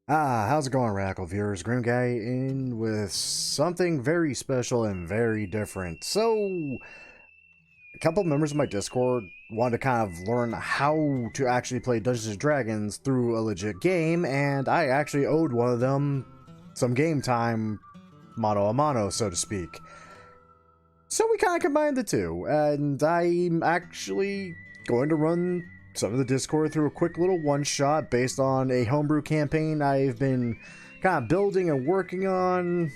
How's it going, Radical viewers? Grim Guy in with something very special and very different. So, a couple members of my Discord wanted to kind of learn how to actually play Dungeons and Dragons through a legit game, and I actually owed one of them some game time, mano a mano, so to speak. So we kind of combined the two, and I'm actually going to run some of the Discord through a quick little one-shot based on a homebrew campaign I've been kind of building and working on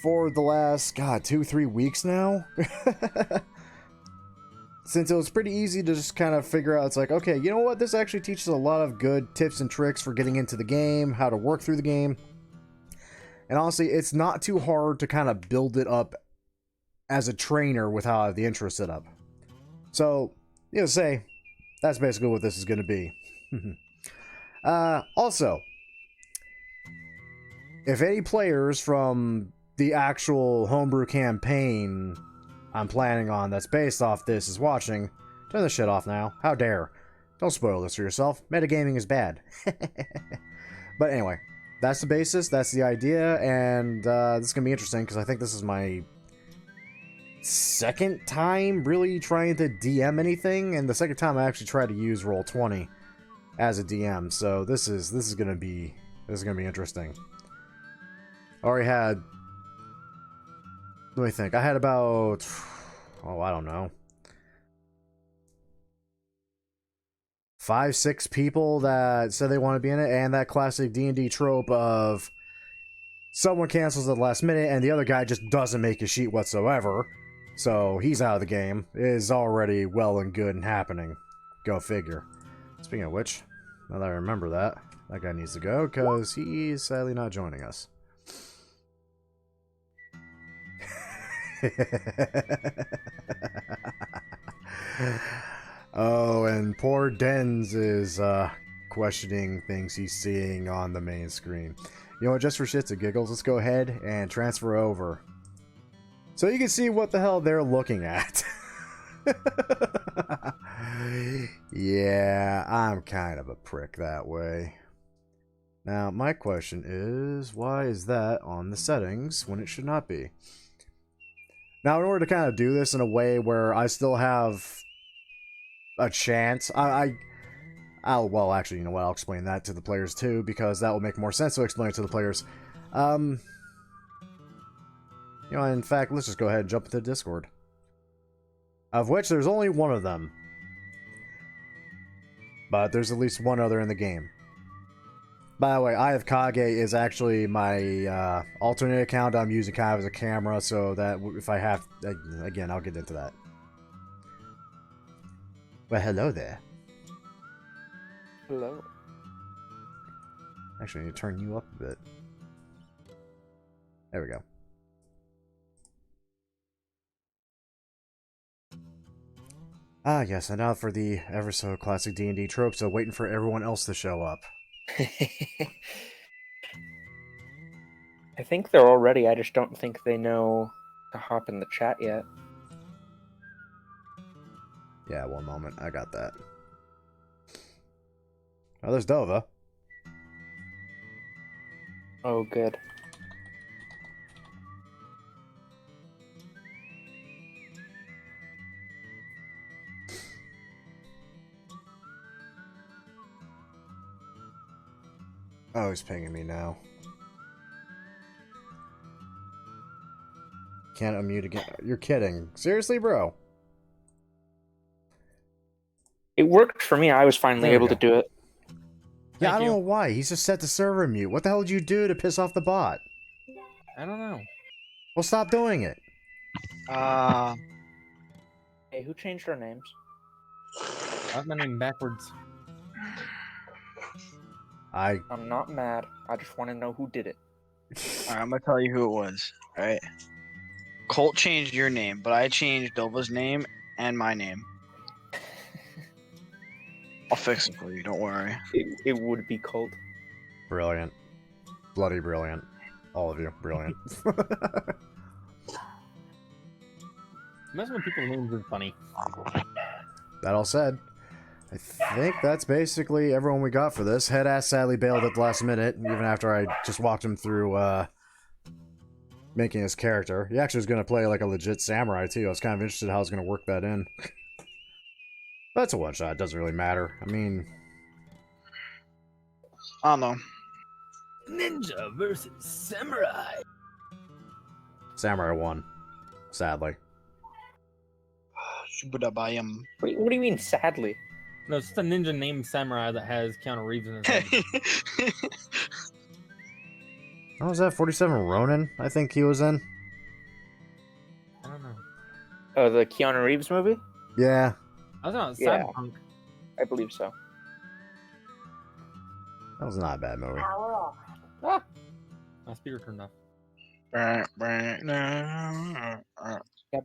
for the last, 2-3 weeks now. Since it was pretty easy to just kind of figure out, it's like, okay, you know what, this actually teaches a lot of good tips and tricks for getting into the game, how to work through the game. And honestly, it's not too hard to kind of build it up as a trainer with how I have the intro set up. So, that's basically what this is going to be. Also, if any players from the actual homebrew campaign I'm planning on that's based off this is watching, turn this shit off now. How dare. Don't spoil this for yourself. Metagaming is bad. But anyway, that's the basis, that's the idea, and this is going to be interesting because I think this is my second time really trying to DM anything, and the second time I actually tried to use Roll20 as a DM. So this is gonna be interesting. I already had, let me think, I had about, I don't know, 5-6 people that said they want to be in it, and that classic D&D trope of someone cancels at the last minute and the other guy just doesn't make a sheet whatsoever. So he's out of the game. It is already well and good and happening. Go figure. Speaking of which, now that I remember that, that guy needs to go because he's sadly not joining us. Oh, and poor Dens is questioning things he's seeing on the main screen. You know what, just for shits and giggles, let's go ahead and transfer over, so you can see what the hell they're looking at. Yeah, I'm kind of a prick that way. Now, my question is, why is that on the settings when it should not be? Now, in order to kind of do this in a way where I still have a chance, well, actually, you know what, I'll explain that to the players too, because that will make more sense to explain it to the players. You know, in fact, let's just go ahead and jump into Discord. Of which there's only one of them. But there's at least one other in the game. By the way, Eye of Kage is actually my alternate account I'm using kind of as a camera, so that if I have, again, I'll get into that. Well, hello there. Hello. Actually, I need to turn you up a bit. There we go. Ah, yes, and now for the ever so classic D&D tropes of waiting for everyone else to show up. I think they're all ready. I just don't think they know to hop in the chat yet. Yeah, one moment. I got that. Oh, there's Dova. Oh, good. Oh, he's pinging me now. Can't unmute again. You're kidding. Seriously, bro? It worked for me. I was finally able to do it. Yeah, I don't know why. He's just set the server mute. What the hell did you do to piss off the bot? I don't know. Well, stop doing it. Hey, who changed our names? I have my name backwards. I'm not mad. I just want to know who did it. Alright, I'm gonna tell you who it was. Alright. Colt changed your name, but I changed Dova's name and my name. I'll fix it for you, don't worry. It would be Colt. Brilliant. Bloody brilliant. All of you. Brilliant. Messing with people's names is funny. That all said, I think that's basically everyone we got for this. Headass sadly bailed at the last minute, even after I just walked him through making his character. He actually was going to play like a legit samurai too. I was kind of interested how I was going to work that in. But it's a one-shot. It doesn't really matter. I mean... I don't know. Ninja versus samurai. Samurai won. Sadly. Shubudabayam. Wait, what do you mean, sadly? No, it's just a ninja named Samurai that has Keanu Reeves in his head. What was that? 47 Ronin, I think he was in? I don't know. Oh, the Keanu Reeves movie? Yeah. I was on Yeah. Cyberpunk. I believe so. That was not a bad movie. Ah, My speaker turned off. yeah,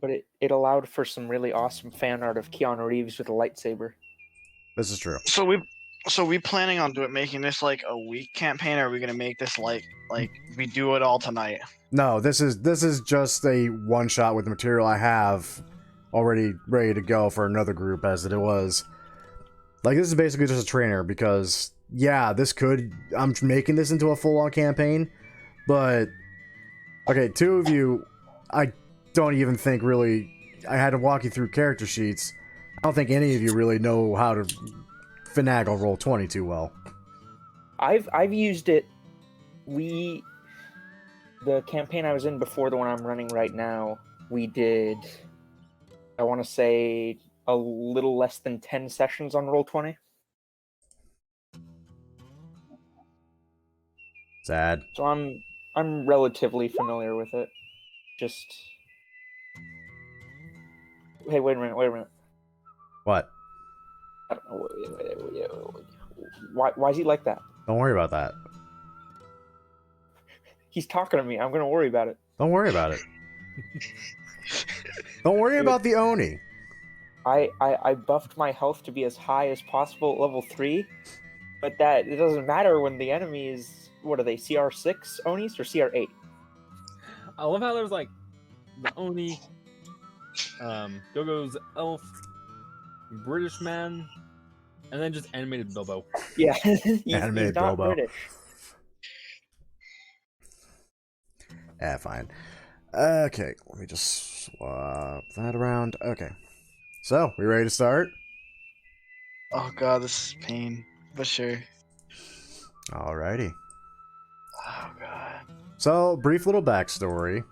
but it allowed for some really awesome fan art of Keanu Reeves with a lightsaber. This is true. So we planning on making this like a week campaign, or are we gonna make this like we do it all tonight? No, this is just a one-shot with the material I have already ready to go for another group as it was. Like, this is basically just a trainer because, yeah, I'm making this into a full-on campaign, but, okay, two of you, I don't even think really, I had to walk you through character sheets. I don't think any of you really know how to finagle Roll20 too well. I've used it. The campaign I was in before the one I'm running right now, we did, I want to say, a little less than 10 sessions on Roll20. Sad. So I'm relatively familiar with it. Just hey, wait a minute. What? I don't know. Why is he like that? Don't worry about that. He's talking to me. I'm gonna worry about it. Don't worry about it. Don't worry about the Oni. I buffed my health to be as high as possible at level 3, but that it doesn't matter when the enemy is, what are they, CR6 Onis or CR8? I love how there's like the Oni, Gogo's elf, British man, and then just animated Bilbo. Yeah, he's Animated not Bilbo. British. Yeah, fine. Okay, let me just swap that around. Okay. So, we ready to start? Oh god, this is pain. But sure. Alrighty. Oh god. So, brief little backstory.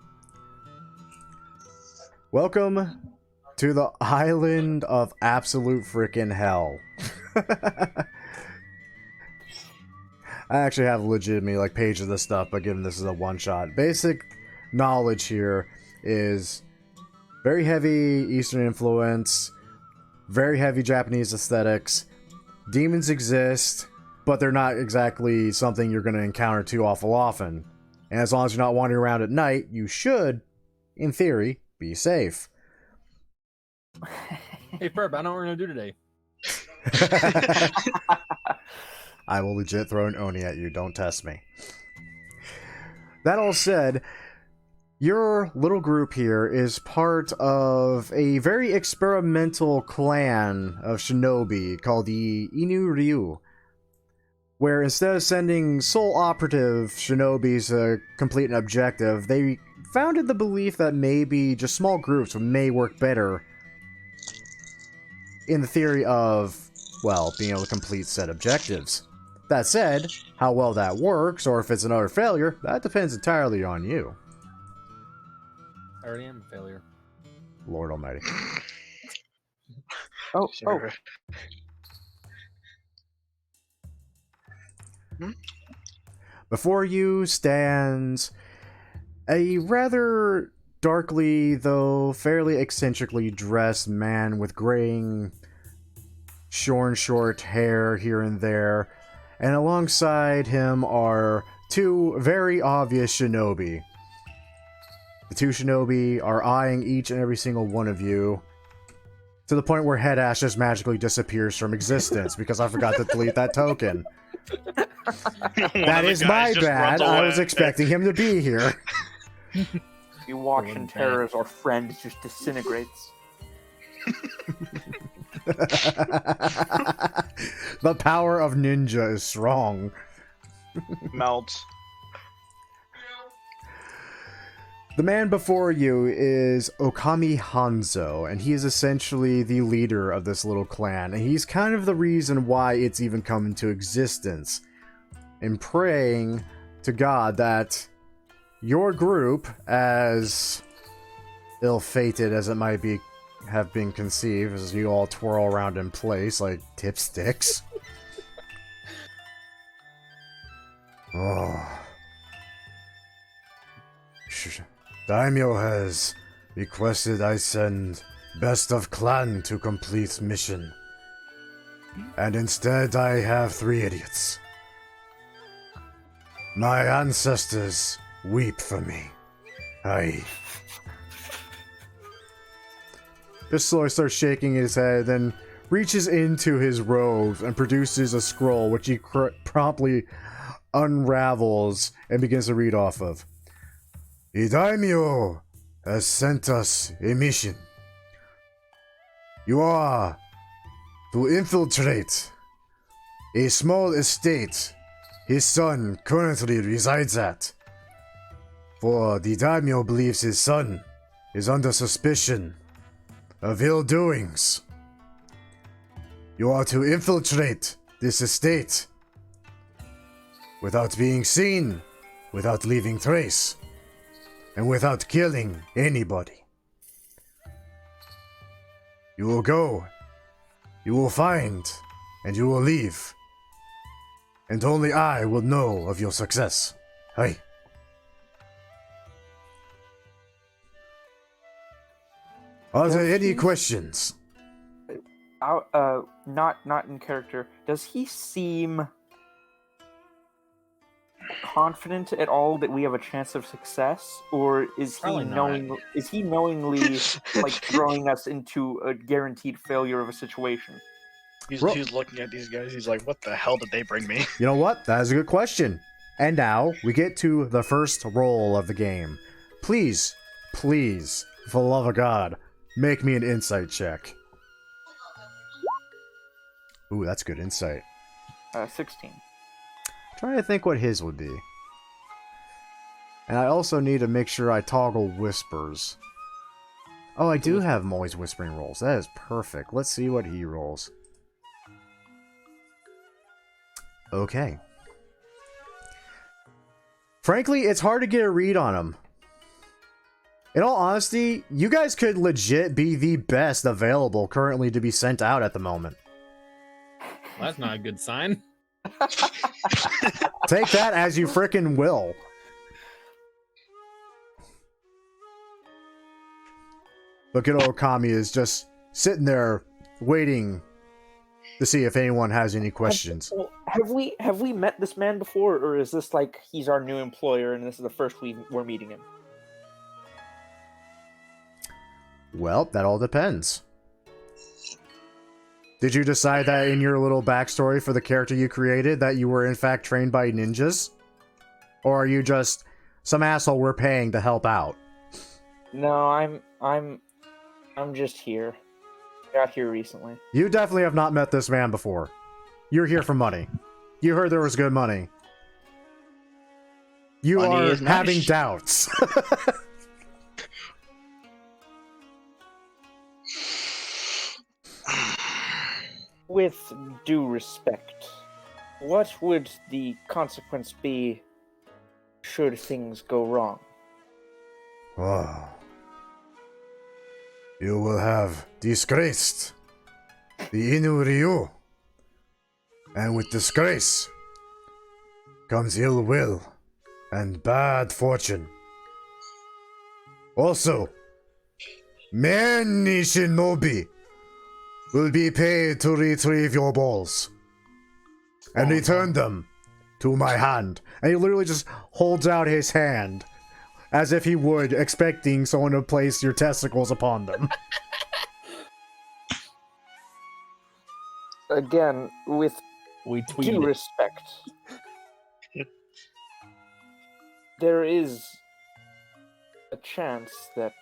Welcome to the island of absolute frickin' hell. I actually have legitimately like pages of this stuff, but given this is a one-shot, basic knowledge here is very heavy Eastern influence, very heavy Japanese aesthetics. Demons exist, but they're not exactly something you're going to encounter too awful often. And as long as you're not wandering around at night, you should, in theory, be safe. Hey, Ferb, I know what we're gonna do today. I will legit throw an Oni at you, don't test me. That all said, your little group here is part of a very experimental clan of shinobi called the Inu Ryu, where instead of sending sole operative shinobis to complete an objective, they founded the belief that maybe just small groups may work better in the theory of, well, being able to complete said objectives. That said, how well that works, or if it's another failure, that depends entirely on you. I already am a failure. Lord almighty. Oh, Sure. Before you stands a rather darkly, though fairly eccentrically dressed man with graying, shorn short hair here and there, and alongside him are two very obvious shinobi. The two shinobi are eyeing each and every single one of you, to the point where Head Ash just magically disappears from existence because I forgot to delete that token. That is my bad. I was expecting him to be here. you watch in terror as our friend just disintegrates. The power of ninja is strong. Melts. The man before you is Okami Hanzo, and he is essentially the leader of this little clan, and he's kind of the reason why it's even come into existence. And praying to God that your group, as ill-fated as it might be, have been conceived, as you all twirl around in place like dipsticks. Oh. Daimyo has requested I send Best of Clan to complete mission. And instead I have 3 idiots. My ancestors weep for me. Aye. This slowly starts shaking his head, then reaches into his robes and produces a scroll which he promptly unravels and begins to read off of. The daimyo has sent us a mission. You are to infiltrate a small estate his son currently resides at. For the daimyo believes his son is under suspicion of ill doings. You are to infiltrate this estate without being seen, without leaving trace, and without killing anybody. You will go, you will find, and you will leave. And only I will know of your success. Hey. Are there any questions? Not in character. Does he seem confident at all that we have a chance of success, or is he Probably not. knowingly like throwing us into a guaranteed failure of a situation? He's Bro- looking at these guys. He's like, what the hell did they bring me? You know what? That is a good question. And now, we get to the first roll of the game. Please, please, for the love of God, make me an insight check. Ooh, that's good insight. 16. Trying to think what his would be. And I also need to make sure I toggle whispers. Oh, I do have Molly's whispering rolls. That is perfect. Let's see what he rolls. Okay. Frankly, it's hard to get a read on him. In all honesty, you guys could legit be the best available currently to be sent out at the moment. Well, that's not a good sign. Take that as you frickin' will. Look at Okami is just sitting there waiting to see if anyone has any questions. Have we met this man before, or is this like he's our new employer and this is the first we're meeting him? Well, that all depends. Did you decide that in your little backstory for the character you created that you were in fact trained by ninjas? Or are you just some asshole we're paying to help out? No, I'm just here. Got here recently. You definitely have not met this man before. You're here for money. You heard there was good money. You Money are is nice. having doubts. With due respect, what would the consequence be should things go wrong? Oh. You will have disgraced the Inu Ryu. And with disgrace comes ill will and bad fortune. Also, many shinobi will be paid to retrieve your balls and return them to my hand. And he literally just holds out his hand as if he would, expecting someone to place your testicles upon them. Again, with We due tweeted. respect, there is a chance that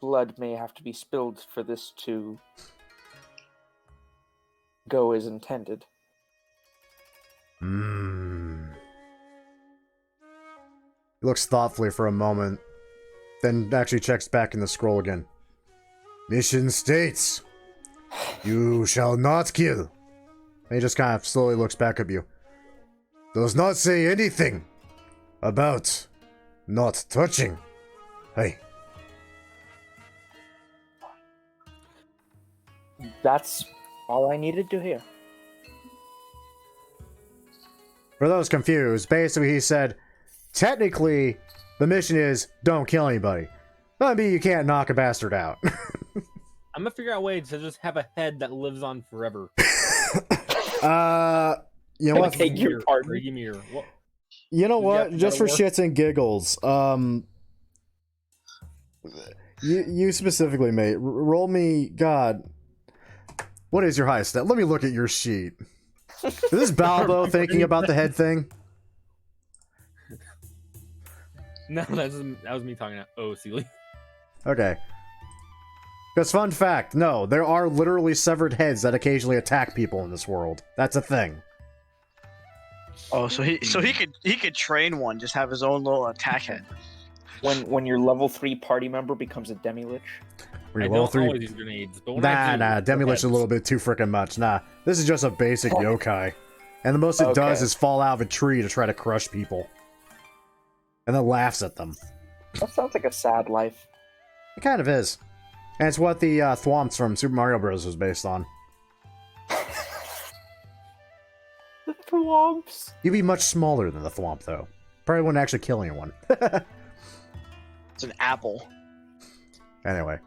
blood may have to be spilled for this to go as intended. He looks thoughtfully for a moment, then actually checks back in the scroll again. Mission states, you shall not kill. And he just kind of slowly looks back at you. Does not say anything about not touching. Hey. That's all I needed to hear. For those confused, basically he said, technically, the mission is don't kill anybody. That means you can't knock a bastard out. I'm gonna figure out a way to just have a head that lives on forever. You know what? Beg your pardon? Give me your. What? You know what? Yeah, Just for work. shits and giggles, you specifically, mate. Roll me, God. What is your highest stat? Let me look at your sheet. Is this Balbo thinking about the head thing? No, that was me talking. Oh, Sealy. Okay. Because fun fact, no, there are literally severed heads that occasionally attack people in this world. That's a thing. Oh, so he could train one, just have his own little attack head. When your level 3 party member becomes a demi-lich. Where I you're level don't 3. always use grenades, but when I do, Nah, Demi-Lich is a little bit too freaking much. Nah, this is just a basic yokai. And the most it does Okay. is fall out of a tree to try to crush people. And then laughs at them. That sounds like a sad life. It kind of is. And it's what the Thwomps from Super Mario Bros. Was based on. The Thwomps. You'd be much smaller than the Thwomp, though. Probably wouldn't actually kill anyone. It's an apple. Anyway.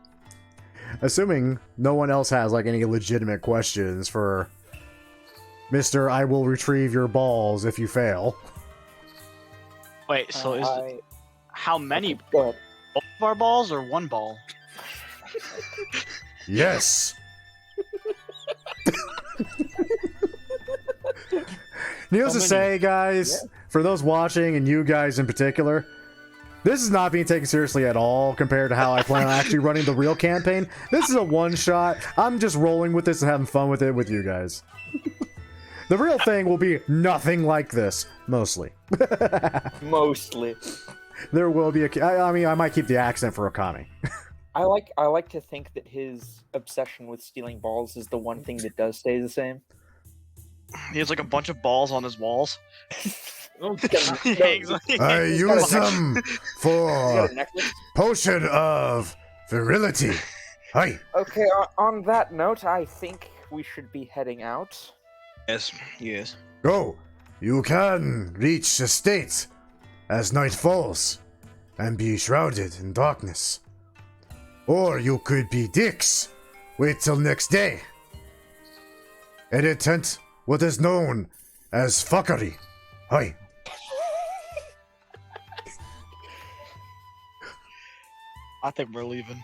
Assuming no one else has, like, any legitimate questions for Mr. I will retrieve your balls if you fail. Wait, so how many? Go ahead. Both of our balls or one ball? Yes! Needless to say, guys, for those watching, and you guys in particular, this is not being taken seriously at all compared to how I plan on actually running the real campaign. This is a one-shot. I'm just rolling with this and having fun with it with you guys. The real thing will be nothing like this, mostly. Mostly. There will be I mean, I might keep the accent for Okami. I like to think that his obsession with stealing balls is the one thing that does stay the same. He has like a bunch of balls on his walls. Oh, He hangs- I use them You for got a necklace? potion of virility. Hi. Okay, on that note, I think we should be heading out. Yes, yes. Go. You can reach the state as night falls and be shrouded in darkness. Or you could be dicks. Wait till next day. And attempt what is known as fuckery. Hi. I think we're leaving.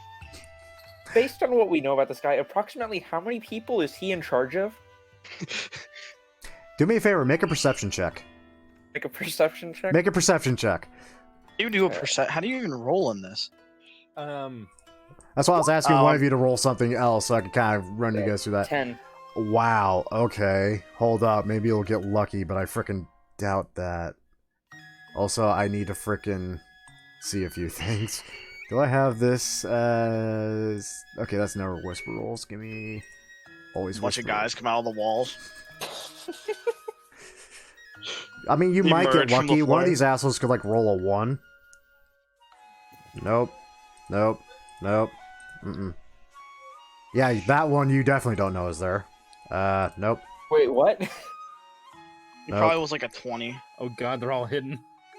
Based on what we know about this guy, approximately how many people is he in charge of? Do me a favor, make a perception check. Make a perception check? Make a perception check. You do a percent. How do you even roll in this? That's why I was asking one of you to roll something else so I could kind of run you guys through that. 10. Wow, okay. Hold up, maybe you'll get lucky, but I frickin' doubt that. Also, I need to frickin' see a few things. Do I have this as... Okay, that's never whisper rolls. Give me... Always A bunch of whisper. guys come out of the walls. I mean, you They might get emerge from the lucky. One of floor. these assholes could, like, roll a 1. Nope. Nope. Nope. Mm-mm. Yeah, that one you definitely don't know is there. Nope. Wait, what? He Nope. probably was like a 20. oh god, they're all hidden.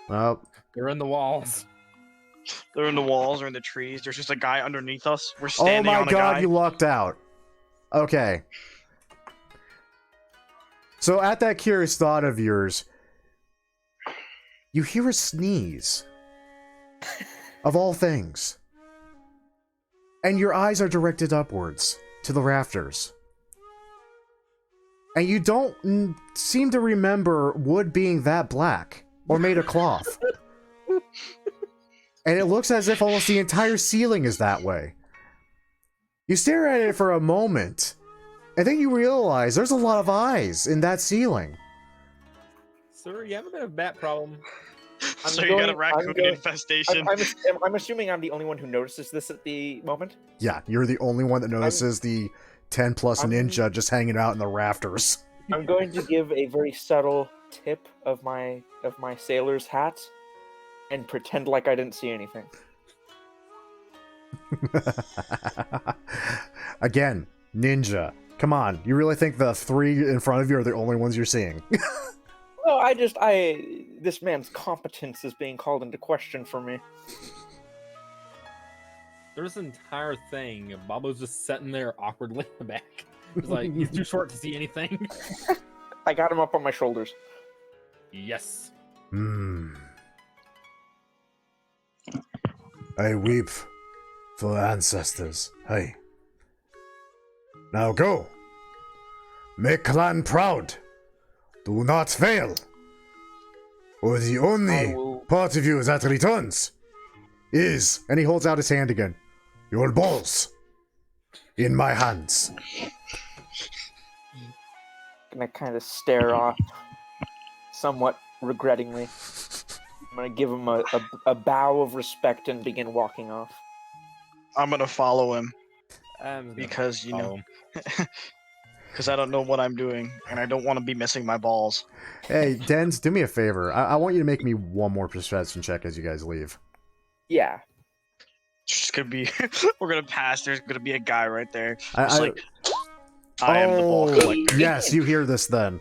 Nope. They're in the walls. They're in the walls or in the trees. There's just a guy underneath us. We're Oh standing my on a god, guy. you lucked out. Okay. So at that curious thought of yours, you hear a sneeze. Of all things. And your eyes are directed upwards to the rafters. And you don't seem to remember wood being that black or made of cloth. And it looks as if almost the entire ceiling is that way. You stare at it for a moment, and then you realize there's a lot of eyes in that ceiling. Sir, you have a bit of bat problem. So you got a raccoon infestation. I'm assuming I'm the only one who notices this at the moment. Yeah, you're the only one that notices the 10 plus ninja just hanging out in the rafters. I'm going to give a very subtle tip of my sailor's hat and pretend like I didn't see anything. Again, ninja. Come on, you really think the 3 in front of you are the only ones you're seeing? No, this man's competence is being called into question for me. There's this entire thing. Babo's just sitting there awkwardly in the back. He's like, he's too short to see anything. I got him up on my shoulders. Yes. I weep for ancestors. Hey. Now go. Make clan proud. Do not fail. Or the only part of you that returns is, and he holds out his hand again, your balls in my hands. Gonna kind of stare off, somewhat regrettingly. I'm gonna give him a bow of respect and begin walking off. I'm gonna follow him I'm because because I don't know what I'm doing and I don't want to be missing my balls. Hey, Dens, do me a favor. I want you to make me one more perception check as you guys leave. Yeah. It's just gonna be, we're gonna pass. There's gonna be a guy right there. I am the ball collector. Yes, you hear this then.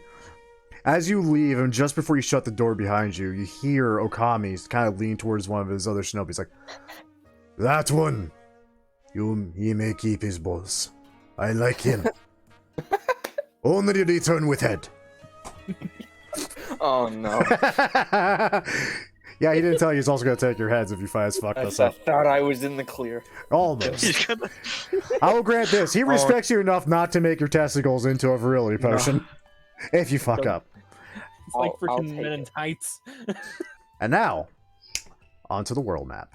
As you leave, and just before you shut the door behind you, you hear Okami kind of lean towards one of his other shinobis, like, that one, he may keep his balls. I like him. Only return with head. Oh no. Yeah, he didn't tell you he's also going to take your heads if you fuck this I up. thought I was in the clear. Almost. I will grant this. He respects you enough not to make your testicles into a virility potion. If you fuck up. It's like I'll freaking take Men in it. Tights. And now, onto the world map.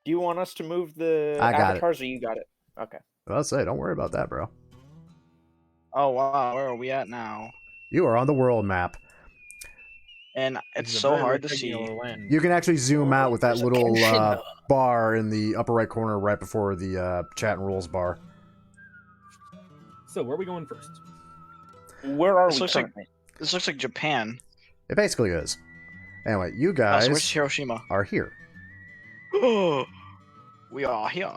Do you want us to move the I got avatars, or you got it? Okay. I'll say, don't worry about that, bro. Oh wow, where are we at now? You are on the world map. And it's This is a so very hard to see. rectangular land. You can actually zoom out with that There's a little Genshin. bar in the upper right corner right before the chat and rules bar. So, where are we going first? Where are This we looks like- currently? This looks like Japan. It basically is. Anyway, you Oh, guys so where's Hiroshima? are here. We are here.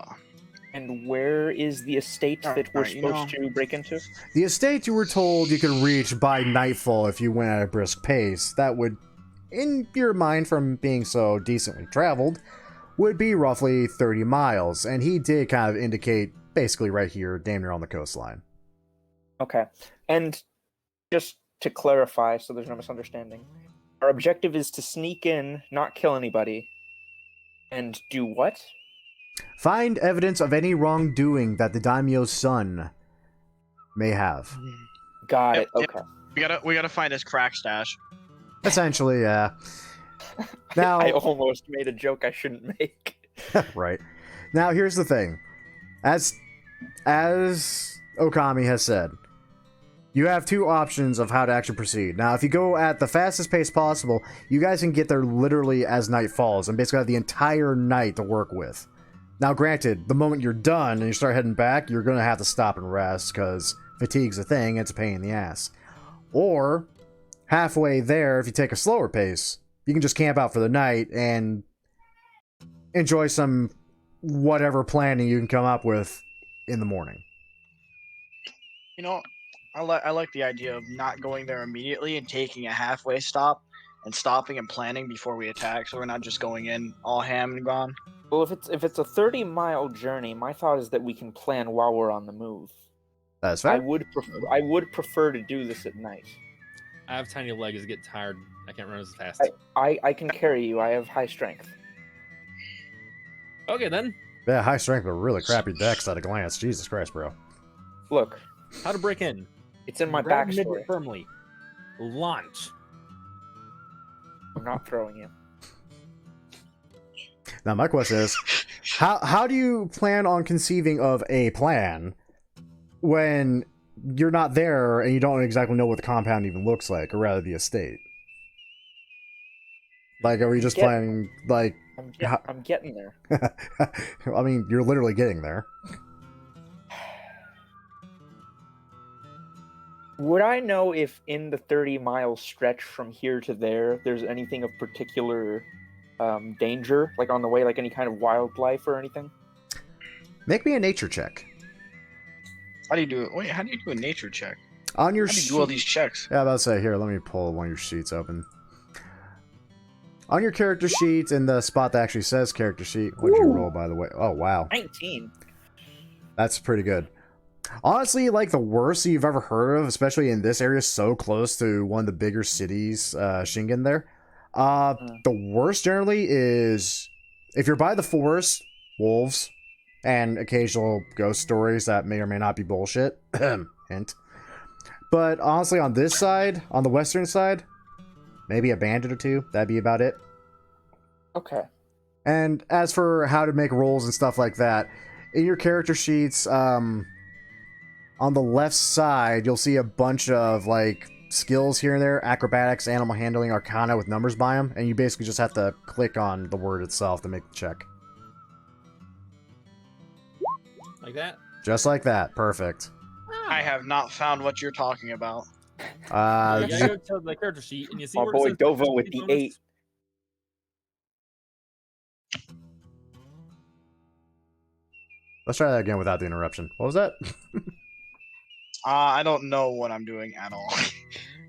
And where is the estate that we're Alright, supposed to break into? The estate you were told you could reach by nightfall if you went at a brisk pace. That would, in your mind from being so decently traveled, would be roughly 30 miles. And he did kind of indicate basically right here, damn near on the coastline. Okay. And just to clarify, so there's no misunderstanding, our objective is to sneak in, not kill anybody, and do what? Find evidence of any wrongdoing that the daimyo's son may have. Got Yep, it. yep. Okay. We gotta find his crack stash. Essentially, yeah. Now, I almost made a joke I shouldn't make. right. Now, here's the thing. As Okami has said, you have 2 options of how to actually proceed. Now, if you go at the fastest pace possible, you guys can get there literally as night falls and basically have the entire night to work with. Now, granted, the moment you're done and you start heading back, you're going to have to stop and rest because fatigue's a thing, it's a pain in the ass. Or, halfway there, if you take a slower pace, you can just camp out for the night and enjoy some whatever planning you can come up with in the morning. You know, I like the idea of not going there immediately and taking a halfway stop and stopping and planning before we attack, so we're not just going in all ham and gone. Well, if it's a 30-mile journey, my thought is that we can plan while we're on the move. That's I fair. would prefer to do this at night. I have tiny legs, get tired. I can't run as fast. I can carry you. I have high strength. Okay, then. Yeah, high strength, but really crappy dex at a glance. Jesus Christ, bro. Look, How to break in. it's in my Grab mid backstory. firmly. Launch. I'm not throwing you. Now, my question is, How do you plan on conceiving of a plan when you're not there and you don't exactly know what the compound even looks like, or rather the estate? Like, are we just planning, like... I'm getting there. I mean, you're literally getting there. Would I know if in the 30-mile stretch from here to there's anything of particular danger, like on the way, like any kind of wildlife or anything? Make me a nature check. How do you do it? Wait, how do you do a nature check? On your How do you do all these checks? Yeah, I was about to say, here, let me pull one of your sheets open. On your character sheet, in the spot that actually says character sheet, what did you roll, by the way? Oh, wow. 19. That's pretty good. Honestly, like, the worst you've ever heard of, especially in this area so close to one of the bigger cities, Shingen there. The worst generally is, if you're by the forest, wolves, and occasional ghost stories that may or may not be bullshit. Hint. But honestly, on this side, on the western side, maybe a bandit or two. That'd be about it. Okay. And as for how to make rolls and stuff like that, in your character sheets, on the left side, you'll see a bunch of, like, skills here and there. Acrobatics, animal handling, arcana with numbers by them. And you basically just have to click on the word itself to make the check. Like that? Just like that. Perfect. I have not found what you're talking about. You gotta go to the character sheet and you see Our where boy it says Dovo with proficiency the bonus. 8. Let's try that again without the interruption. What was that? I don't know what I'm doing at all.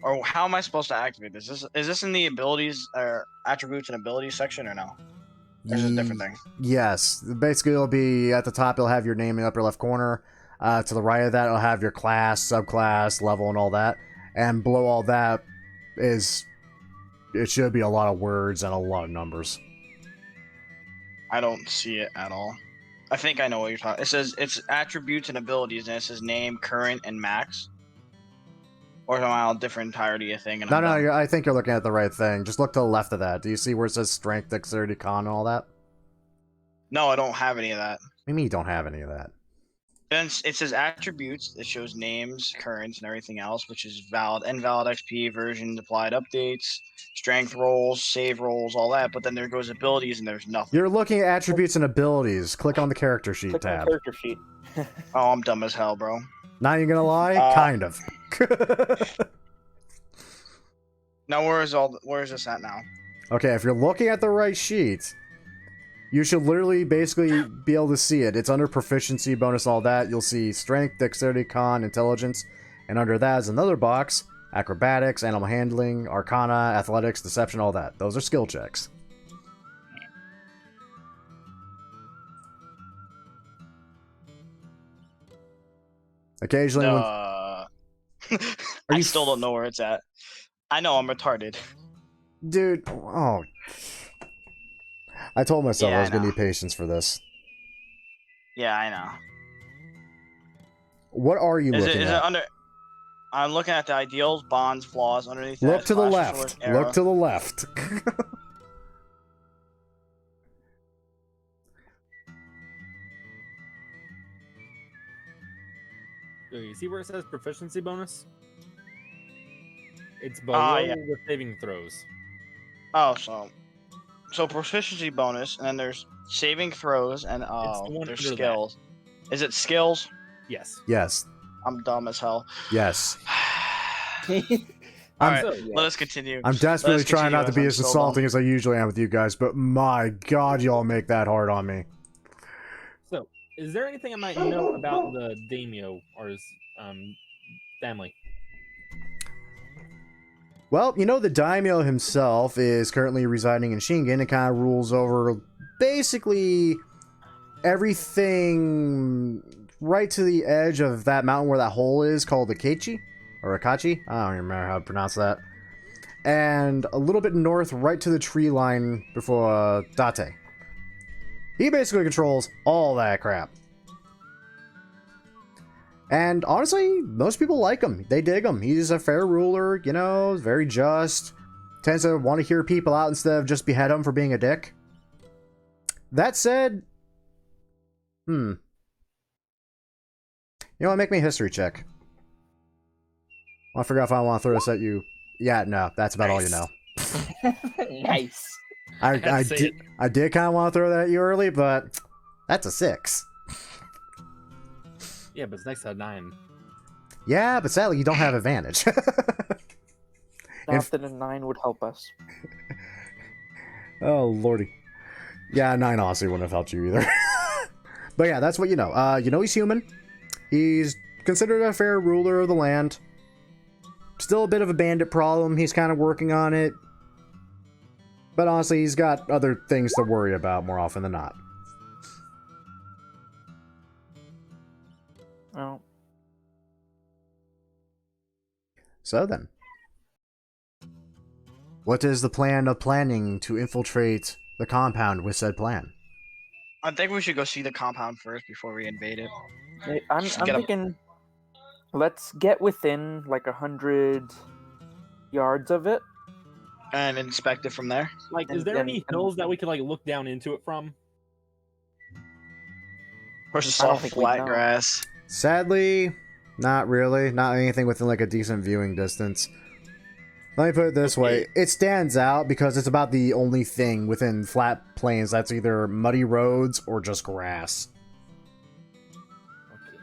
Or how am I supposed to activate this? Is this in the abilities or attributes and abilities section or no? Or is it a different thing? Yes. Basically, it'll be at the top, it'll have your name in the upper left corner. To the right of that, it'll have your class, subclass, level, and all that. And below all that is... It should be a lot of words and a lot of numbers. I don't see it at all. I think I know what you're talking. It says it's attributes and abilities, and it says name, current, and max. Or am I on a different entirety of thing? And No, I think you're looking at the right thing. Just look to the left of that. Do you see where it says strength, dexterity, con, and all that? No, I don't have any of that. What do you mean you don't have any of that? Then it says attributes. It shows names, currents, and everything else, which is valid, invalid XP, versions, applied updates, strength rolls, save rolls, all that. But then there goes abilities, and there's nothing. You're looking at attributes and abilities. Click on the character sheet Click tab. on character sheet. Oh, I'm dumb as hell, bro. Not even gonna lie? Kind of. Now, where is this at now? Okay, if you're looking at the right sheet, you should literally basically be able to see it. It's under proficiency, bonus, all that. You'll see strength, dexterity, con, intelligence. And under that is another box. Acrobatics, animal handling, arcana, athletics, deception, all that. Those are skill checks. Occasionally I still don't know where it's at. I know I'm retarded. Dude, oh. I told myself Yeah, I was I going to know. need patience for this. Yeah, I know. What are you looking Is at? it under? I'm looking at the ideals, bonds, flaws underneath. Look that, to the class, left. sword, arrow. Look to the left. You see where it says proficiency bonus? It's below yeah. the saving throws. Oh, so proficiency bonus, and then there's saving throws, and the one there's under skills. Is it skills? Yes. Yes. I'm dumb as hell. Yes. Alright, So, let us continue. I'm desperately Let's trying not to continue be as as I'm so insulting as I usually am with you guys, but my god, y'all make that hard on me. So, is there anything I might know about the daimyo or his family? Well, you know, the daimyo himself is currently residing in Shingen and kind of rules over basically everything right to the edge of that mountain where that hole is called Akachi, or Akachi. I don't even remember how to pronounce that. And a little bit north, right to the tree line before Date. He basically controls all that crap. And honestly, most people like him. They dig him. He's a fair ruler, you know, very just. Tends to want to hear people out instead of just behead them for being a dick. That said, You know what? Make me a history check. I forgot if I want to throw this at you. Yeah, no, that's about all you know. Nice. I did kind of want to throw that at you early, but that's a 6. Yeah, but it's next to a 9. Yeah, but sadly you don't have advantage. Not that a 9 would help us. Oh lordy. Yeah, 9 honestly wouldn't have helped you either. But yeah, that's what you know. You know he's human. He's considered a fair ruler of the land. Still a bit of a bandit problem. He's kind of working on it. But honestly, he's got other things to worry about more often than not. Oh. So then. What is the plan of planning to infiltrate the compound with said plan? I think we should go see the compound first before we invade it. I'm Just get a- thinking, let's get within like 100 yards of it. And inspect it from there. Like, is And- there and- any hills that we could like look down into it from? Or just I don't soft think we flat know. grass. Sadly, not really. Not anything within like a decent viewing distance. Let me put it this way. It stands out because it's about the only thing within flat plains that's either muddy roads or just grass. Okay.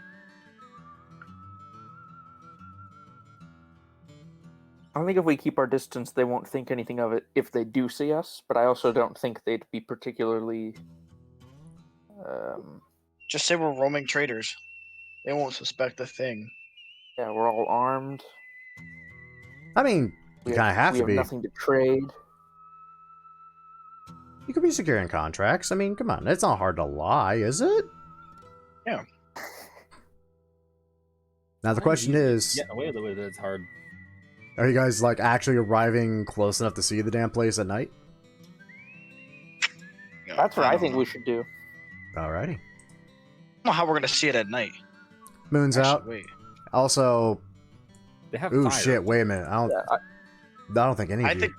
I think if we keep our distance, they won't think anything of it if they do see us. But I also don't think they'd be particularly. Just say we're roaming traders. They won't suspect a thing. Yeah, we're all armed. I mean, you kind of have we to have be. nothing to trade. You could be securing contracts. I mean, come on. It's not hard to lie, is it? Yeah. Now the question is, Yeah, away with it. It's hard. are you guys like actually arriving close enough to see the damn place at night? Yeah, That's what I don't think know. we should do. Alrighty. I don't know how we're gonna see it at night. Moon's Actually, out. Wait. Also, They have ooh fire. shit, wait a minute. I don't think any of I you. think.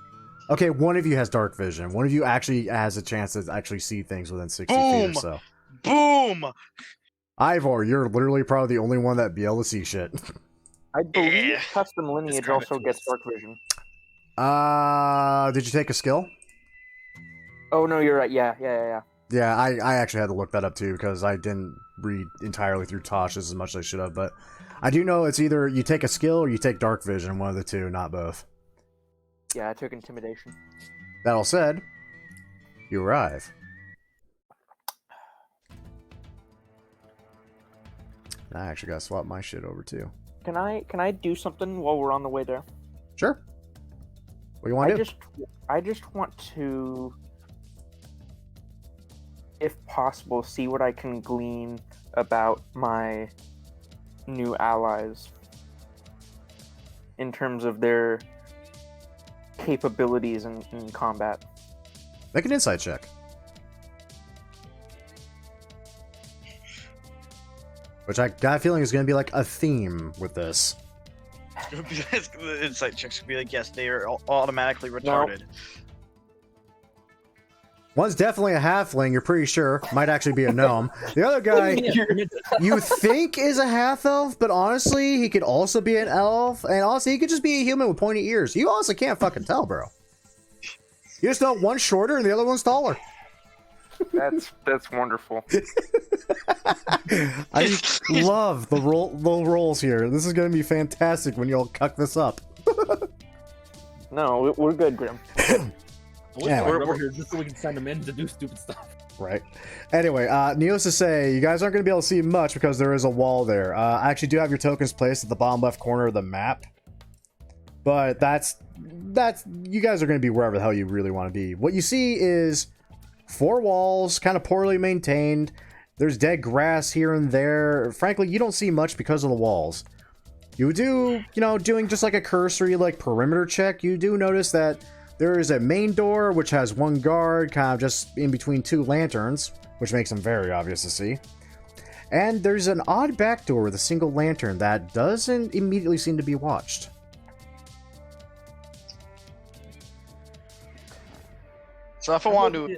Okay, one of you has dark vision. One of you actually has a chance to actually see things within 60 feet Boom! or so. Boom! Ivor, you're literally probably the only one that'd be able to see shit. I believe Yeah. custom lineage Describe it also to gets us. dark vision. Did you take a skill? Oh no, you're right. Yeah. Yeah, I actually had to look that up too because I didn't read entirely through Tosh's as much as I should have, but I do know it's either you take a skill or you take dark vision, one of the two, not both. Yeah, I took intimidation. That all said, you arrive. I actually gotta swap my shit over too. Can I do something while we're on the way there? Sure. What do you want to do? I just want to, if possible, see what I can glean about my new allies in terms of their capabilities in combat. Make an insight check. Which I got a feeling is going to be like a theme with this. The insight checks would be like, yes, they are automatically retarded. One's definitely a halfling, you're pretty sure. Might actually be a gnome. The other guy, you think is a half-elf, but honestly, he could also be an elf. And honestly, he could just be a human with pointy ears. You honestly can't fucking tell, bro. You just know one's shorter and the other one's taller. That's wonderful. I love the rolls here. This is going to be fantastic when y'all cuck this up. No, we're good, Grim. Yeah, We're here just so we can send them in to do stupid stuff. Right. Anyway, needless to say, you guys aren't going to be able to see much because there is a wall there. I actually do have your tokens placed at the bottom left corner of the map. But that's you guys are going to be wherever the hell you really want to be. What you see is 4 walls, kind of poorly maintained. There's dead grass here and there. Frankly, you don't see much because of the walls. You do, doing just like a cursory perimeter check, you do notice that there is a main door which has 1 guard kind of just in between 2 lanterns, which makes them very obvious to see. And there's an odd back door with a single lantern that doesn't immediately seem to be watched. So if I want to,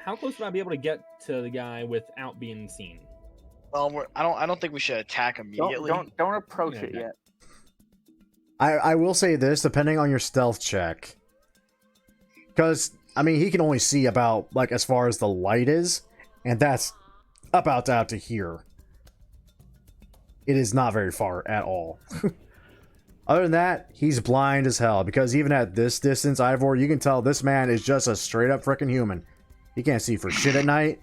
How close would I be able to get to the guy without being seen? Well, I don't think we should attack immediately. Don't approach Yeah, it yeah. yet. I will say this, depending on your stealth check. Because, I mean, he can only see about, like, as far as the light is. And that's about out to here. It is not very far at all. Other than that, he's blind as hell. Because even at this distance, Ivor, you can tell this man is just a straight up freaking human. He can't see for shit at night.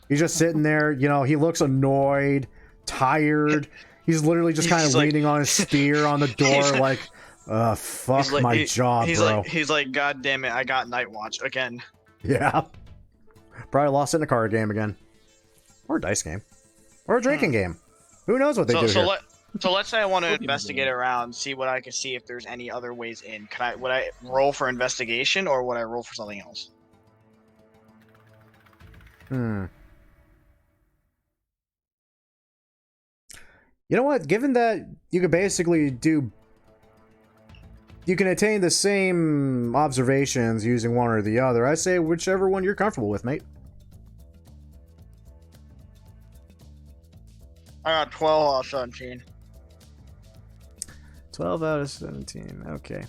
He's just sitting there, you know, he looks annoyed, tired. He's literally just kind of leaning on his spear on the door like, fuck my job, bro. He's like, God damn it, I got Night Watch again. Yeah. Probably lost it in a card game again. Or a dice game. Or a drinking game. Who knows what they do here. So let's say I want to investigate around, see what I can see if there's any other ways in. Would I roll for investigation or would I roll for something else? You know what? Given that you could basically do... You can attain the same observations using one or the other. I say whichever one you're comfortable with, mate. I got 12 out of 17. 12 out of 17. Okay.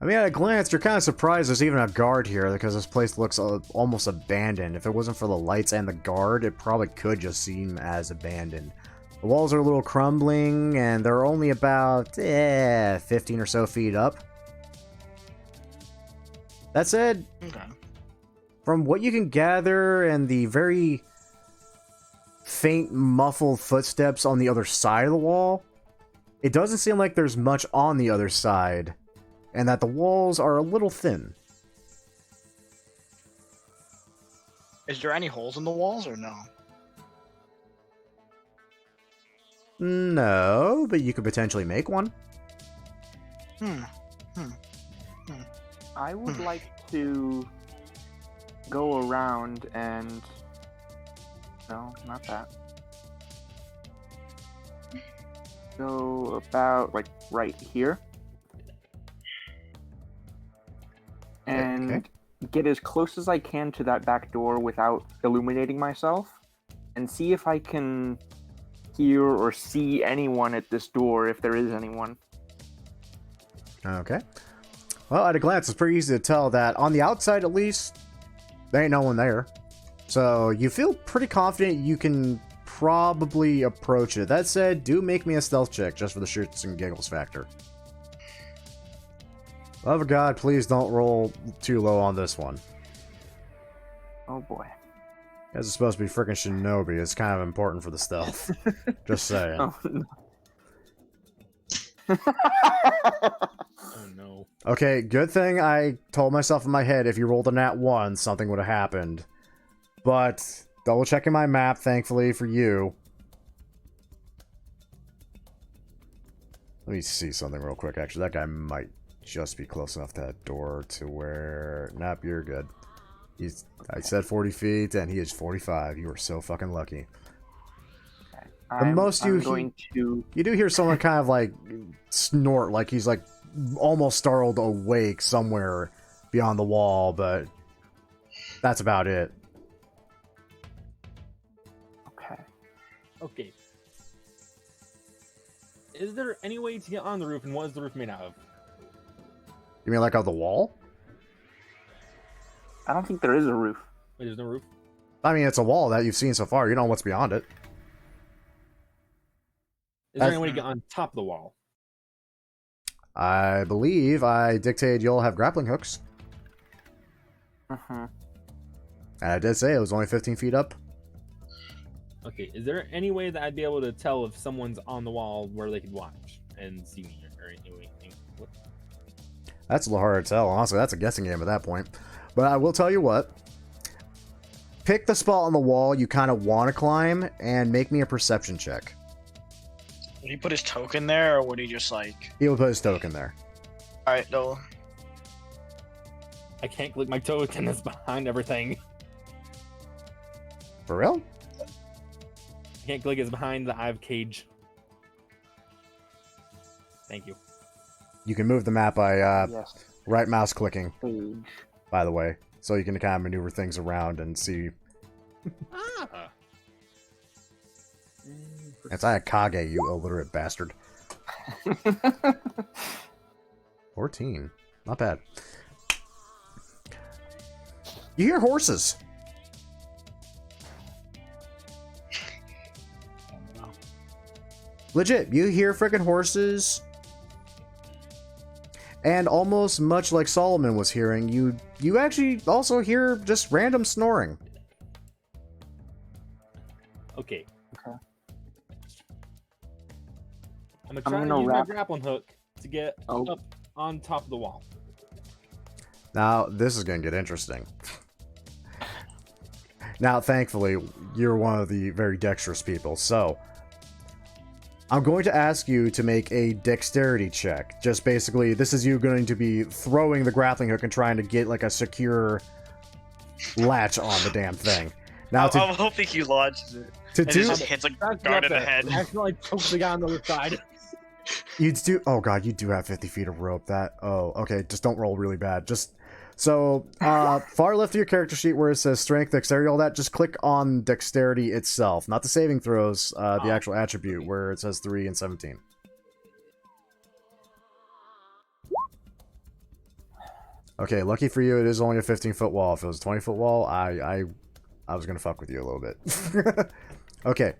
I mean, at a glance, you're kind of surprised there's even a guard here, because this place looks almost abandoned. If it wasn't for the lights and the guard, it probably could just seem as abandoned. The walls are a little crumbling, and they're only about 15 or so feet up. That said, Okay. from what you can gather and the very faint, muffled footsteps on the other side of the wall, it doesn't seem like there's much on the other side. And that the walls are a little thin. Is there any holes in the walls or no? No, but you could potentially make one. I would like to go around and... No, not that. Go about, like, right here. And get as close as I can to that back door without illuminating myself. And see if I can hear or see anyone at this door, if there is anyone. Okay. Well, at a glance, it's pretty easy to tell that on the outside, at least, there ain't no one there. So you feel pretty confident you can probably approach it. That said, do make me a stealth check just for the shits and giggles factor. Love of God, please don't roll too low on this one. Oh boy. This is supposed to be freaking Shinobi. It's kind of important for the stealth. Just saying. Oh, no. Oh no. Okay, good thing I told myself in my head if you rolled a nat 1, something would have happened. But, double checking my map, thankfully, for you. Let me see something real quick, actually. That guy might just be close enough to that door to where... Nope, you're good. I said 40 feet, and he is 45. You are so fucking lucky. I'm going to... You do hear someone kind of, like, snort, like he's, like, almost startled awake somewhere beyond the wall, but that's about it. Okay. Is there any way to get on the roof, and what is the roof made out of? You mean like on the wall? I don't think there is a roof. Wait, there's no roof? I mean, it's a wall that you've seen so far. You don't know what's beyond it. Is there any way to get on top of the wall? I believe I dictated you'll have grappling hooks. Uh-huh. And I did say it was only 15 feet up. Okay, is there any way that I'd be able to tell if someone's on the wall where they could watch and see me or anything? What? That's a little hard to tell. Honestly, that's a guessing game at that point. But I will tell you what. Pick the spot on the wall you kind of want to climb and make me a perception check. Would he put his token there, or would he just like... He will put his token there. Alright, no. I can't click my token that's behind everything. For real? I can't click it's behind the Hive cage. Thank you. You can move the map by Yes. right mouse clicking, Page. by the way. so you can kind of maneuver things around and see. Ah. It's Kage, you illiterate bastard. 14. Not bad. You hear horses. Legit, you hear freaking horses. And almost much like Solomon was hearing, you actually also hear just random snoring. Okay. Okay. I'm gonna try to use my grappling hook to get Oh. up on top of the wall. Now, this is going to get interesting. Now, thankfully, you're one of the very dexterous people, so I'm going to ask you to make a dexterity check. Just basically, this is you going to be throwing the grappling hook and trying to get like a secure latch on the damn thing. Now, I'm hoping he launches it. to And do his head's like guarded ahead. I accidentally choked the guy on the other side. you do. Oh god, you do have 50 feet of rope. That. Oh, okay. Just don't roll really bad. Just so far left of your character sheet where it says strength, dexterity, all that. Just click on dexterity itself, not the saving throws. The actual attribute where it says 3 and 17. Okay, lucky for you, it is only a 15-foot wall. If it was a 20-foot wall, I was gonna fuck with you a little bit. Okay,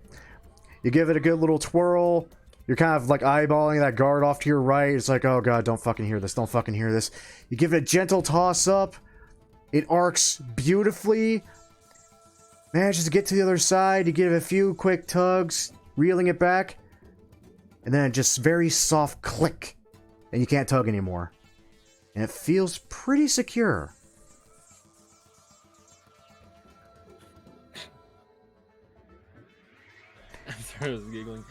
you give it a good little twirl. You're kind of like eyeballing that guard off to your right. It's like, oh god, don't fucking hear this. Don't fucking hear this. You give it a gentle toss up. It arcs beautifully. Manages to get to the other side. You give it a few quick tugs, reeling it back. And then just very soft click. And you can't tug anymore. And it feels pretty secure. I'm sorry, I was giggling.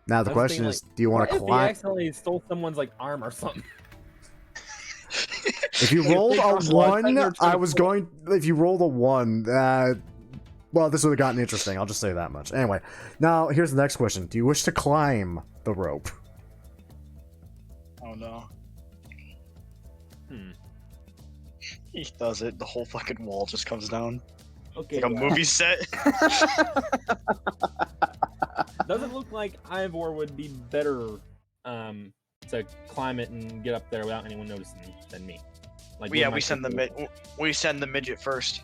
Now the I was question thinking, is, do you want What to if he climb? accidentally stole someone's like arm or something? If you rolled a 1, I was going... If you rolled a 1, well, this would have gotten interesting. I'll just say that much. Anyway, now here's the next question. Do you wish to climb the rope? Oh no. Hmm. He does it. The whole fucking wall just comes down. Okay. Like a movie set. Doesn't look like Ivor would be better to climb it and get up there without anyone noticing than me. Like, Yeah, what we am I we send the midget first.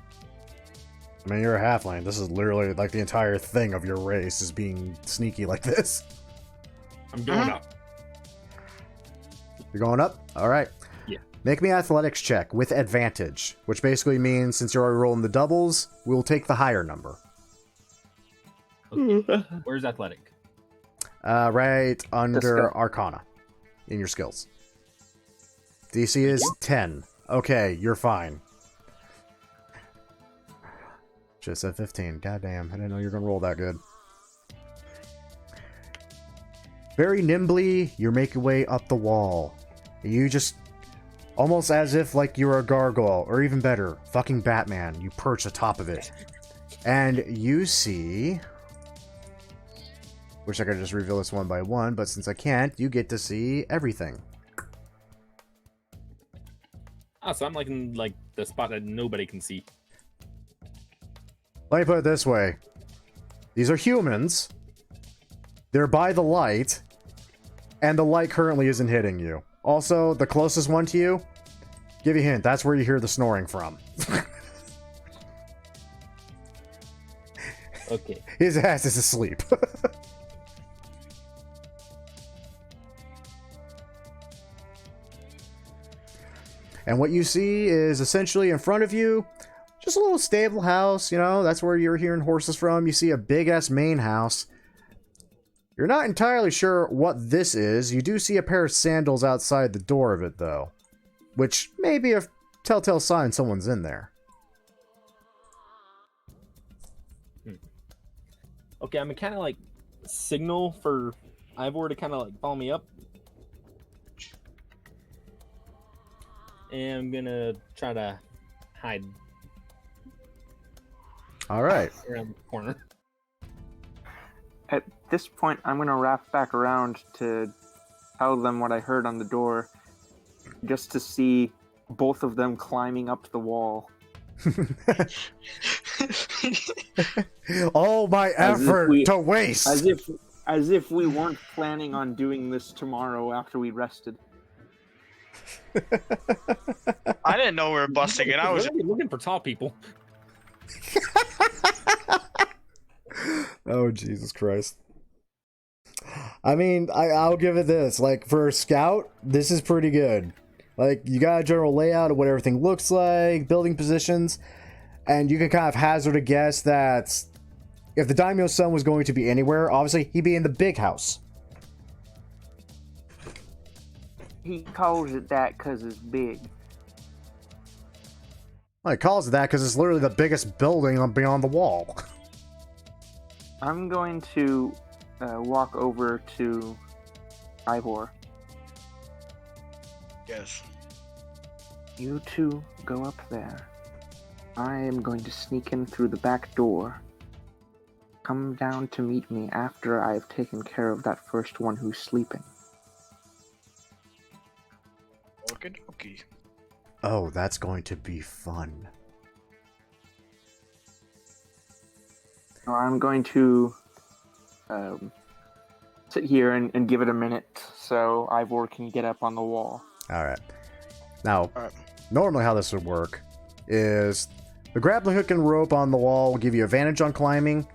I mean, you're a halfling. This is literally like the entire thing of your race is being sneaky like this. I'm going up. You're going up? Alright. Yeah. Make me an athletics check with advantage, which basically means since you're already rolling the doubles, we'll take the higher number. Okay. Where's athletic? Right under skill. Arcana in your skills. DC is 10. Okay, you're fine. Just said 15. Goddamn, I didn't know you were going to roll that good. Very nimbly, you make your way up the wall. You just, almost as if like you're a gargoyle, or even better, fucking Batman, you perch atop of it. And you see... Wish I could just reveal this one by one, but since I can't, you get to see everything. Oh, so I'm like in like the spot that nobody can see. Let me put it this way. These are humans. They're by the light. And the light currently isn't hitting you. Also, the closest one to you, give you a hint, that's where you hear the snoring from. Okay. His ass is asleep. And what you see is essentially in front of you, just a little stable house, you know, that's where you're hearing horses from. You see a big-ass main house. You're not entirely sure what this is. You do see a pair of sandals outside the door of it, though. Which may be a telltale sign someone's in there. Okay, I'm gonna kind of like signal for Ivor to kind of like follow me up. And I'm gonna try to hide All right. around the corner. At this point, I'm going to wrap back around to tell them what I heard on the door, just to see both of them climbing up the wall All my As if effort we- to waste. As if we weren't planning on doing this tomorrow after we rested. I didn't know we were busting it. I We're was gonna be looking for tall people. Oh, Jesus Christ. I mean, I'll give it this. Like, for a scout, this is pretty good. Like, you got a general layout of what everything looks like, building positions, and you can kind of hazard a guess that if the daimyo's son was going to be anywhere, obviously, he'd be in the big house. He calls it that because it's big. Well, he calls it that because it's literally the biggest building on beyond the wall. I'm going to walk over to Ivor. yes. You two go up there. I am going to sneak in through the back door. Come down to meet me after I have taken care of that first one who's sleeping. Okay. Oh, that's going to be fun. So I'm going to sit here and give it a minute so Ivor can get up on the wall. Alright. Now, Alright. normally how this would work is the grappling hook and rope on the wall will give you advantage on climbing,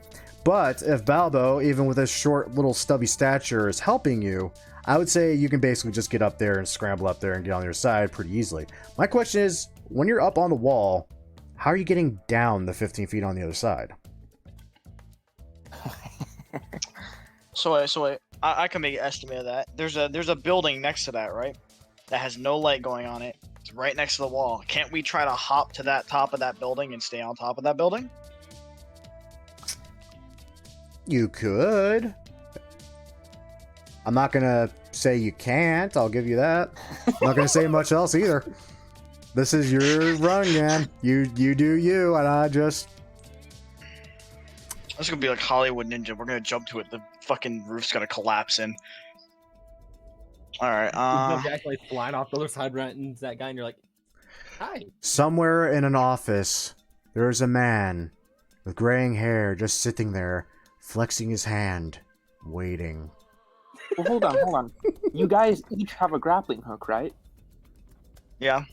but if Balbo, even with his short little stubby stature, is helping you, I would say you can basically just get up there and scramble up there and get on your side pretty easily. My question is, when you're up on the wall, how are you getting down the 15 feet on the other side? So I can make an estimate of that. There's a building next to that, right? That has no light going on it. It's right next to the wall. Can't we try to hop to that top of that building and stay on top of that building? You could. I'm not gonna say you can't, I'll give you that. I'm not gonna say much else either. This is your run, man. You do you, and I just... It's gonna be like Hollywood Ninja. We're gonna jump to it. The fucking roof's gonna collapse in. Alright, You actually flying off the other side right into that guy, and you're like, "Hi." Somewhere in an office, there is a man with graying hair just sitting there, flexing his hand, waiting. Well, hold on. You guys each have a grappling hook, right? yeah.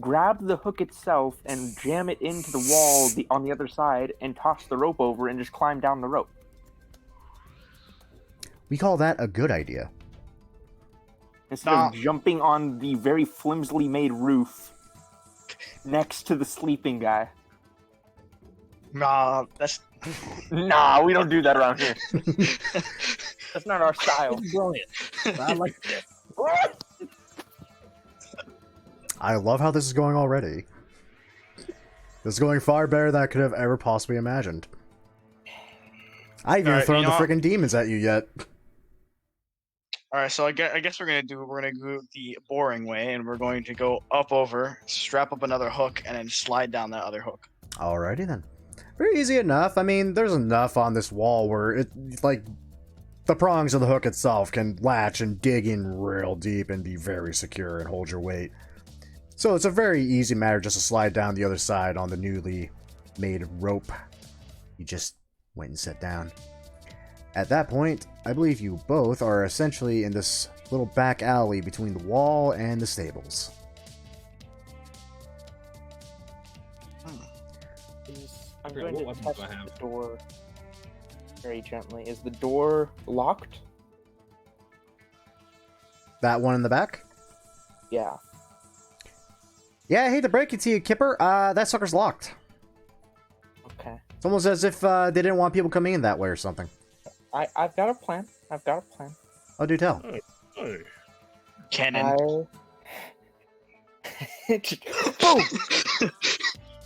Grab the hook itself and jam it into the wall on the other side and toss the rope over and just climb down the rope. We call that a good idea. Instead of jumping on the very flimsily made roof next to the sleeping guy. Nah, that's Nah, we don't do that around here. That's not our style. It's brilliant. I like it. I love how this is going already. This is going far better than I could have ever possibly imagined. I haven't even Alright, thrown you the know what? freaking demons at you yet. Alright, so I guess we're gonna go the boring way, and we're going to go up over, strap up another hook, and then slide down that other hook. Alrighty then. Very easy enough. I mean, there's enough on this wall where it, like, the prongs of the hook itself can latch and dig in real deep and be very secure and hold your weight. So it's a very easy matter just to slide down the other side on the newly made rope. You just went and sat down. At that point, I believe you both are essentially in this little back alley between the wall and the stables. I'm What going to weapons touch do I have? the door very gently. Is the door locked? That one in the back? Yeah. Yeah, I hate to break it to you, Kipper. That sucker's locked. Okay. It's almost as if they didn't want people coming in that way or something. I've got a plan. Oh, do tell. Hey. Cannon. Boom!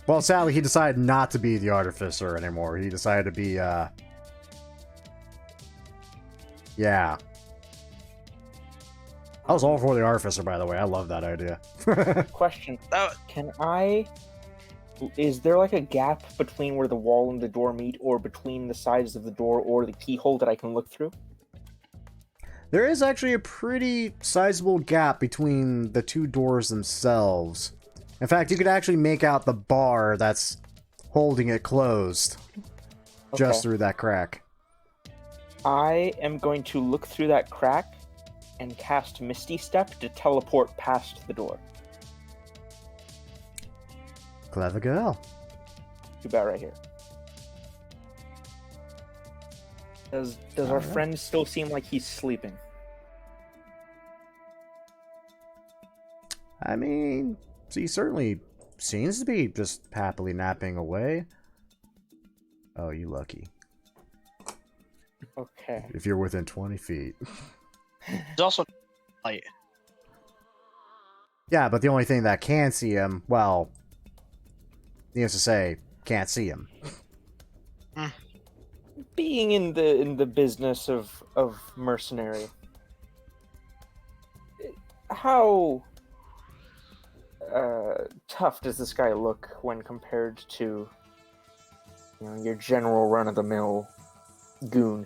Well, sadly, he decided not to be the artificer anymore. He decided to be, yeah. I was all for the artificer, by the way. I love that idea. Question. That- Is there like a gap between where the wall and the door meet, or between the sides of the door or the keyhole that I can look through? there is actually a pretty sizable gap between the two doors themselves. In fact, you could actually make out the bar that's holding it closed just through that crack. I am going to look through that crack and cast Misty Step to teleport past the door. Clever girl. Too bad right here. Does our friend still seem like he's sleeping? I mean, he certainly seems to be just happily napping away. Oh, you lucky. Okay. If you're within 20 feet. There's also light. Yeah, but the only thing that can see him, well, needless to say, can't see him. Being in the business of mercenary, how tough does this guy look when compared to, your general run-of-the-mill goon?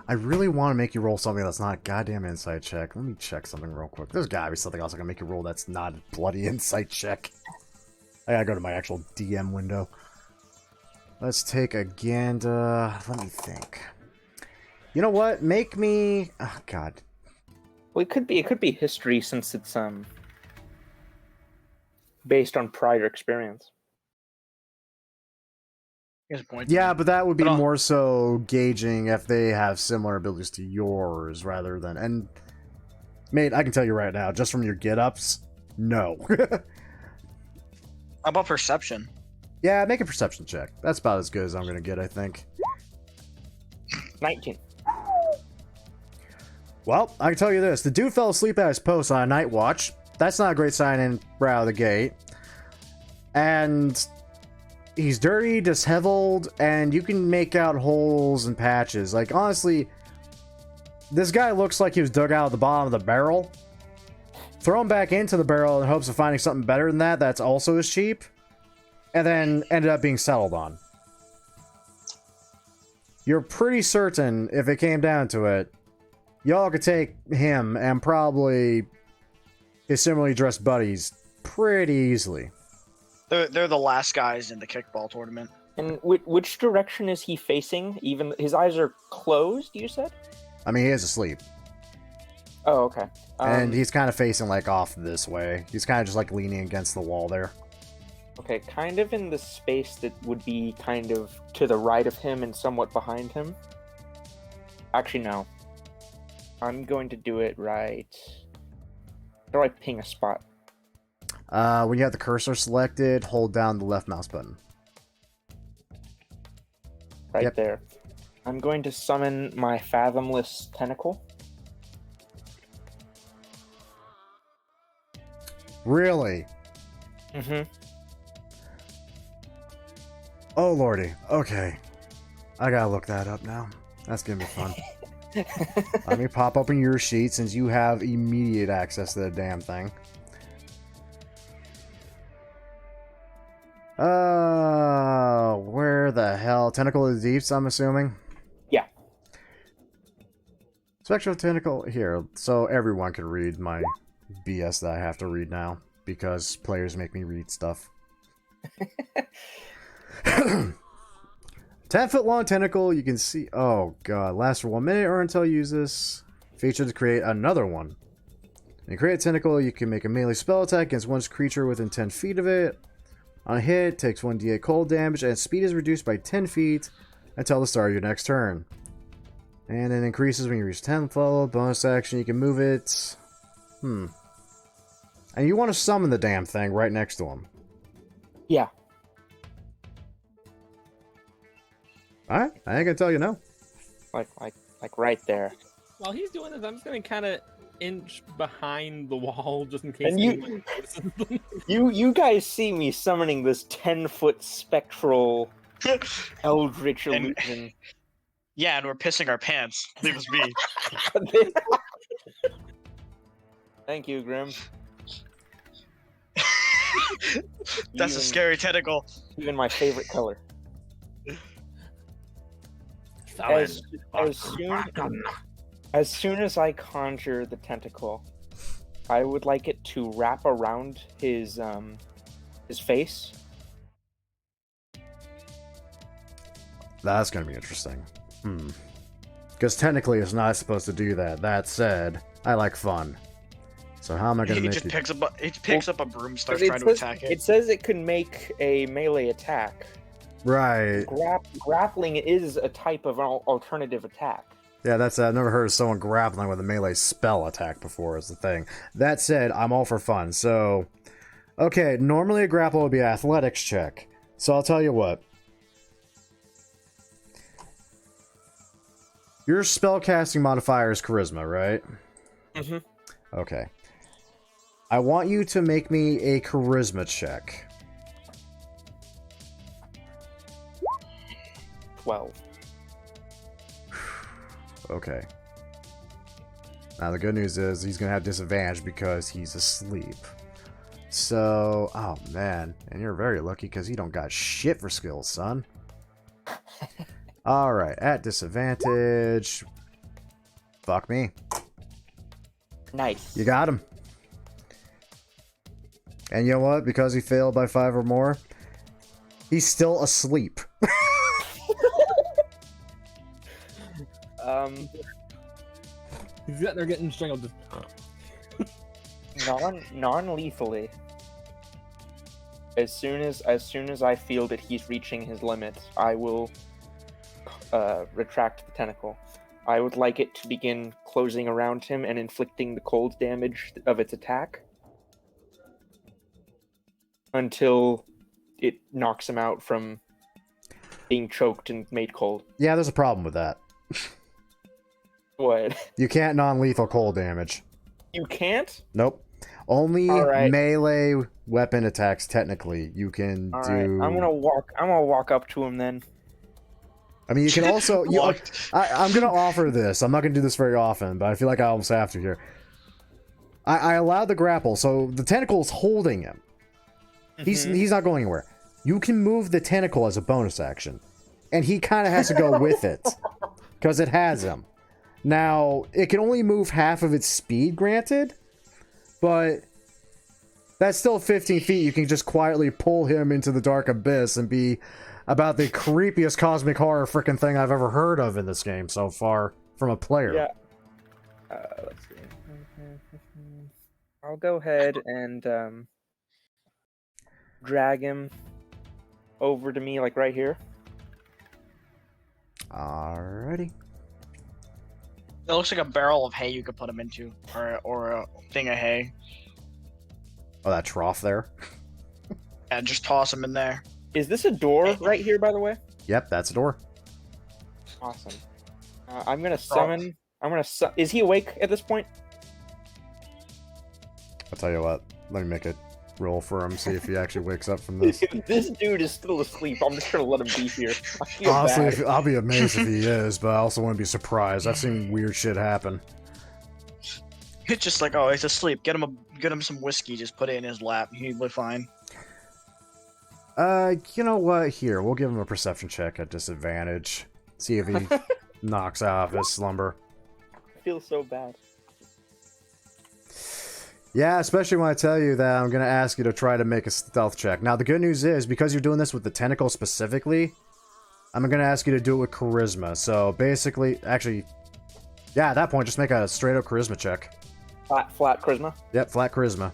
I really want to make you roll something that's not a goddamn insight check. Let me check something real quick. There's gotta be something else I can make you roll that's not a bloody insight check. I gotta go to my actual DM window. Let's take a gander. Let me think. You know what? Make me... Oh, God. Well, it could be history since it's based on prior experience. Here's a point. Yeah, but that would be But, more so gauging if they have similar abilities to yours rather than... And, mate, I can tell you right now, just from your get-ups, no. How about perception? Yeah, make a perception check. That's about as good as I'm gonna get, I think. 19. Well, I can tell you this. The dude fell asleep at his post on a night watch. That's not a great sign in right out of the gate. And he's dirty, disheveled, and you can make out holes and patches. Like, honestly, this guy looks like he was dug out of the bottom of the barrel. Throw him back into the barrel in hopes of finding something better than that that's also as cheap. And then ended up being settled on. You're pretty certain, if it came down to it, y'all could take him and probably his similarly dressed buddies pretty easily. They're the last guys in the kickball tournament. And which direction is he facing? Even his eyes are closed, you said? I mean, he is asleep. Oh, okay. And he's kind of facing, like, off this way. He's kind of just, like, leaning against the wall there. Okay, kind of in the space that would be kind of to the right of him and somewhat behind him. Actually, no. I'm going to do it right... How do I ping a spot? When you have the cursor selected, hold down the left mouse button. Right there. I'm going to summon my Fathomless Tentacle. Really? Mm-hmm. Oh, lordy. Okay. I gotta look that up now. That's gonna be fun. Let me pop open your sheet since you have immediate access to the damn thing. Where the hell? Tentacle of the Deeps, I'm assuming? Yeah. Spectral Tentacle, here, so everyone can read my BS that I have to read now, because players make me read stuff. 10-foot long tentacle, you can see... Oh, God. Lasts for 1 minute or until you use this feature to create another one. When you create a tentacle, you can make a melee spell attack against one creature within 10 feet of it. On a hit, takes 1d8 cold damage, and speed is reduced by 10 feet until the start of your next turn. And it increases when you reach 10th level. Bonus action, you can move it. And you want to summon the damn thing right next to him. Yeah. Alright, I ain't gonna tell you no. Like right there. While he's doing this, I'm just gonna kind of inch behind the wall just in case. And anyone notices them. you guys see me summoning this 10-foot spectral eldritch illusion. Yeah, and we're pissing our pants. Leave us be. Thank you, Grim. That's a scary tentacle. Even my favorite color. As soon As soon as I conjure the tentacle, I would like it to wrap around his face. That's gonna be interesting. Because technically it's not supposed to do that. That said, I like fun. So how am I gonna He make just it? picks up a broom, starts It trying to says- attack it. It says it can make a melee attack. Right. Grappling is a type of alternative attack. Yeah, that's I've never heard of someone grappling with a melee spell attack before is the thing. That said, I'm all for fun. So, okay, normally a grapple would be an athletics check. So I'll tell you what. Your spellcasting modifier is charisma, right? Mm-hmm. Okay. I want you to make me a charisma check. 12. Okay. Now the good news is he's gonna have disadvantage because he's asleep. So, oh man, and you're very lucky because you don't got shit for skills, son. All right, at disadvantage. Fuck me. Nice. You got him. And you know what? Because he failed by 5 or more, he's still asleep. He's sitting there getting strangled. Non-lethally. As soon as I feel that he's reaching his limit, I will retract the tentacle. I would like it to begin closing around him and inflicting the cold damage of its attack until it knocks him out from being choked and made cold. Yeah, there's a problem with that. What? You can't non-lethal cold damage. You can't? Nope. Only Alright. melee weapon attacks technically you can All do. right, I'm gonna walk up to him then. I mean, you can also. Walked. I'm gonna offer this. I'm not gonna do this very often, but I feel like I almost have to here. I allowed the grapple, so the tentacle's holding him. He's not going anywhere. You can move the tentacle as a bonus action, and he kind of has to go with it because it has him. Now it can only move half of its speed, granted, but that's still 15 feet. You can just quietly pull him into the dark abyss and be about the creepiest cosmic horror freaking thing I've ever heard of in this game so far from a player. Yeah. Let's see. I'll go ahead and drag him over to me, like right here. Alrighty. It looks like a barrel of hay you could put him into, or a thing of hay. Oh, that trough there? Yeah, just toss him in there. Is this a door right here, by the way? Yep, that's a door. Awesome. I'm gonna summon. Is he awake at this point? I'll tell you what. Let me make a roll for him, see if he actually wakes up from this. This dude is still asleep. I'm just gonna let him be here. I feel Honestly, bad. I'll be amazed if he is, but I also wouldn't be surprised. I've seen weird shit happen. It's just like, oh, he's asleep. Get him some whiskey. Just put it in his lap. He'll be fine. You know what? Here, we'll give him a perception check at disadvantage. See if he knocks out of his slumber. I feel so bad. Yeah, especially when I tell you that I'm going to ask you to try to make a stealth check. Now, the good news is, because you're doing this with the tentacle specifically, I'm going to ask you to do it with charisma. So, basically, actually, yeah, at that point, just make a straight-up charisma check. Flat charisma. Yep, flat charisma.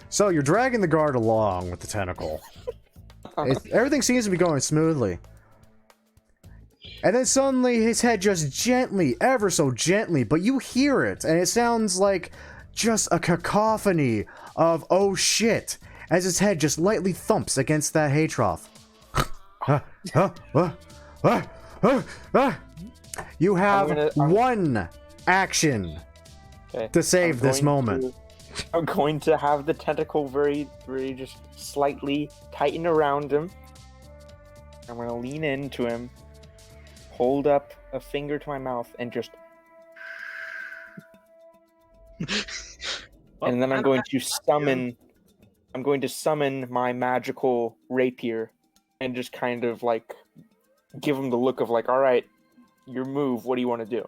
So, you're dragging the guard along with the tentacle. Everything seems to be going smoothly. And then suddenly his head just gently, ever so gently, but you hear it, and it sounds like just a cacophony of oh shit, as his head just lightly thumps against that hay trough. You have one action to save this moment. I'm going to have the tentacle very just slightly tighten around him. I'm going to lean into him, hold up a finger to my mouth, and just... and then I'm going to summon my magical rapier and just kind of like give him the look of like, all right, your move. What do you want to do?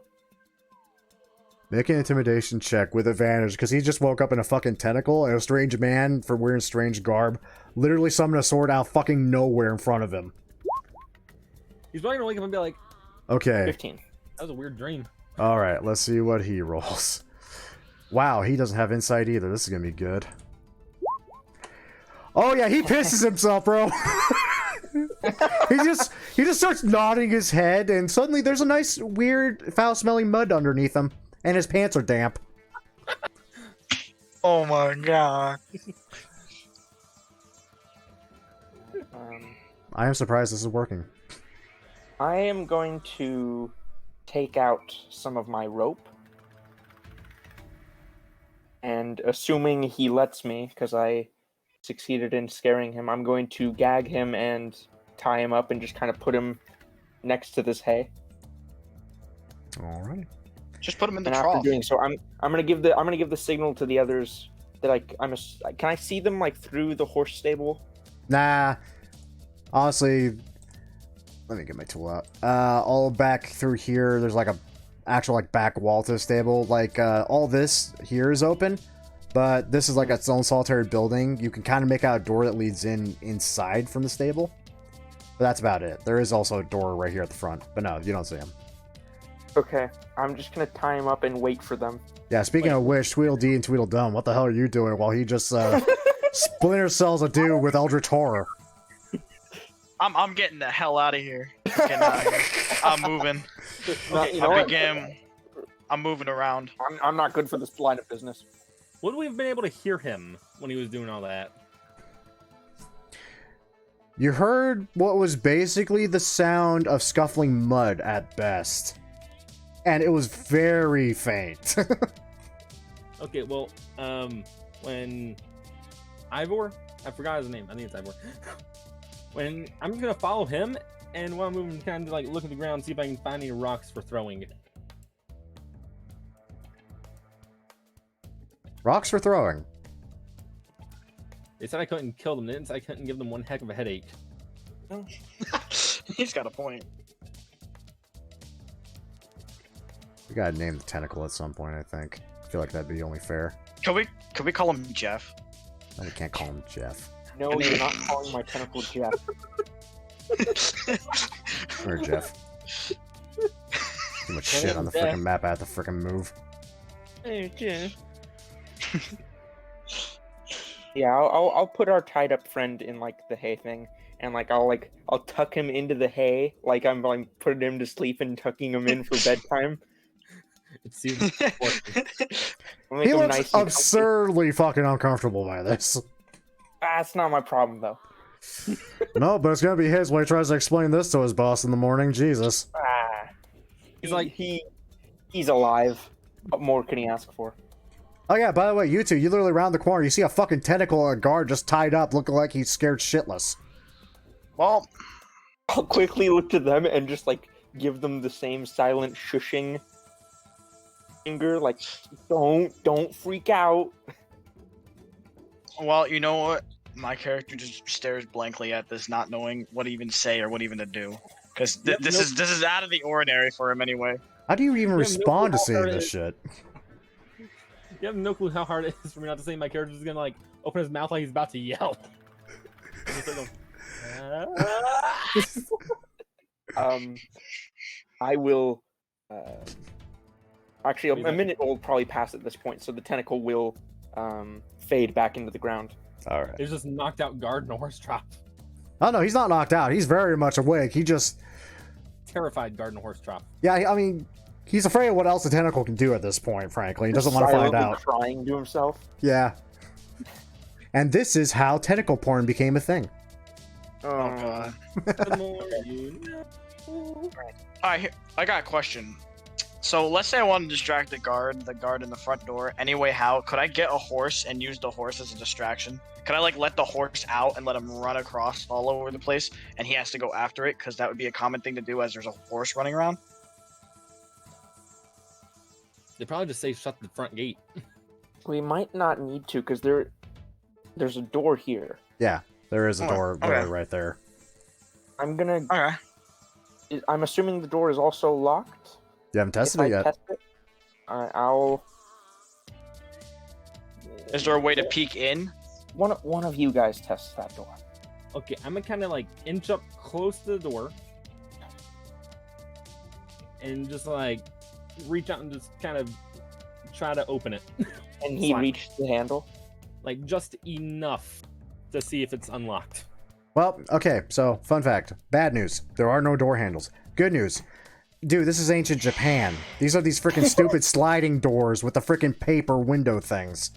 Make an intimidation check with advantage, because he just woke up in a fucking tentacle, and a strange man for wearing strange garb literally summoned a sword out fucking nowhere in front of him. He's probably gonna wake up and be like, Okay. 15. that was a weird dream. Alright, let's see what he rolls. Wow, he doesn't have insight either. This is gonna be good. Oh yeah, he pisses himself, bro. he just starts nodding his head, and suddenly there's a nice, weird, foul-smelling mud underneath him, and his pants are damp. Oh my god. I am surprised this is working. I am going to take out some of my rope. And assuming he lets me, because I succeeded in scaring him, I'm going to gag him and tie him up and just kind of put him next to this hay. Alright. Just put him in the And after trough. doing so, I'm gonna give the signal to the others that can I see them like through the horse stable? Nah. Honestly, let me get my tool out. All back through here, there's like a actual like back wall to the stable. Like all this here is open, but this is like its own solitary building. You can kind of make out a door that leads inside from the stable. But that's about it. There is also a door right here at the front, but no, you don't see him. Okay, I'm just gonna tie him up and wait for them. Yeah, speaking of which, Tweedledee and Tweedledum, what the hell are you doing while he just splinter cells a dude with Eldritch Horror? I'm getting the hell out of here. Getting out of here. I'm moving. Okay, you know what? I'm moving around. I'm not good for this line of business. Would we have been able to hear him when he was doing all that? You heard what was basically the sound of scuffling mud at best. And it was very faint. Okay, well, when Ivor, I forgot his name. I think it's Ivor. When I'm just gonna follow him, and while I'm moving, kind of like look at the ground, see if I can find any rocks for throwing. Rocks for throwing. They said I couldn't kill them. They didn't say I couldn't give them one heck of a headache. He's got a point. We gotta name the tentacle at some point, I think. I feel like that'd be only fair. Could we call him Jeff? No, we can't call him Jeff. No, you're not calling my tentacle Jeff. Or Jeff. Too much shit on the freaking map. I have to freaking move. Hey, Jeff. Yeah, I'll put our tied up friend in like the hay thing, and I'll tuck him into the hay, like I'm putting him to sleep and tucking him in for bedtime. It seems Make He him looks nice and absurdly fucking uncomfortable by this. That's not my problem though. No, but it's gonna be his when he tries to explain this to his boss in the morning. Jesus. He's alive. What more can he ask for? Oh yeah, by the way, you two, you literally round the corner, you see a fucking tentacle and a guard just tied up, looking like he's scared shitless. Well, I'll quickly look to them and just like give them the same silent shushing finger, like don't freak out. well, you know what? My character just stares blankly at this, not knowing what to even say or what even to do. Because this is out of the ordinary for him anyway. How do you even respond to how seeing hard this it is. shit? You have no clue how hard it is for me not to say my character's gonna like open his mouth like he's about to yell. Just like I will. Actually, a minute will probably pass at this point, so the tentacle will fade back into the ground. Alright. There's just knocked out guard and a horse trap. Oh no, he's not knocked out. He's very much awake. He just... Terrified guard and a horse trap. Yeah, I mean, he's afraid of what else the tentacle can do at this point, frankly. He doesn't want to find Silently out. crying to himself. Yeah. And this is how tentacle porn became a thing. Oh god. The more you know. Alright, I got a question. So let's say I want to distract the guard in the front door. Anyway, how could I get a horse and use the horse as a distraction? Could I like let the horse out and let him run across all over the place, and he has to go after it? Because that would be a common thing to do as there's a horse running around. They probably just say shut the front gate. We might not need to, because there's a door here. Yeah, there is a door Okay. literally right there. I'm gonna. Okay. I'm assuming the door is also locked. You haven't tested If it I yet. test it, I'll. Is there a way to peek in? One of you guys test that door. Okay, I'm gonna kind of like inch up close to the door and just like reach out and just kind of try to open it. And he Slide. reached the handle. Like just enough to see if it's unlocked. Well, okay, so fun fact. Bad news. There are no door handles. Good news. Dude, this is ancient Japan. These are these freaking stupid sliding doors with the freaking paper window things.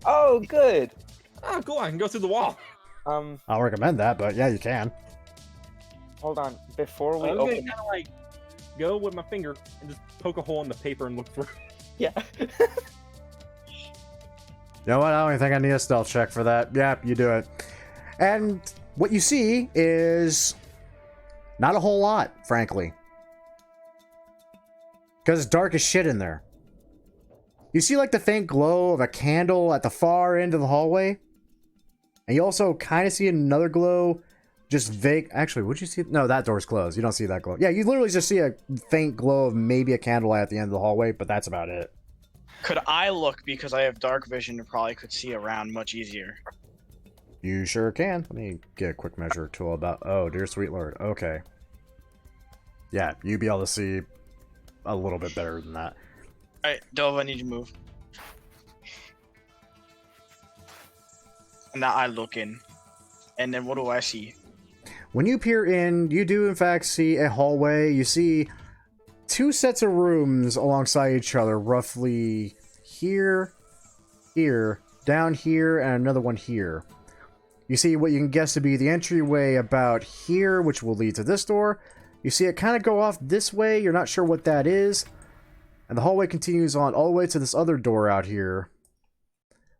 Oh, good. Oh, cool! I can go through the wall. I'll recommend that, but yeah, you can. Hold on. Before we I'm gonna open, kind of like go with my finger and just poke a hole in the paper and look through. yeah. You know what? I don't even think I need a stealth check for that. Yeah, you do it. And what you see is not a whole lot, frankly. Because it's dark as shit in there. You see like the faint glow of a candle at the far end of the hallway. And you also kind of see another glow, just vague. Actually, would you see? No, that door's closed. You don't see that glow. Yeah, you literally just see a faint glow of maybe a candlelight at the end of the hallway, but that's about it. Could I look, because I have dark vision and probably could see around much easier? You sure can. Let me get a quick measure tool about. Oh, dear sweet lord. Okay. Yeah, you'd be able to see a little bit better than that. Alright, Dove, I need you to move. And now I look in. And then what do I see? When you peer in, you do in fact see a hallway. You see two sets of rooms alongside each other, roughly here, here, down here, and another one here. You see what you can guess to be the entryway about here, which will lead to this door. You see it kind of go off this way. You're not sure what that is. And the hallway continues on all the way to this other door out here,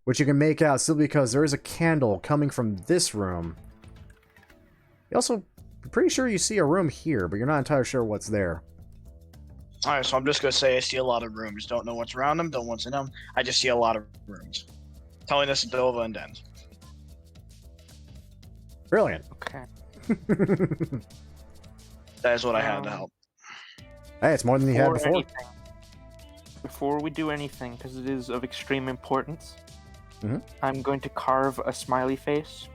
which you can make out still because there is a candle coming from this room. You also, I'm pretty sure you see a room here, but you're not entirely sure what's there. Alright, so I'm just gonna say I see a lot of rooms. Don't know what's around them, don't know what's in them. I just see a lot of rooms. Telling this to Dova and Dens. Brilliant. Okay. That is what I had to help. Hey, it's more than you had before. Before we do anything, because it is of extreme importance, Mhm. I'm going to carve a smiley face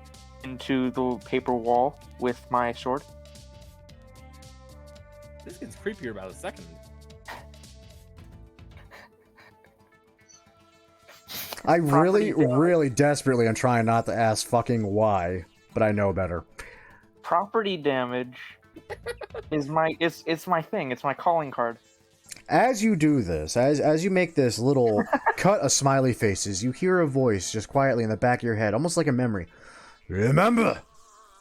into the paper wall with my sword. This gets creepier about a second. I really, Property damage. really desperately am trying not to ask fucking why, but I know better. Property damage is my it's my thing. It's my calling card. As you do this, as you make this little cut of smiley faces, you hear a voice just quietly in the back of your head, almost like a memory. Remember,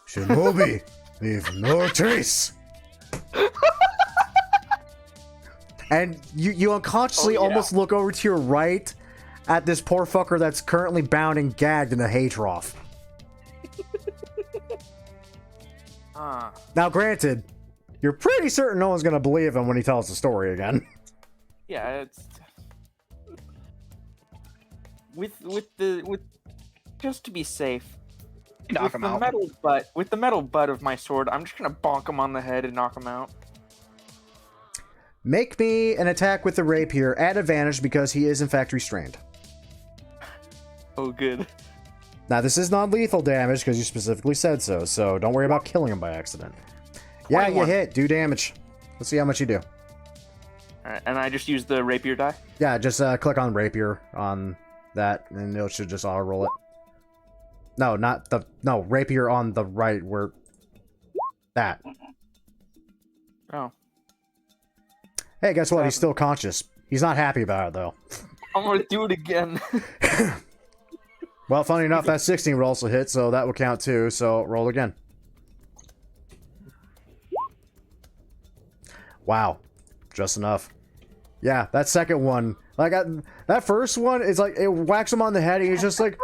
Shinobi, leave no trace. And you unconsciously almost look over to your right at this poor fucker that's currently bound and gagged in a hay trough. Now, granted, you're pretty certain no one's gonna believe him when he tells the story again. Yeah, it's with just to be safe. Knock him out. With the metal butt of my sword, I'm just gonna bonk him on the head and knock him out. Make me an attack with the rapier at advantage because he is in fact restrained. Oh, good. Now, this is non-lethal damage because you specifically said so don't worry about killing him by accident. Yeah, you 21. hit. Do damage. Let's see how much you do. Alright, and I just use the rapier die? Yeah, just click on rapier on that, and it should just auto-roll it. No, no, rapier on the right, where... That. Oh. Hey, guess what? He's still conscious. He's not happy about it, though. I'm gonna do it again. Well, funny enough, that 16 will also hit, so that will count too, so roll again. Wow. Just enough. Yeah, that second one, like, that first one is like, it whacks him on the head, and he's just like,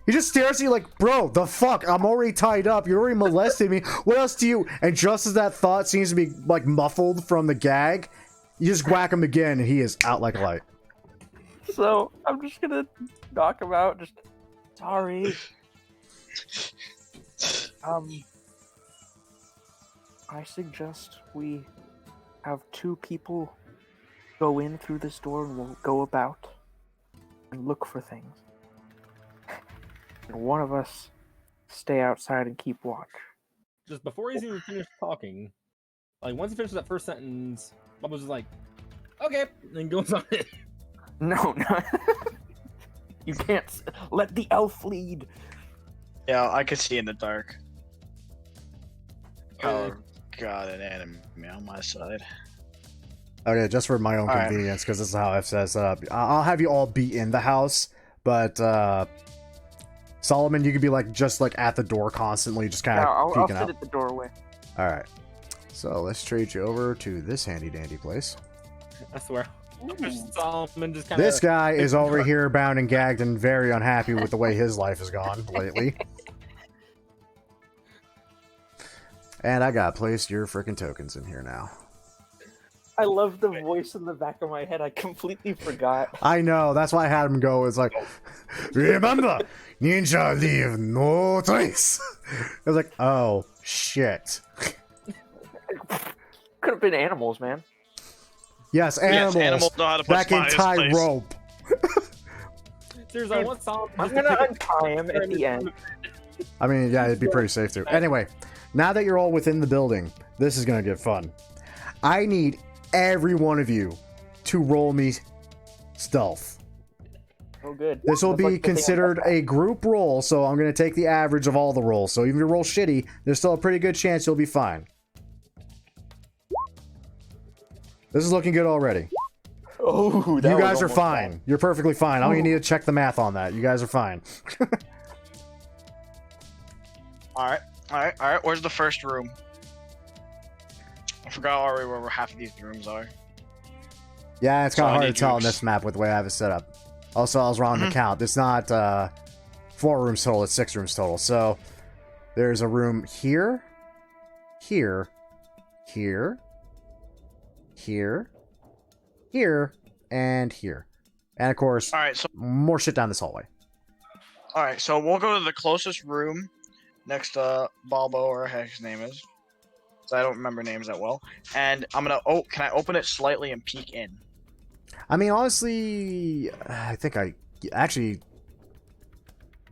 he just stares at you like, bro, the fuck, I'm already tied up, you already molested me, what else do you, and just as that thought seems to be, like, muffled from the gag, you just whack him again, and he is out like a light. So, I'm just gonna knock him out, just... Sorry. I suggest we have 2 people go in through this door and we'll go about and look for things. And one of us stay outside and keep watch. Just before he's even finished talking, like once he finishes that first sentence, Bubba's just like, okay, and then goes on it. No. You can't let the elf lead. Yeah, I could see in the dark. Uh, Oh god, an enemy on my side. Okay, just for my own All right. convenience, because this is how I've set it up. I'll have you all be in the house, but Solomon, you could be like just like at the door constantly, just kind of I'll peeking sit out. at the doorway. All right, so let's trade you over to this handy dandy place. I swear. Solomon just kind of. This guy is over here bound and gagged and very unhappy with the way his life has gone lately. And I got placed your freaking tokens in here now. I love the voice in the back of my head. I completely forgot. I know, that's why I had him go. It's like, remember, ninja leave no trace. I was like, oh, shit. Could have been animals, man. Yes, animals, Yes, animals know how to put that can spy in tie place. rope. Seriously, I want Solomon. I'm just to gonna pick untie him at the end. I mean, yeah, it'd be pretty safe too. Anyway, now that you're all within the building, this is going to get fun. I need every one of you to roll me stealth. Oh, good. This will That's be like the thing considered a group roll, so I'm going to take the average of all the rolls. So even if you roll shitty, there's still a pretty good chance you'll be fine. This is looking good already. Oh, You guys are fine. You're perfectly fine. I don't even need to check the math on that. You guys are fine. Alright. Where's the first room? I forgot already where half of these rooms are. Yeah, it's So kind I of hard to need tell you- on this map with the way I have it set up. Also, I was wrong on the count. It's not 4 rooms total, it's 6 rooms total. So there's a room here, here, here, here, here, and here. And of course, Alright, so more shit down this hallway. we'll go to the closest room next to Balbo or heck his name is. 'Cause I don't remember names that well. And I'm gonna can I open it slightly and peek in? I mean, honestly, I think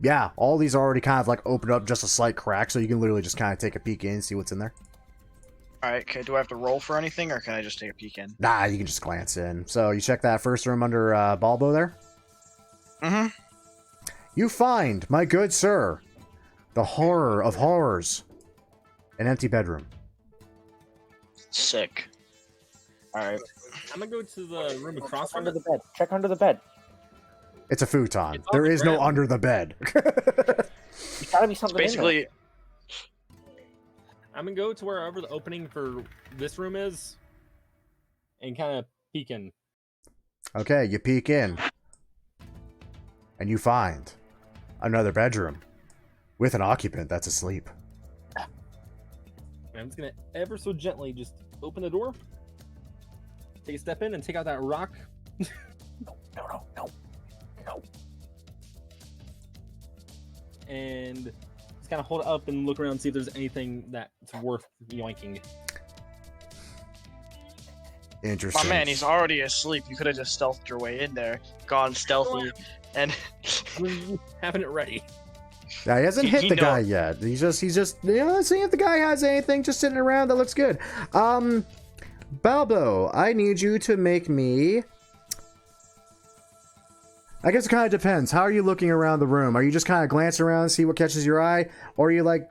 yeah, all these are already kind of like opened up just a slight crack, so you can literally just kind of take a peek in and see what's in there. Alright, okay, do I have to roll for anything or can I just take a peek in? Nah, you can just glance in. So you check that first room under Balbo there. Mm-hmm. You find, my good sir, the horror of horrors. An empty bedroom. Sick. Alright. I'm gonna go to the room across Check from under it. the bed. Check under the bed. It's a futon. It's on There the is no ground. under the bed. There's gotta be something in Basically, I'm gonna go to wherever the opening for this room is, and kind of peek in. Okay, you peek in. And you find another bedroom with an occupant that's asleep. And I'm just gonna ever so gently just open the door, take a step in, and take out that rock. No. And just kind of hold it up and look around and see if there's anything that's worth yoinking. Interesting. my man, he's already asleep. You could have just stealthed your way in there, gone stealthy, and Having it ready. Yeah, he hasn't He- hit he the know- guy yet. He's just, seeing if the guy has anything just sitting around that looks good. Balbo, I need you to make me... I guess it kind of depends. How are you looking around the room? Are you just kind of glancing around and see what catches your eye? Or are you, like,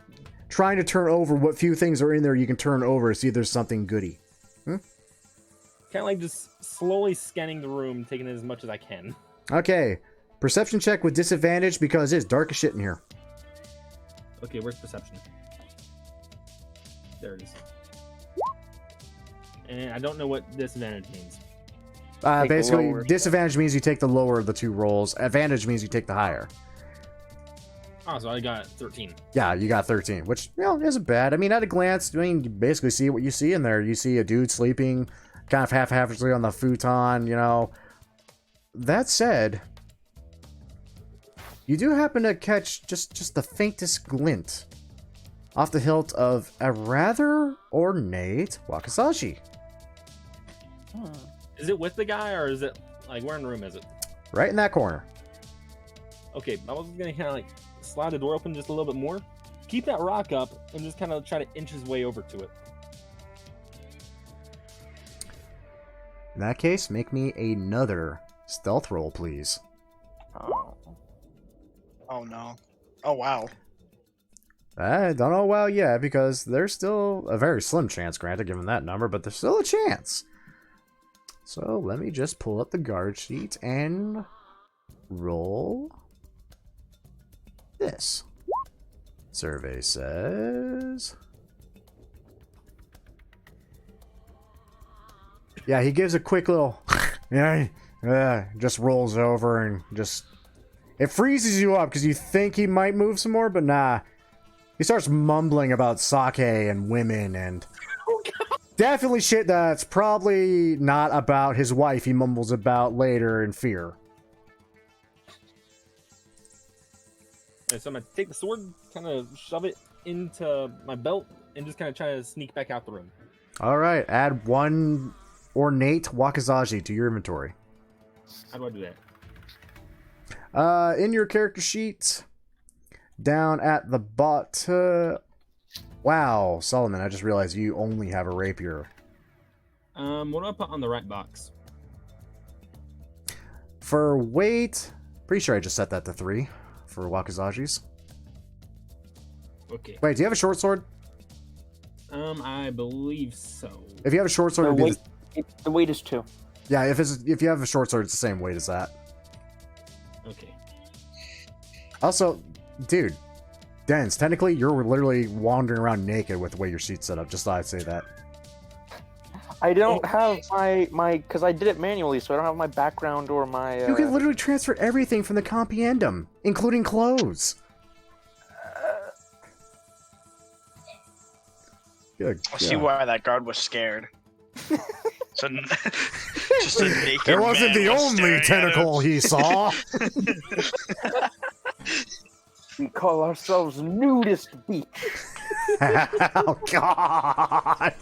trying to turn over what few things are in there you can turn over to see if there's something goody? Kind of like just slowly scanning the room, taking as much as I can. Okay. Perception check with disadvantage because it's dark as shit in here. Okay, where's perception? There it is. And I don't know what disadvantage means. Take the Basically, lower. disadvantage means you take the lower of the two rolls. Advantage means you take the higher. Oh, so I got 13. Yeah, you got 13, which, isn't bad. I mean, at a glance, you basically see what you see in there. You see a dude sleeping kind of half-halfedly on the futon, That said, you do happen to catch just the faintest glint off the hilt of a rather ornate wakizashi. Is it with the guy, or is it like where in the room is it? Right in that corner. Okay, I was gonna kind of like slide the door open just a little bit more, keep that rock up, and just kind of try to inch his way over to it. In that case, make me another stealth roll, please. Oh no. Oh wow. I don't know well yet, because there's still a very slim chance, granted, given that number, but there's still a chance. So let me just pull up the guard sheet and roll this. Survey says... Yeah, he gives a quick little... just rolls over and just... It freezes you up because you think he might move some more, but nah. He starts mumbling about sake and women and... Definitely shit that's probably not about his wife he mumbles about later in fear. And so I'm gonna take the sword, kind of shove it into my belt, and just kind of try to sneak back out the room. Alright, add one ornate wakizashi to your inventory. How do I do that? In your character sheet, down at the bottom... Wow, Solomon, I just realized you only have a rapier. What do I put on the right box? For weight, pretty sure I just set that to 3 for wakizashis. Okay. Wait, do you have a short sword? I believe so. If you have a short sword, it'd be The weight is 2. yeah, if you have a short sword, it's the same weight as that. Okay. Also, dude, Dens, technically, you're literally wandering around naked with the way your sheet's set up. Just thought I'd say that. I don't have my because I did it manually, so I don't have my background or my. You can literally transfer everything from the compendium, including clothes. Good. I see why that guard was scared. So, just a naked It wasn't man the was only staring at tentacle him. he saw. We call ourselves Nudist Beach. Oh, God.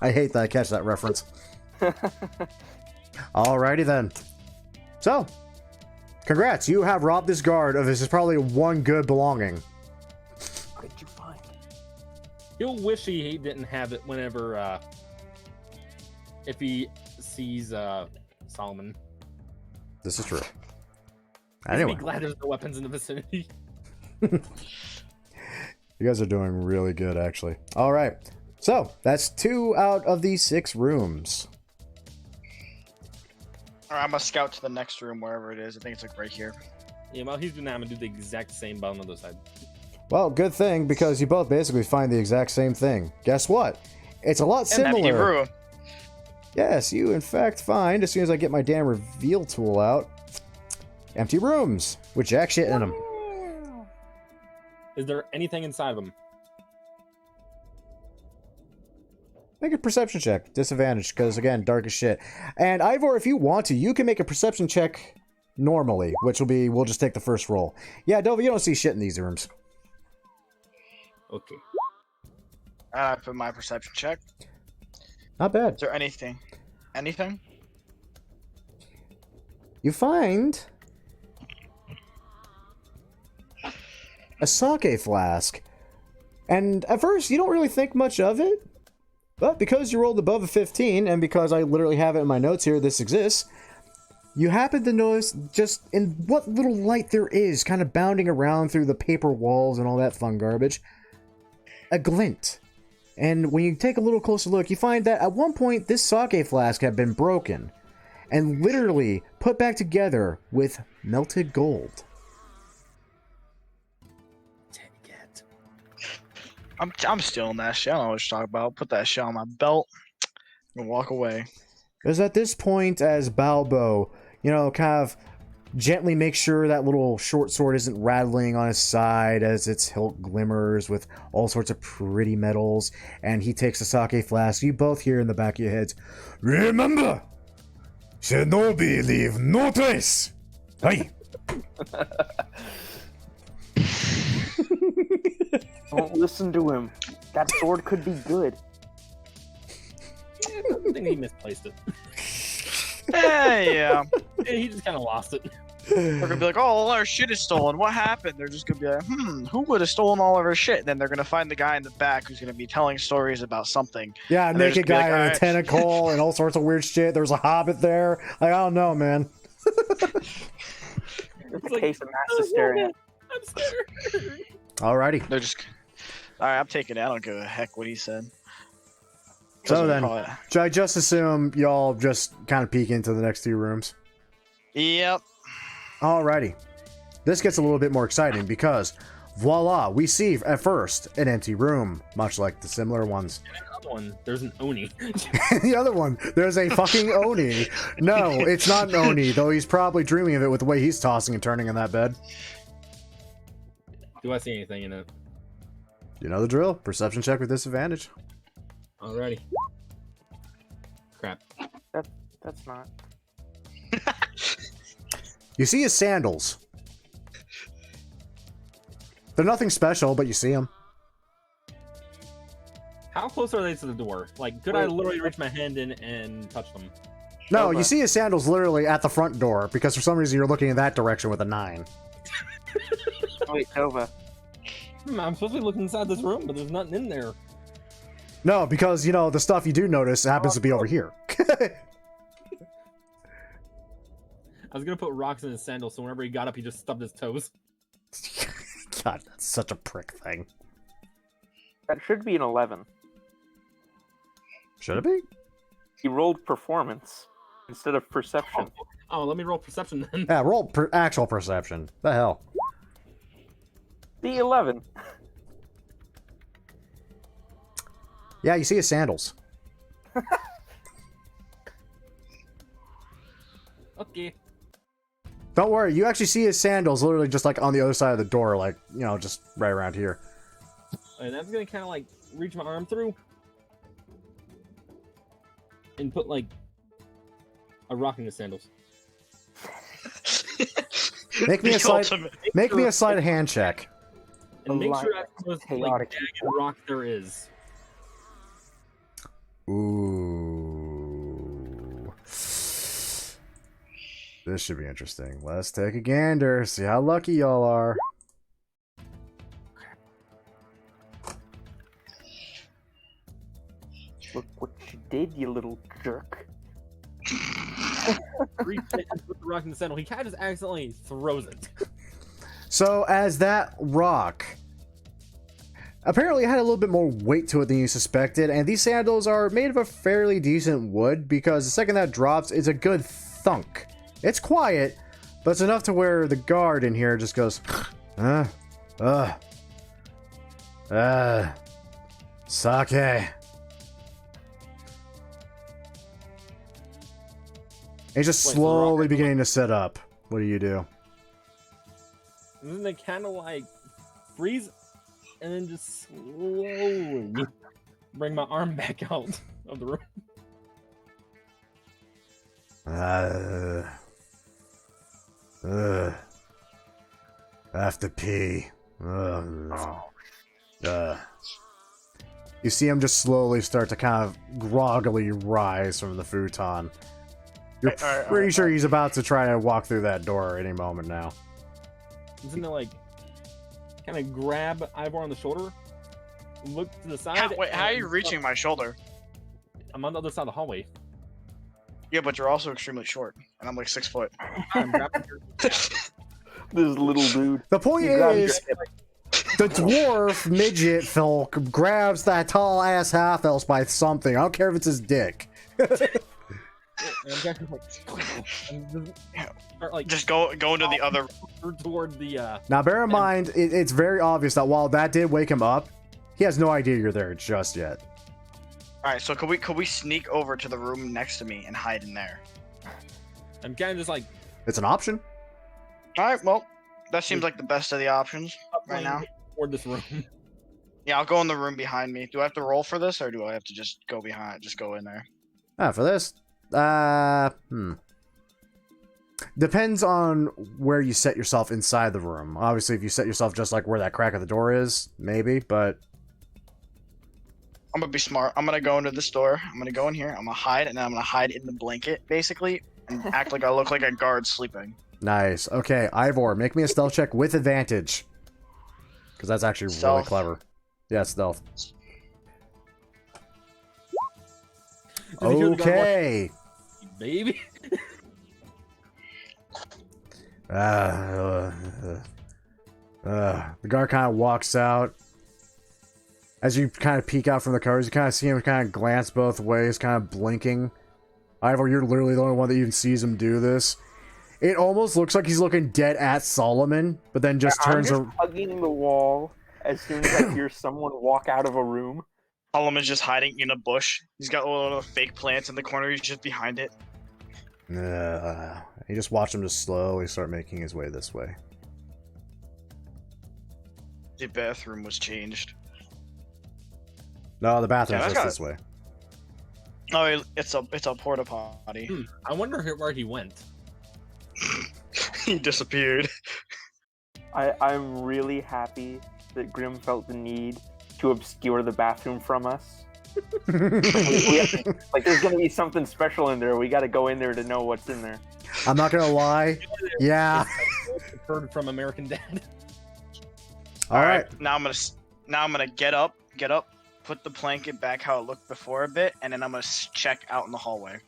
I hate that I catch that reference. Alrighty then. So, congrats. You have robbed this guard of his probably one good belonging. What did you find? He'll wish he didn't have it whenever, if he sees, Solomon. This is true. He'll Anyway. be glad there's no weapons in the vicinity. You guys are doing really good, actually. All right. So, that's 2 out of the 6 rooms. All right, I'm gonna scout to the next room, wherever it is. I think it's like right here. Yeah, while he's doing that, I'm gonna do the exact same, but on the other side. Well, good thing, because you both basically find the exact same thing. Guess what? It's a lot similar. Empty room. Yes, you in fact find, as soon as I get my damn reveal tool out, empty rooms with jack shit in them. Is there anything inside of them? Make a perception check. Disadvantage, because again, dark as shit. And Ivor, if you want to, you can make a perception check normally, which will be, we'll just take the first roll. Yeah, Dova, you don't see shit in these rooms. Okay. I put my perception check. Not bad. Is there anything? Anything? You find a sake flask. And at first, you don't really think much of it. But because you rolled above a 15, and because I literally have it in my notes here, this exists, you happen to notice just in what little light there is, kind of bounding around through the paper walls and all that fun garbage, a glint. And when you take a little closer look, you find that at one point, this sake flask had been broken and literally put back together with melted gold. Take it. I'm stealing that shit. I don't know what you're talking about. Put that shit on my belt and walk away. It was at this point as Balbo, kind of gently makes sure that little short sword isn't rattling on his side as its hilt glimmers with all sorts of pretty metals, and he takes the sake flask. You both hear in the back of your heads, "Remember, Shinobi leave no trace." Hey. Don't listen to him. That sword could be good. I think he misplaced it. Yeah. Yeah, he just kind of lost it. They're gonna be like, oh, all our shit is stolen. What happened? They're just gonna be like, who would have stolen all of our shit? And then they're gonna find the guy in the back who's gonna be telling stories about something. Yeah, And they're naked just gonna be guy like, in a "Alright." tentacle and all sorts of weird shit. There's a hobbit there. Like, I don't know, man. It's a like, case of mass hysteria. I'm scared. Alrighty. They're just. Alright, I'm taking it. I don't give a heck what he said. So Doesn't then, call it- should I just assume y'all just kind of peek into the next two rooms? Yep. Alrighty. This gets a little bit more exciting because, voila, we see at first an empty room, much like the similar ones. Another one, there's an Oni. The other one, there's a fucking Oni. No, it's not an Oni, though he's probably dreaming of it with the way he's tossing and turning in that bed. Do I see anything in it? You know the drill. Perception check with disadvantage. Alrighty. Crap. That's not. You see his sandals. They're nothing special, but you see them. How close are they to the door? Like, could I literally reach my hand in and touch them? No, Okay. you see his sandals literally at the front door because for some reason you're looking in that direction with a 9. Wait, Nova. I'm supposed to be looking inside this room, but there's nothing in there. No, because, you know, the stuff you do notice happens to be over here. I was gonna put rocks in his sandals, so whenever he got up, he just stubbed his toes. God, that's such a prick thing. That should be an 11. Should it be? He rolled performance instead of perception. Oh, let me roll perception then. Yeah, roll actual perception. The hell? The 11. Yeah, you see his sandals. Okay. Don't worry, you actually see his sandals literally just like on the other side of the door, like, you know, just right around here. And I'm gonna kind of like reach my arm through and put like a rock in his sandals. Make me The a slight, ultimate- make me a sleight of hand check. And make sure Alive. that's the most Chaotic. like jagged rock there is. Ooh. This should be interesting. Let's take a gander, see how lucky y'all are. Look what you did, you little jerk. Reach it and put the rock in the sandal. He kind of just accidentally throws it. So, as that rock apparently had a little bit more weight to it than you suspected, and these sandals are made of a fairly decent wood because the second that drops, it's a good thunk. It's quiet, but it's enough to where the guard in here just goes, sake. He's just Wait, so the rock slowly is beginning to sit up. What do you do? And then they kind of like freeze and then just slowly bring my arm back out of the room. I have to pee. You see him just slowly start to kind of groggily rise from the futon. You're pretty sure he's about to try to walk through that door any moment now. Isn't it like kind of grab Ivor on the shoulder, look to the side? Wait, how are you and- reaching my shoulder? I'm on the other side of the hallway. Yeah, but you're also extremely short, and I'm like 6 foot. I'm grabbing your- This little dude. The point You grabbed is, the dwarf midget folk grabs that tall ass half elf by something. I don't care if it's his dick. and I'm kind of like, and just start like Just go into the other. toward the Now, bear in mind, it's very obvious that while that did wake him up, he has no idea you're there just yet. All right, so could we sneak over to the room next to me and hide in there? I'm kind of just like It's an option. All right, well, that seems like the best of the options right now. toward this room. Yeah, I'll go in the room behind me. Do I have to roll for this, or do I have to just go behind, just go in there? For this, Depends on where you set yourself inside the room. Obviously, if you set yourself just like where that crack of the door is, maybe, but... I'm gonna be smart. I'm gonna go into this door. I'm gonna go in here. I'm gonna hide, and then I'm gonna hide in the blanket, basically, and act like I look like a guard sleeping. Nice. Okay, Ivor, make me a stealth check with advantage. Because that's actually really Stealth. clever. Yeah, stealth. Did you hear the guard Okay. walk, baby? The guard kind of walks out. As you kind of peek out from the covers, you kind of see him kind of glance both ways, kind of blinking. Ivor, you're literally the only one that even sees him do this. It almost looks like he's looking dead at Solomon, but then just turns I'm just hugging the wall as soon as I hear someone walk out of a room. Solomon's just hiding in a bush. He's got little fake plants in the corner. He's just behind it. You just watch him just slowly start making his way this way. The bathroom was changed. No, the bathroom's Yeah, just this way. Oh, it's a porta potty. I wonder where he went. He disappeared. I'm really happy that Grim felt the need to obscure the bathroom from us. Like, there's gonna be something special in there. We gotta go in there to know what's in there. I'm not gonna lie. Yeah. Heard from American Dad. All right. Now I'm gonna get up, put the blanket back how it looked before a bit, and then I'm gonna check out in the hallway,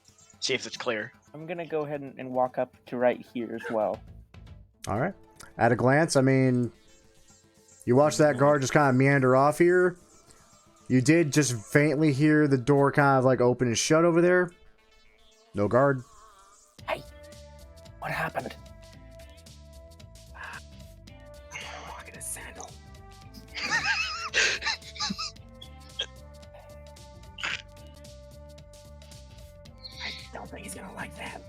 see if it's clear. I'm gonna go ahead and walk up to right here as well. All right. At a glance, I mean, you watch that guard just kind of meander off here. You did just faintly hear the door kind of like open and shut over there. No guard. Hey, what happened? Walk in a sandal. I don't think he's gonna like that.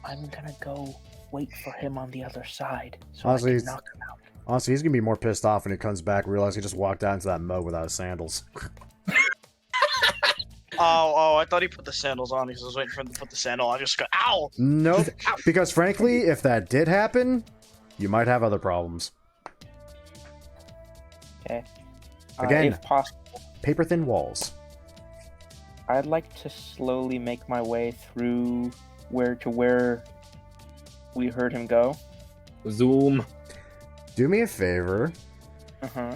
I'm gonna go wait for him on the other side so Honestly, I he's- can knock him out. Honestly, he's gonna be more pissed off when he comes back, realize he just walked out into that mud without his sandals. Oh, I thought he put the sandals on because I was waiting for him to put the sandal on. I just go, ow! Nope. Because frankly, if that did happen, you might have other problems. Okay. Again. If possible, Paper thin walls. I'd like to slowly make my way through where we heard him go. Zoom. Do me a favor. Uh-huh.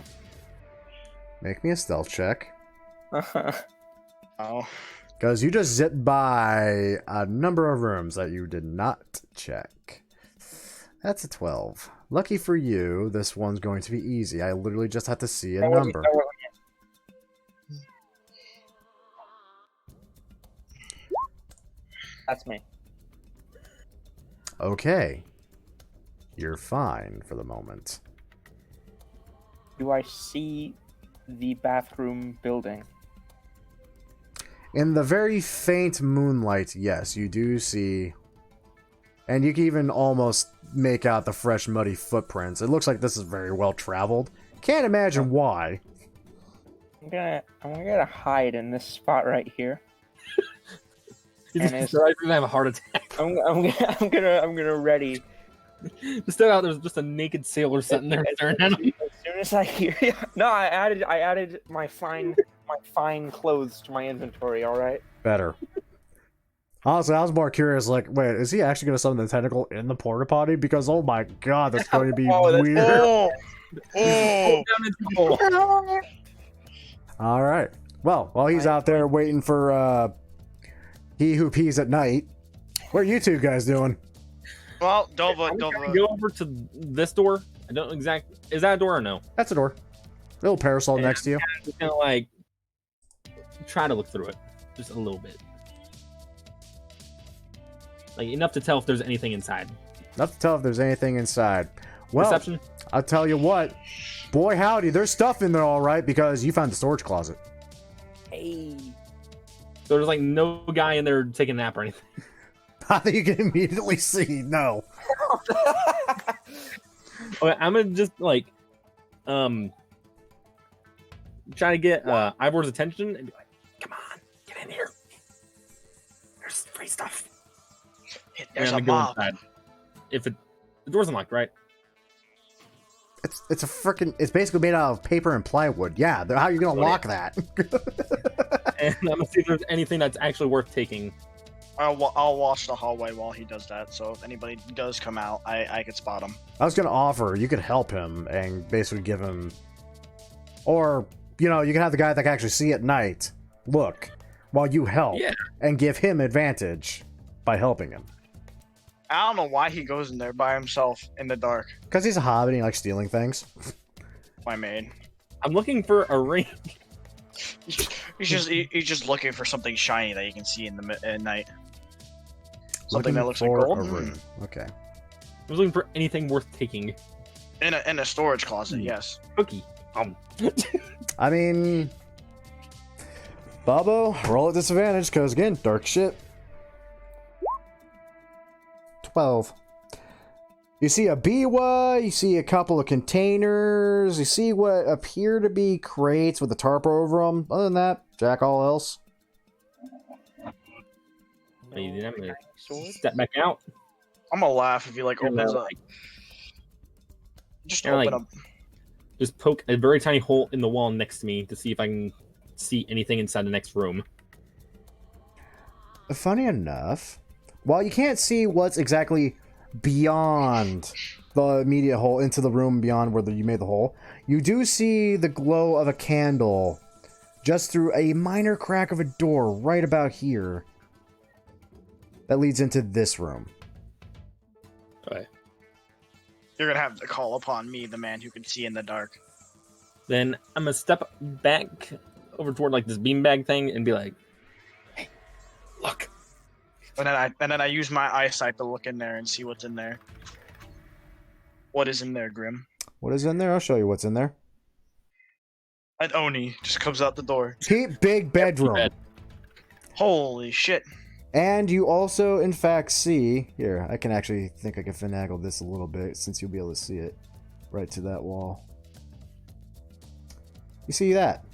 Make me a stealth check. Uh-huh. Oh. Because you just zipped by a number of rooms that you did not check. That's a 12. Lucky for you, this one's going to be easy. I literally just have to see a number. That's me. Okay. You're fine for the moment. Do I see the bathroom building? In the very faint moonlight, yes, you do see... And you can even almost make out the fresh, muddy footprints. It looks like this is very well traveled. Can't imagine why. I'm gonna hide in this spot right here. He's And it's- gonna have a heart attack. I'm gonna ready. Just out there's just a naked sailor sitting there staring at him. As soon as I hear, no, I added my fine clothes to my inventory. All right. Better. Honestly, I was more curious, like, wait, is he actually going to summon the tentacle in the porta potty? Because, oh my god, that's going to be Oh, that's- weird. Oh! Down into the hole. Alright. Well, while he's out there waiting for, he who pees at night, what are you two guys doing? Well, I'm Dova. gonna go over to this door. I don't exactly. Is that a door or no? That's a door. Little parasol Yeah. next to you. I'm just gonna like try to look through it just a little bit, like enough to tell if there's anything inside. Not to tell if there's anything inside. Well, Perception. I'll tell you what. Boy, howdy, there's stuff in there all right, because you found the storage closet. Hey. So there's like no guy in there taking a nap or anything. I think you can immediately see. No. Okay, I'm gonna just like try to get Ivor's attention and be like, "Come on, get in here. There's free stuff." There's I'm a gonna go mob. inside. The door's unlocked, right? It's a freaking. It's basically made out of paper and plywood. Yeah, how are you gonna lock that? And I'm gonna see if there's anything that's actually worth taking. I'll watch the hallway while he does that. So if anybody does come out, I could spot him. I was gonna offer you could help him and basically give him, or you can have the guy that can actually see at night look while you help, and give him advantage by helping him. I don't know why he goes in there by himself in the dark. Because he's a hobbit and he likes stealing things. My maid. I'm looking for a ring. He's just looking for something shiny that you can see at night. Something that looks like gold. Okay. I was looking for anything worth taking. In a storage closet, yes. Cookie. I mean, Bobo, roll at disadvantage because again, dark shit. 12. You see a biwa, you see a couple of containers, you see what appear to be crates with a tarp over them. Other than that, jack all else. I'm gonna step back out. I'm gonna laugh if he opens up. Just open up. Just poke a very tiny hole in the wall next to me to see if I can see anything inside the next room. Funny enough, while you can't see what's exactly beyond the immediate hole into the room beyond where you made the hole, you do see the glow of a candle just through a minor crack of a door right about here that leads into this room. Okay. You're gonna have to call upon me, the man who can see in the dark. Then I'm gonna step back over toward this beanbag thing and be like, "Hey, look." And then I use my eyesight to look in there and see what's in there. What is in there, Grim? What is in there? I'll show you what's in there. An Oni just comes out the door. Big bedroom. Holy shit. And you also, in fact, see... Here, I can actually think I can finagle this a little bit since you'll be able to see it right to that wall. You see that?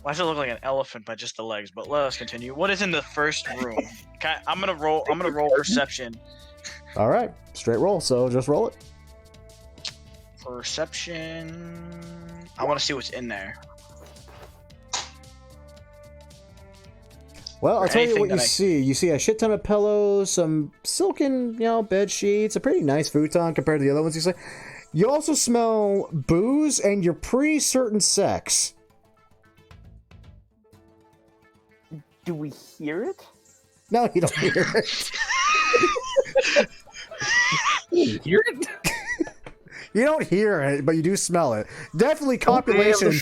Why does it look like an elephant by just the legs? But let us continue. What is in the first room? I'm gonna roll perception. All right, straight roll. So just roll it. Perception. I want to see what's in there. Well, I'll tell you what you see. You see a shit ton of pillows, some silken, bed sheets, a pretty nice futon compared to the other ones you see. You also smell booze, and you're pretty certain sex. Do we hear it? No, you don't hear it. You hear it? You don't hear it, but you do smell it. Definitely copulation.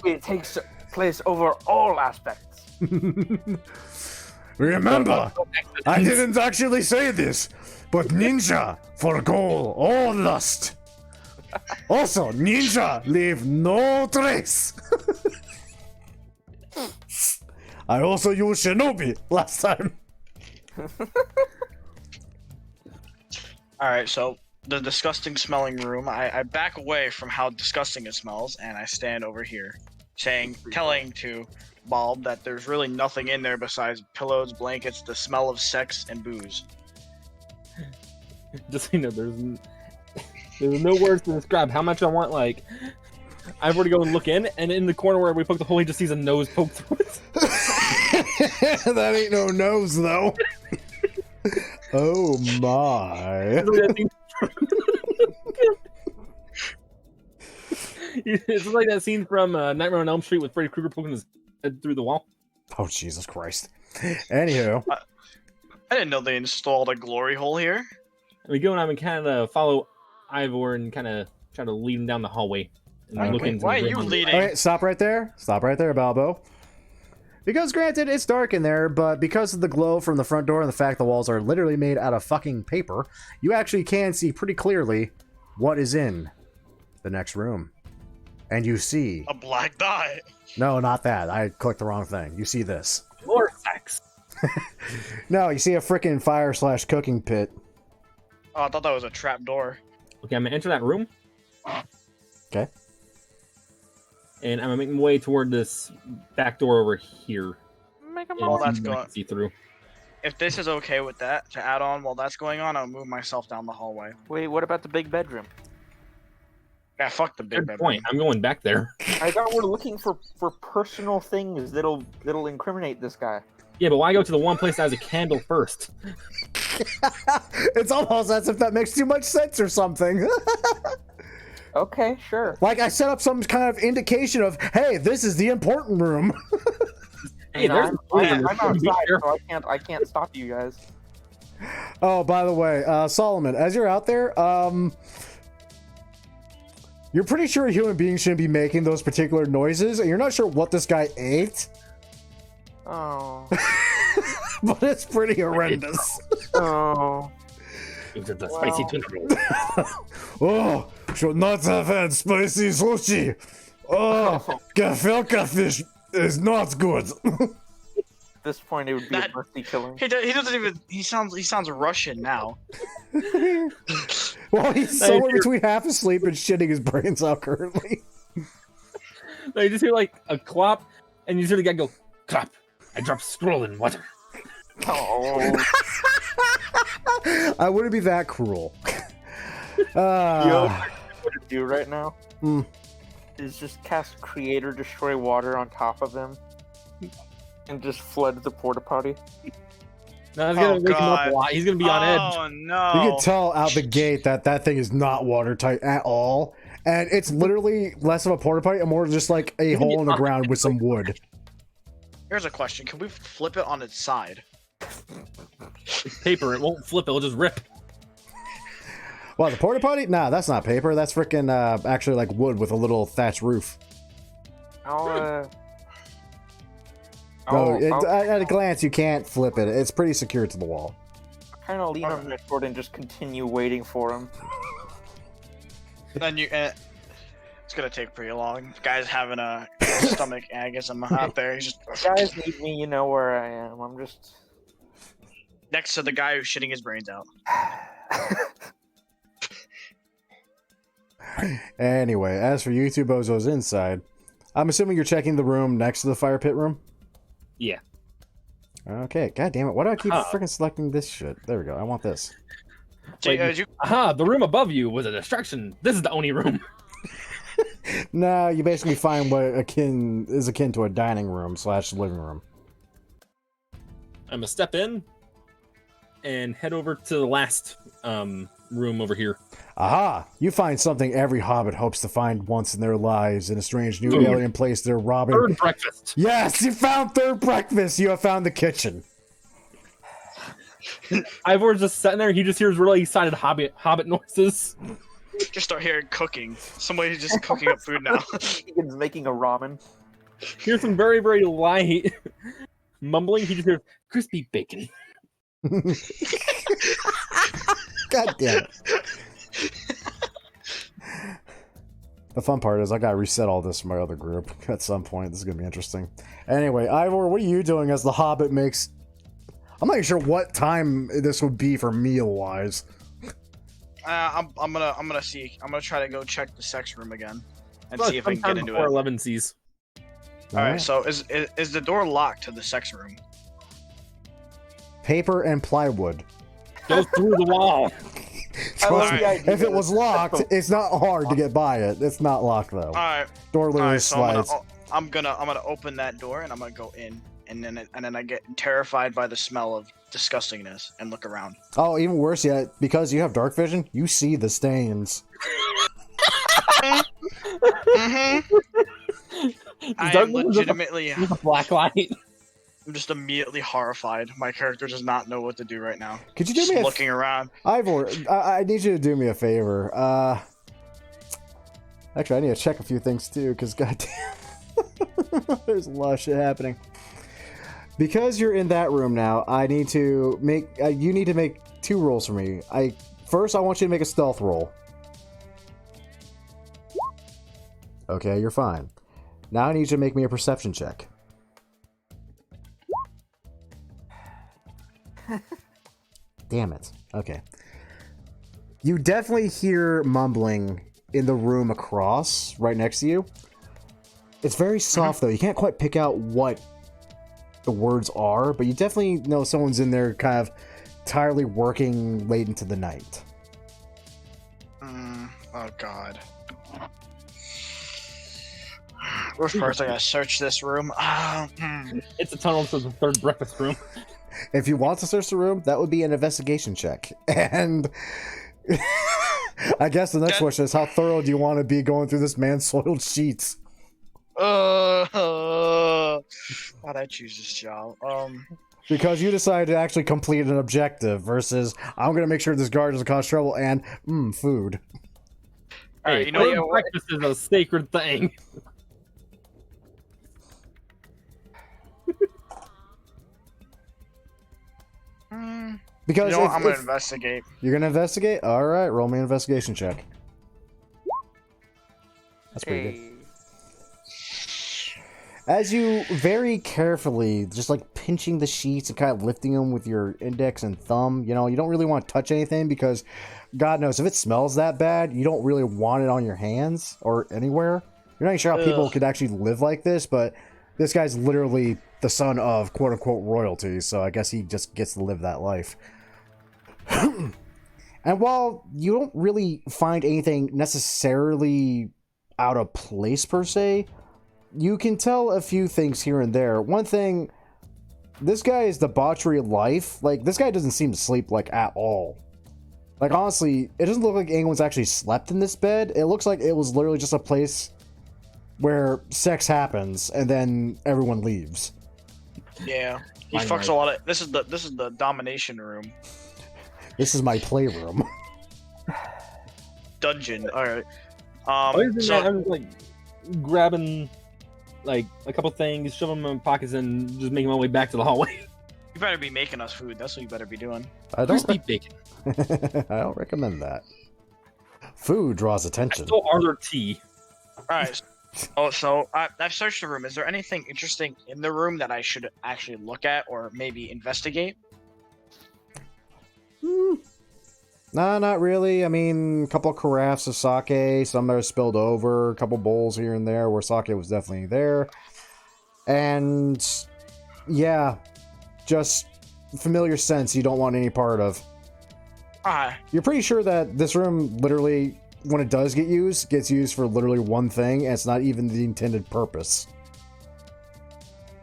It takes place over all aspects. Remember, I didn't actually say this, but ninja for goal or lust. Also, ninja leave no trace. I also used Shinobi last time. Alright, so the disgusting smelling room, I back away from how disgusting it smells, and I stand over here, telling to Bob that there's really nothing in there besides pillows, blankets, the smell of sex, and booze. Just so you know, there's no words to describe how much I want, I've already go and look and in the corner where we poked the hole, he just sees a nose poke through it. That ain't no nose, though. Oh, my. It's like that scene from Nightmare on Elm Street with Freddy Krueger poking his head through the wall. Oh, Jesus Christ. Anywho. I didn't know they installed a glory hole here. And we go and kind of follow Ivor and kind of try to lead him down the hallway. And look into Why are the you room. leading? Okay, stop right there. Stop right there, Balbo. Because granted, it's dark in there, but because of the glow from the front door and the fact the walls are literally made out of fucking paper, you actually can see pretty clearly what is in the next room. And you see... A black dye. No, not that. I clicked the wrong thing. You see this. More sex. No, you see a freaking fire/cooking pit. Oh, I thought that was a trap door. Okay, I'm gonna enter that room. Okay. and I'm making my way toward this back door over here. Make a And While more. that's see what I going, can see through. if this is okay with that to add on while that's going on, I'll move myself down the hallway. Wait, what about the big bedroom? Yeah, fuck the big Good bedroom. point. I'm going back there. I thought we're looking for personal things that'll incriminate this guy. Yeah, but why go to the one place that has a candle first? It's almost as if that makes too much sense or something. Okay, sure. Like I set up some kind of indication of, hey, this is the important room. Hey, there's I'm Be outside, careful. so I can't stop you guys. Oh, by the way, Solomon, as you're out there, you're pretty sure a human being shouldn't be making those particular noises, and you're not sure what this guy ate, Oh. but it's pretty horrendous. Oh. It was the Well. spicy tuna roll. Oh, should not have had spicy sushi. Oh, gefilte fish is not good. At this point, it would be That- a mercy killing. He doesn't even. He sounds Russian now. Well, he's somewhere between half asleep and shitting his brains out currently. No, you just hear like a clop, and you hear the guy go, "Clop! I dropped scroll in water." Oh. I wouldn't be that cruel. You know what I'm going to do right now? Hmm. Is just cast Create or Destroy Water on top of him. And just flood the porta potty. No, it's gonna Oh, wake him up God. a lot. He's gonna be on edge. Oh no! You can tell out the gate that thing is not watertight at all. And it's literally less of a porta potty and more just like a hole in the ground with some wood. Here's a question: can we flip it on its side? It's paper. It won't flip. It'll just rip. Well, the porta potty? Nah, that's not paper. That's freaking actually like wood with a little thatch roof. I'll, No, I'll at a glance, you can't flip it. It's pretty secure to the wall. kind of lean on my sword and just continue waiting for him. Then it's gonna take pretty long. The guy's having a stomach agism out there. He's just If you guys need me, you know where I am. I'm just... next to the guy who's shitting his brains out. Anyway, as for you two bozos inside, I'm assuming you're checking the room next to the fire pit room? Yeah. Okay, god damn it. Why do I keep Huh. freaking selecting this shit? There we go. I want this. So, Wait, you, Aha! The room above you was a distraction. This is the only room. No, you basically find what is akin to a dining room / living room. I'm gonna step in and head over to the last room over here. Aha! You find something every hobbit hopes to find once in their lives in a strange new Food. alien place they're robbing. Third breakfast. Yes, you found third breakfast! You have found the kitchen. Ivor's just sitting there. He just hears really excited hobbit noises. just start hearing cooking. Somebody's just cooking up food now. Egan's making a ramen. Here's some very, very light mumbling. He just hears crispy bacon. God damn it. The fun part is I gotta reset all this for my other group at some point. This is gonna be interesting. Anyway, Ivor, what are you doing as the Hobbit makes... I'm not even sure what time this would be for meal-wise. I'm gonna see. I'm gonna try to go check the sex room again and see if I can Sometime get into before it. 11 sees. All right. So is the door locked to the sex room? Paper and plywood. Go through the wall. I love Trust me, the idea if it was that- locked, it's not hard to get by it. It's not locked, though. All right. Door All literally right. So slides. I'm gonna open that door and I'm gonna go in and then I get terrified by the smell of disgustingness and look around. Oh, even worse yet, because you have dark vision, you see the stains. Mm-hmm. I Dark am vision is legitimately. With a black light. I'm just immediately horrified. My character does not know what to do right now. Could you do Just me a looking around. Ivor, I need you to do me a favor. Actually, I need to check a few things too, because goddamn, there's a lot of shit happening. Because you're in that room now, I need to make. You need to make 2 rolls for me. First, I want you to make a stealth roll. Okay, you're fine. Now I need you to make me a perception check. Damn it. Okay. You definitely hear mumbling in the room across, right next to you. It's very soft, though. You can't quite pick out what the words are, but you definitely know someone's in there kind of tirelessly working late into the night. Oh, God. Worst part is I gotta search this room. It's a tunnel to the third breakfast room. If you want to search the room, that would be an investigation check. And I guess the next question is, how thorough do you want to be going through this man's soiled sheets? Why'd I choose this job? Because you decided to actually complete an objective versus, I'm going to make sure this guard doesn't cause trouble and, food. All right, Hey, you know what? breakfast is a sacred thing. Because I'm gonna investigate. You're going to investigate? All right, roll me an investigation check. That's pretty good. As you very carefully, just like pinching the sheets and kind of lifting them with your index and thumb, you don't really want to touch anything because God knows if it smells that bad, you don't really want it on your hands or anywhere. You're not sure how people could actually live like this, but this guy's literally the son of quote unquote royalty, so I guess he just gets to live that life. And while you don't really find anything necessarily out of place per se, you can tell a few things here and there. One thing, this guy is debauchery of life. Like, this guy doesn't seem to sleep, like, at all. Like, honestly, it doesn't look like anyone's actually slept in this bed. It looks like it was literally just a place where sex happens, and then everyone leaves. Yeah, he fucks a lot of... This is the domination room. This is my playroom. Dungeon, alright. I'm just like grabbing like a couple things, shove them in my pockets, and just making my way back to the hallway. You better be making us food. That's what you better be doing. I don't. Crispy bacon. I don't recommend that. Food draws attention. I stole Arthur tea. Alright. So I've searched the room. Is there anything interesting in the room that I should actually look at or maybe investigate? Nah, not really. I mean, a couple carafes of sake, some that are spilled over, a couple bowls here and there where sake was definitely there. And yeah, just familiar scents you don't want any part of. You're pretty sure that this room literally, when it does get used, gets used for literally one thing, and it's not even the intended purpose.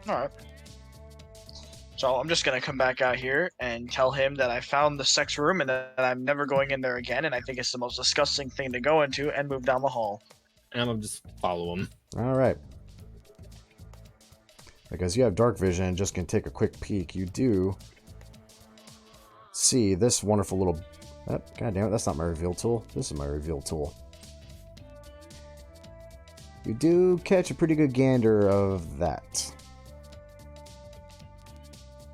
Alright. So I'm just gonna come back out here and tell him that I found the sex room and that I'm never going in there again, and I think it's the most disgusting thing to go into, and move down the hall. And I'm gonna just follow him. Alright. Because you have dark vision and just can take a quick peek, you do see this wonderful little... Oh, God damn it, that's not my reveal tool. This is my reveal tool. You do catch a pretty good gander of that.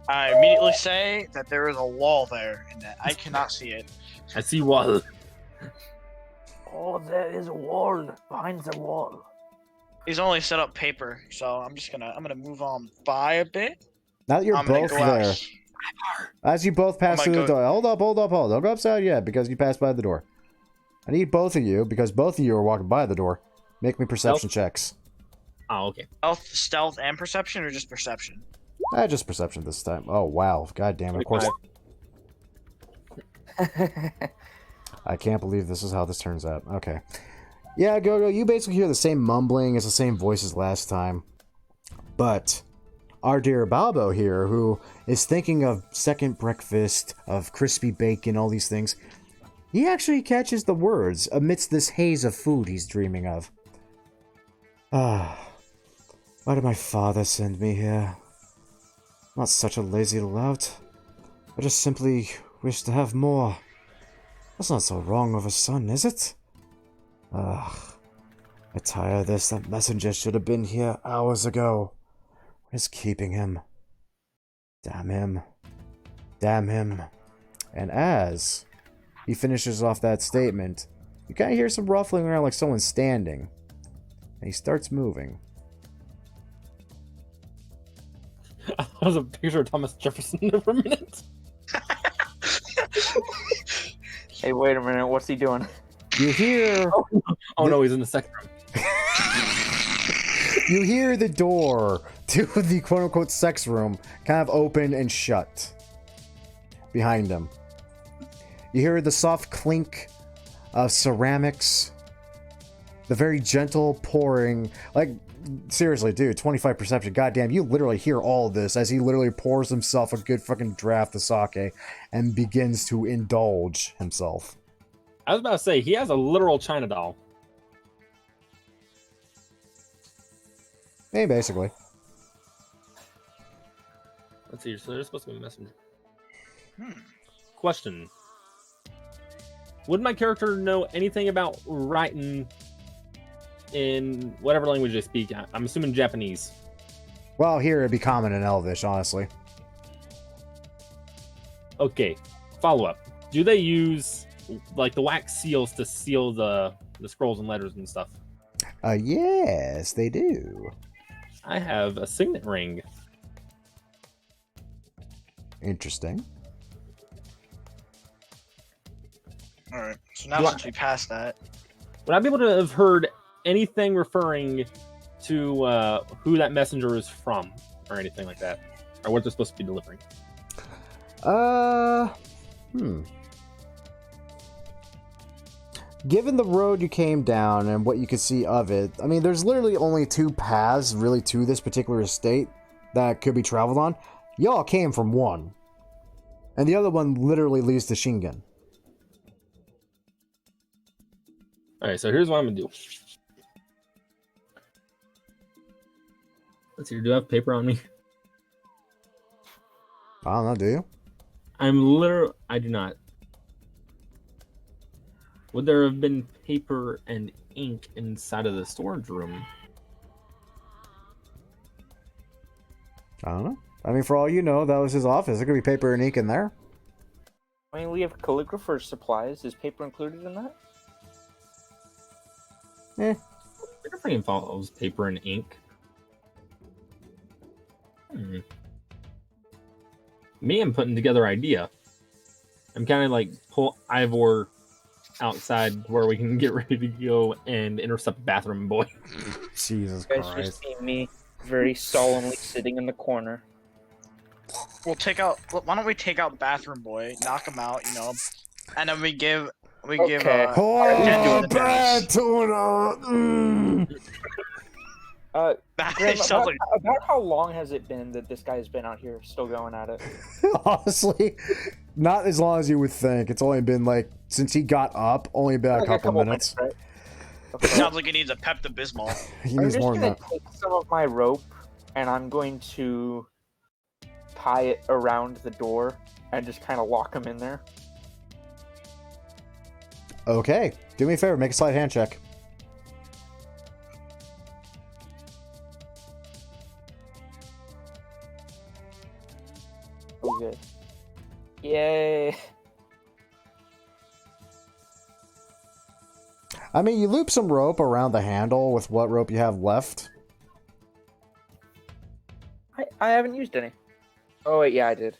I immediately say that there is a wall there and that I cannot see it. I see wall. Oh, there is a wall behind the wall. He's only set up paper, so I'm gonna move on by a bit. Now that you're both there, as you both pass through the door, hold up, don't go upside yet because you passed by the door. I need both of you because both of you are walking by the door. Make me perception checks. Oh, okay. Stealth, and perception, or just perception? Just perception this time. Oh wow, God damn it! Of course. I can't believe this is how this turns out. Okay. Yeah, Go-Go, you basically hear the same mumbling as the same voices last time. But our dear Balbo here, who is thinking of second breakfast, of crispy bacon, all these things, he actually catches the words amidst this haze of food he's dreaming of. Why did my father send me here? I'm not such a lazy lout. I just simply wish to have more. That's not so wrong of a son, is it? I tire of this. That messenger should have been here hours ago. What is keeping him? Damn him. Damn him. And as he finishes off that statement, you kind of hear some ruffling around like someone's standing. And he starts moving. That was a picture of Thomas Jefferson there for a minute. Hey, wait a minute. What's he doing? You hear... Oh no, he's in the second room. You hear the door to the quote-unquote sex room kind of open and shut behind him. You hear the soft clink of ceramics, the very gentle pouring. Like, seriously, dude, 25 perception. Goddamn, you literally hear all of this as he literally pours himself a good fucking draft of sake and begins to indulge himself. I was about to say, he has a literal China doll. Hey, basically. Let's see, so there's supposed to be a messenger. Question. Would my character know anything about writing in whatever language they speak? I'm assuming Japanese. Well, here it'd be common in Elvish, honestly. Okay, follow up. Do they use like the wax seals to seal the scrolls and letters and stuff? Yes, they do. I have a signet ring. Interesting. All right. So now since we passed that, Would I be able to have heard anything referring to who that messenger is from, or anything like that, or what they're supposed to be delivering? Given the road you came down and what you could see of it, I mean, there's literally only two paths really to this particular estate that could be traveled on. Y'all came from one, and the other one literally leads to Shingen. All right, so here's what I'm gonna do. Let's see. Do I have paper on me? I don't know, do you? I do not. Would there have been paper and ink inside of the storage room? I don't know. I mean, for all you know, that was his office. There could be paper and ink in there. I mean, we have calligrapher's supplies. Is paper included in that? Everything involves paper and ink. Me, I'm putting together idea. I'm kind of like pull Ivor outside where we can get ready to go and intercept the bathroom boy. Jesus You guys Christ. just see me very solemnly sitting in the corner. we'll take out. Why don't we take out Bathroom Boy, knock him out, and then we give. Okay. Oh, the bad tuna! Grim, Sounds like- about how long has it been that this guy's been out here still going at it? Honestly, not as long as you would think. It's only been like, since he got up, only been a couple minutes. Right? Sounds like he needs a Pepto-Bismol. He I'm needs just more than gonna that. take some of my rope and I'm going to tie it around the door and just kind of lock him in there. Okay, do me a favor, make a sleight hand check. Oh, good. Yay! I mean, you loop some rope around the handle with what rope you have left. I haven't used any. Oh wait, yeah, I did.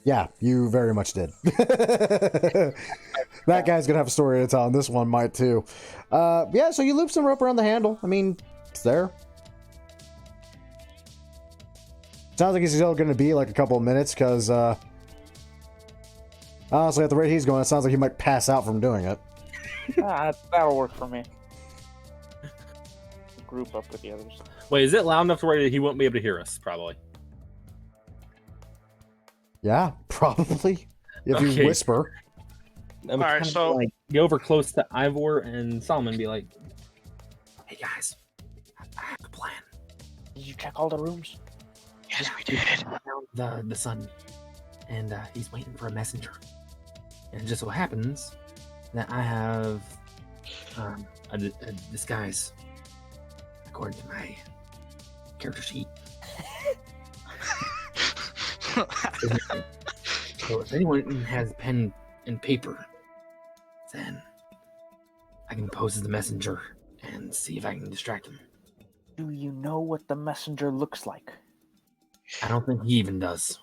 Yeah, you very much did. That guy's gonna have a story to tell, and this one might too. Yeah, so you loop some rope around the handle. I mean, it's there. Sounds like he's still gonna be like a couple of minutes, because honestly, at the rate he's going, it sounds like he might pass out from doing it. That'll work for me. Group up with the others. Wait, is it loud enough to where he won't be able to hear us? Probably. Yeah, probably. If you Okay. whisper. I'm Alright, kind of so- like go over close to Ivor and Solomon and be like, "Hey guys, I have a plan. Did you check all the rooms? Yes, we did. The son, and he's waiting for a messenger. And it just so happens that I have a disguise according to my character sheet. So if anyone has pen and paper, then I can pose as the messenger and see if I can distract him. Do you know what the messenger looks like? I don't think he even does.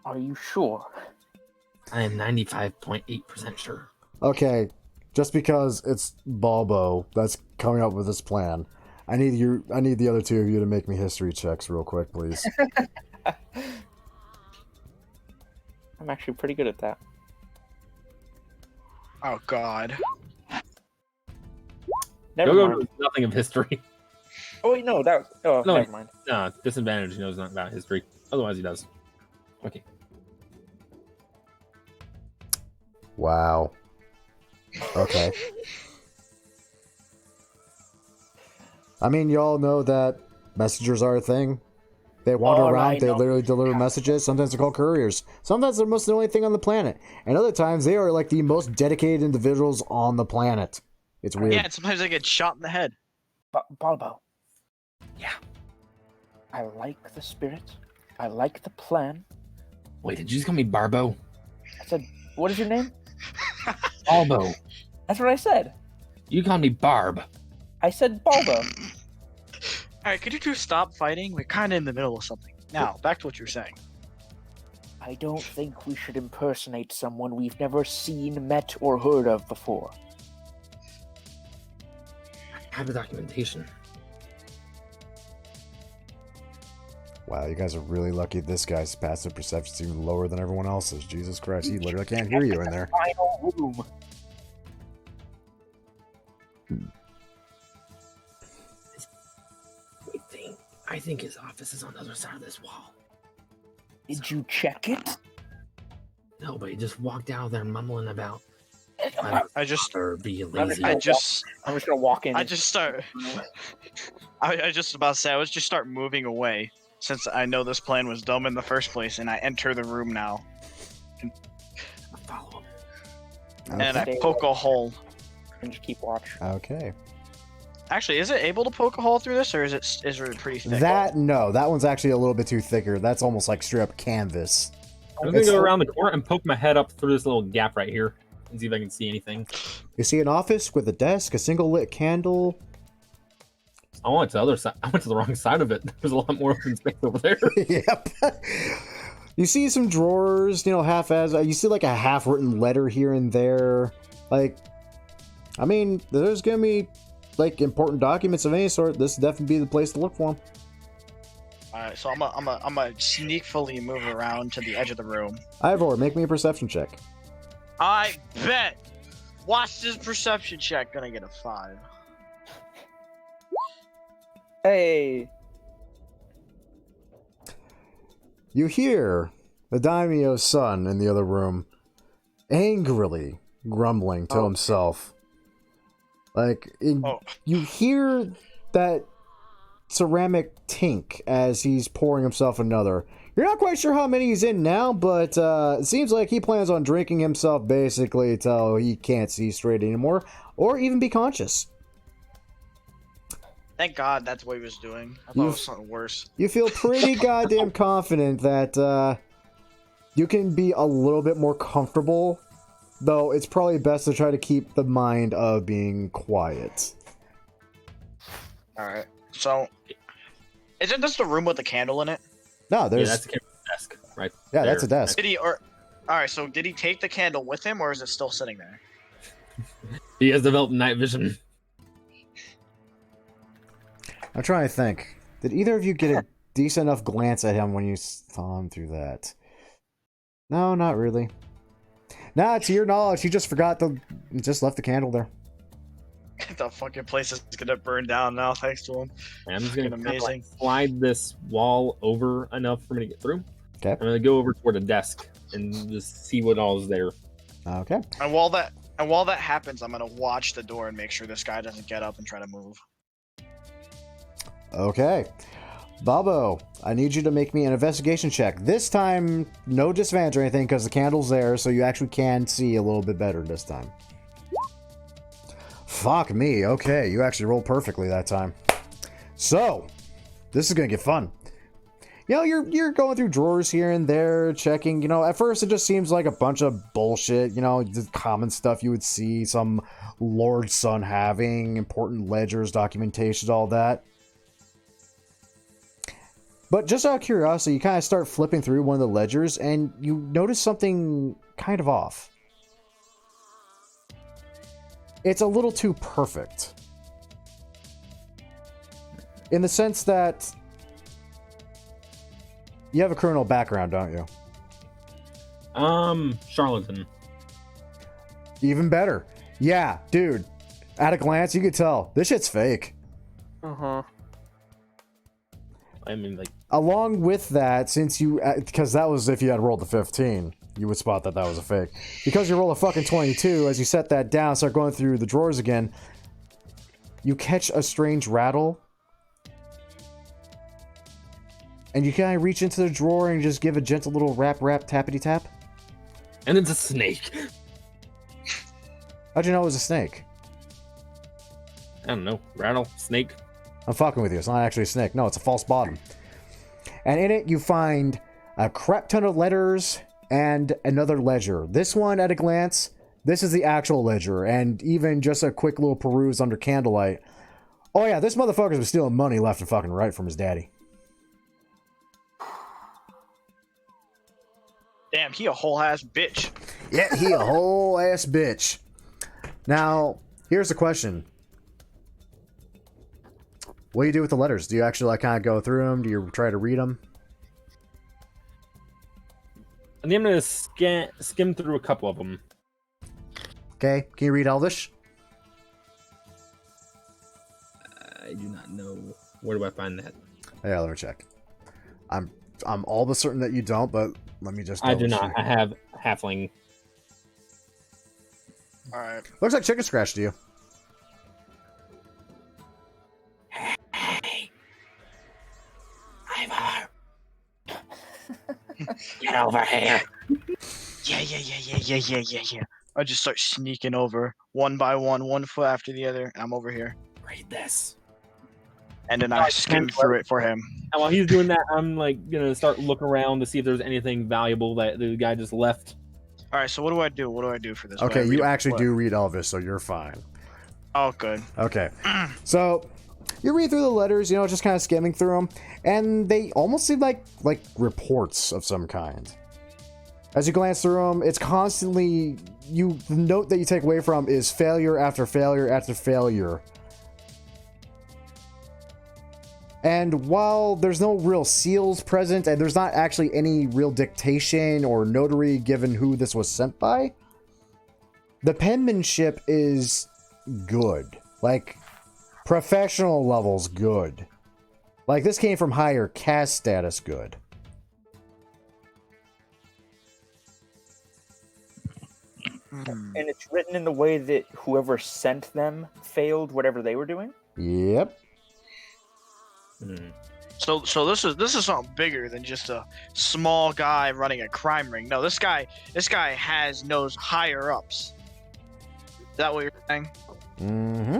Are you sure? I am 95.8% sure. Okay, just because it's Balbo that's coming up with this plan, I need the other two of you to make me history checks real quick, please. I'm actually pretty good at that. Oh God. Never Go mind. to nothing of history. Oh wait, no, that. Oh, No, never mind. Nah, disadvantage. He knows not about history. Otherwise, he does. Okay. Wow. Okay. I mean, y'all know that messengers are a thing. They wander Oh, I around, they know. literally deliver messages. Sometimes they're called couriers. Sometimes they're most the only thing on the planet. And other times they are like the most dedicated individuals on the planet. It's weird. Yeah, and sometimes I get shot in the head. Balbo. Yeah. I like the spirit. I like the plan. Wait, did you just call me Barbo? I said, what is your name? Balbo. That's what I said. You call me Barb. I said Balbo. Alright, could you two stop fighting? We're kind of in the middle of something. Now, back to what you were saying. I don't think we should impersonate someone we've never seen, met, or heard of before. I have the documentation. Wow, you guys are really lucky this guy's passive perception is even lower than everyone else's. Jesus Christ, he literally can't hear you in there. Final room. I think his office is on the other side of this wall. Did you check it? No, but he just walked out there mumbling about. I just Be lazy. I just I'm just gonna walk in. I just start I just about to say I was just start moving away since I know this plan was dumb in the first place and I enter the room now Follow him. and I Okay. poke a hole. and just keep watch. Okay. Actually, is it able to poke a hole through this or is it pretty thick? That one's actually a little bit too thicker. That's almost like straight up canvas. I'm gonna go around the corner and poke my head up through this little gap right here and see if I can see anything. You see an office with a desk, a single lit candle. I went to the other side. I went to the wrong side of it. There's a lot more open space over there. Yep. You see some drawers, half as you see like a half written letter here and there. Like, I mean, there's gonna be like important documents of any sort. This would definitely be the place to look for them. Alright, so I'm a sneakfully move around to the edge of the room. Ivor, make me a perception check. I bet. Watch this perception check. Gonna get a 5. Hey. You hear the daimyo's son in the other room angrily grumbling to himself. Like, you hear that ceramic tink as he's pouring himself another. You're not quite sure how many he's in now, but it seems like he plans on drinking himself basically till he can't see straight anymore, or even be conscious. Thank God that's what he was doing. I thought it was something worse. You feel pretty goddamn confident that you can be a little bit more comfortable, though it's probably best to try to keep the mind of being quiet. Alright, so... Isn't this the room with the candle in it? No, there's... Yeah, that's the desk, right? Yeah, there. that's a desk. Did he, or... Alright, so did he take the candle with him, or is it still sitting there? He has developed night vision. I'm trying to think. Did either of you get a decent enough glance at him when you saw him through that? No, not really. Nah, to your knowledge, he just forgot to... just left the candle there. The fucking place is gonna burn down now, thanks to him. I'm just gonna Fucking kind of, like, amazing. slide this wall over enough for me to get through. Okay. I'm gonna go over toward the desk and just see what all is there. Okay. And while that happens, I'm gonna watch the door and make sure this guy doesn't get up and try to move. Okay. Babo, I need you to make me an investigation check. This time, no disadvantage or anything, because the candle's there, so you actually can see a little bit better this time. Fuck me. Okay, you actually rolled perfectly that time. So, this is gonna get fun. You're going through drawers here and there, checking, at first it just seems like a bunch of bullshit, the common stuff you would see some lord's son having, important ledgers, documentations, all that. But just out of curiosity, you kind of start flipping through one of the ledgers, and you notice something kind of off. it's a little too perfect. In the sense that you have a criminal background, don't you? Charlatan. Even better. Yeah, dude. At a glance, you could tell. This shit's fake. Uh-huh. I mean, like... Along with that, since you... Because that was if you had rolled a 15. You would spot that that was a fake. Because you roll a fucking 22, as you set that down, start going through the drawers again, you catch a strange rattle. And you kind of reach into the drawer and just give a gentle little rap, tappity tap. And it's a snake. How'd you know it was a snake? I don't know. Rattle? Snake? I'm fucking with you. It's not actually a snake. No, it's a false bottom. And in it, you find a crap ton of letters and another ledger. This one, at a glance, this is the actual ledger. And even just a quick little peruse under candlelight. Oh yeah, this motherfucker's been stealing money left and fucking right from his daddy. Damn, he a whole ass bitch. Yeah, he a whole ass bitch. Now, here's the question. What do you do with the letters? Do you actually like kind of go through them? Do you try to read them? I think I'm gonna skim through a couple of them. Okay, can you read Elvish? I do not know. Where do I find that? Yeah, let me check. I'm all but certain that you don't, but let me just... I do not. I have halfling. Alright. Looks like chicken scratch to you. Hey, Ivor. Get over here. Yeah. I just start sneaking over one by one foot after the other, and I'm over here. Read this. And then I skim through it for him. And while he's doing that, I'm like gonna start looking around to see if there's anything valuable that the guy just left. Alright, so what do I do? What do I do for this? Okay, you actually do read Elvish, so you're fine. Oh, good. Okay. So, you read through the letters, you know, just kind of skimming through them, and they almost seem like reports of some kind. As you glance through them, it's constantly... the note that you take away from is failure after failure after failure. And while there's no real seals present, and there's not actually any real dictation or notary given who this was sent by, the penmanship is good. Like, professional levels good. Like, this came from higher caste status good. And it's written in the way that whoever sent them failed whatever they were doing? Yep. So this is something bigger than just a small guy running a crime ring. No, this guy knows higher ups. Is that what you're saying? Mm-hmm.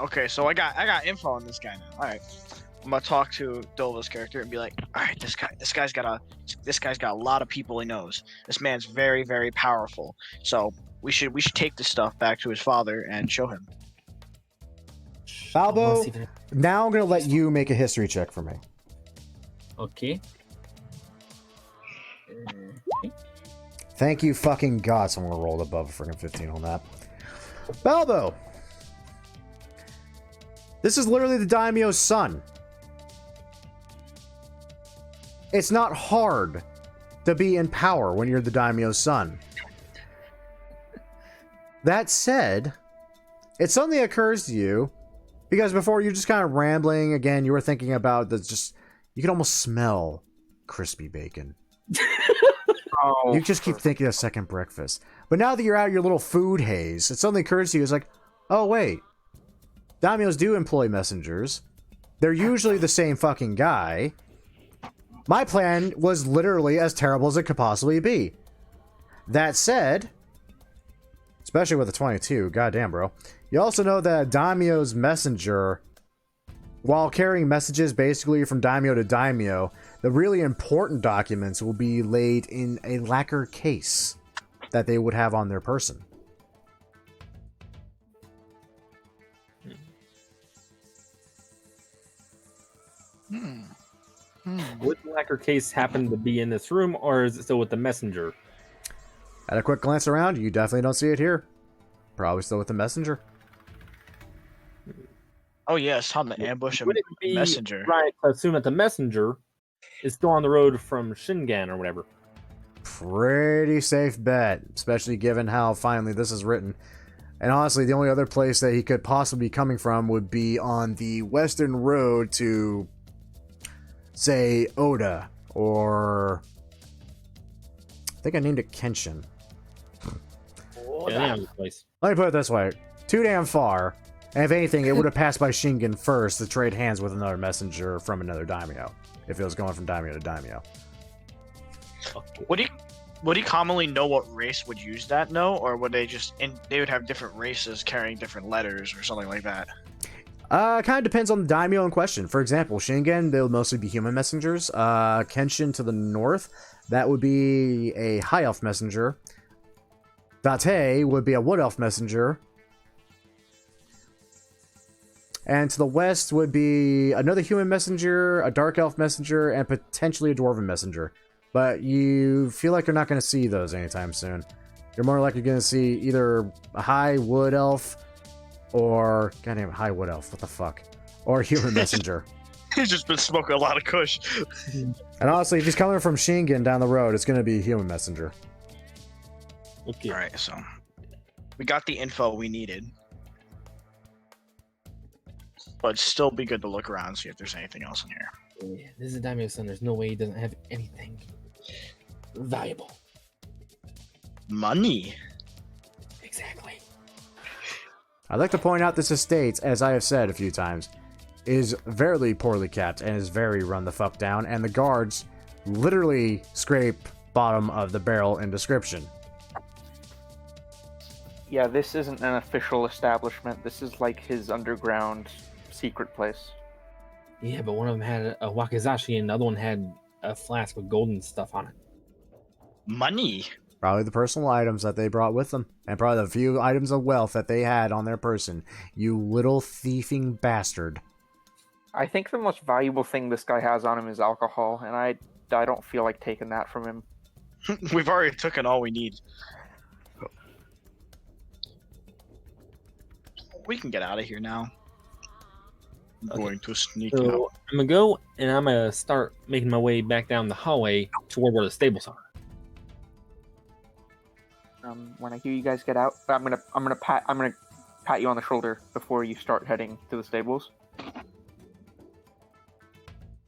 Okay, so I got info on this guy now. All right, I'm gonna talk to Dova's character and be like, all right, this guy's got a lot of people he knows. This man's very, very powerful. So we should take this stuff back to his father and show him. Balbo, now I'm going to let you make a history check for me. Okay. Thank you fucking God someone rolled above a freaking 15 on that. Balbo! This is literally the daimyo's son. It's not hard to be in power when you're the daimyo's son. That said, it suddenly occurs to you, because before you're just kind of rambling, again, you were thinking about you can almost smell crispy bacon. Oh, You just keep thinking of second breakfast. But now that you're out of your little food haze, it suddenly occurs to you, it's like, oh wait, daimyos do employ messengers. They're usually the same fucking guy. My plan was literally as terrible as it could possibly be. That said, especially with the 22, goddamn bro, you also know that a daimyo's messenger, while carrying messages basically from daimyo to daimyo, the really important documents will be laid in a lacquer case that they would have on their person. Would the lacquer case happen to be in this room, or is it still with the messenger? At a quick glance around, you definitely don't see it here. Probably still with the messenger. Oh yes, time to ambush a Would it be messenger. right to assume that the messenger is still on the road from Shingan or whatever? Pretty safe bet, especially given how finally this is written. And honestly, the only other place that he could possibly be coming from would be on the western road to, say, Oda, or I think I named it Kenshin. Yeah, the place. Let me put it this way. Too damn far. And if anything, it would have passed by Shingen first to trade hands with another messenger from another daimyo. If it was going from daimyo to daimyo. Would he commonly know what race would use that? No, or would they just they would have different races carrying different letters or something like that? Kind of depends on the daimyo in question. For example, Shingen, they'll mostly be human messengers. Kenshin to the north, that would be a high elf messenger. Date would be a wood elf messenger. And to the west would be another human messenger, a dark elf messenger, and potentially a dwarven messenger. But you feel like you're not going to see those anytime soon. You're more likely going to see either a high wood elf or... Goddamn, high wood elf, what the fuck? Or a human messenger. He's just been smoking a lot of kush. And honestly, if he's coming from Shingen down the road, it's going to be a human messenger. Okay. All right, so we got the info we needed. But it'd still be good to look around and see if there's anything else in here. Yeah, this is a daimyo son. There's no way he doesn't have anything valuable. Money. Exactly. I'd like to point out this estate, as I have said a few times, is very poorly kept and is very run the fuck down, and the guards literally scrape bottom of the barrel in description. Yeah, this isn't an official establishment. This is like his underground secret place. Yeah, but one of them had a wakizashi and the other one had a flask with golden stuff on it. Money. Probably the personal items that they brought with them, and probably the few items of wealth that they had on their person. You little thieving bastard. I think the most valuable thing this guy has on him is alcohol, and I don't feel like taking that from him. We've already taken all we need. We can get out of here now. I'm Okay. going to sneak out. So I'm gonna go and I'm gonna start making my way back down the hallway toward where the stables are. When I hear you guys get out, I'm gonna pat you on the shoulder before you start heading to the stables.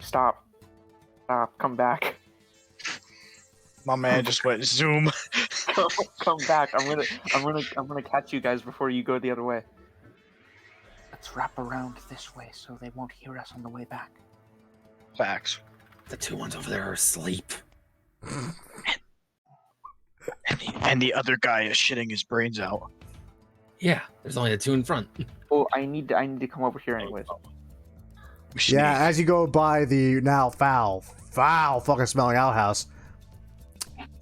Stop, come back. My man just went zoom. Come back. I'm gonna catch you guys before you go the other way. Let's wrap around this way so they won't hear us on the way back. Facts. The two ones over there are asleep. And the other guy is shitting his brains out. Yeah, there's only the two in front. Oh, I need to come over here anyways. We should Yeah, as you go by the now foul fucking smelling outhouse,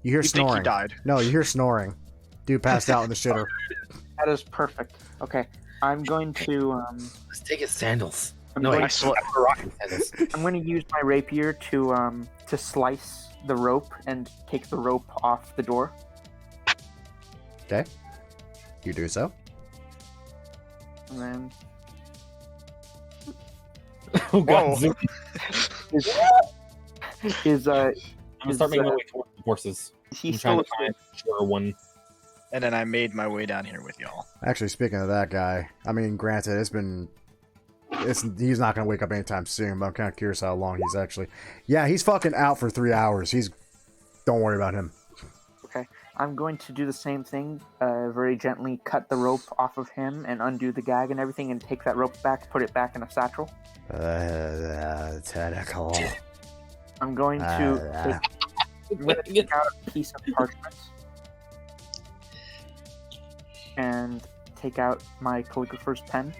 you hear You think he snoring. died? No, you hear snoring. Dude passed out in the shitter. That is perfect. Okay, I'm going to Let's take his sandals. I'm No, going I to- still have rocking sandals. I'm going to use my rapier to slice the rope and take the rope off the door. Okay. You do so. And then Oh god, Whoa. zoom. is I'm gonna start making my uh, way towards the horses. he I'm trying still to find a sure one. And then I made my way down here with y'all. Actually, speaking of that guy, I mean, granted, he's not gonna wake up anytime soon, but I'm kind of curious how long he's actually. Yeah, he's fucking out for 3 hours. Don't worry about him. Okay, I'm going to do the same thing. Very gently cut the rope off of him and undo the gag and everything, and take that rope back, put it back in a satchel. Tentacle. I'm going to take out a piece of parchment and take out my calligrapher's pen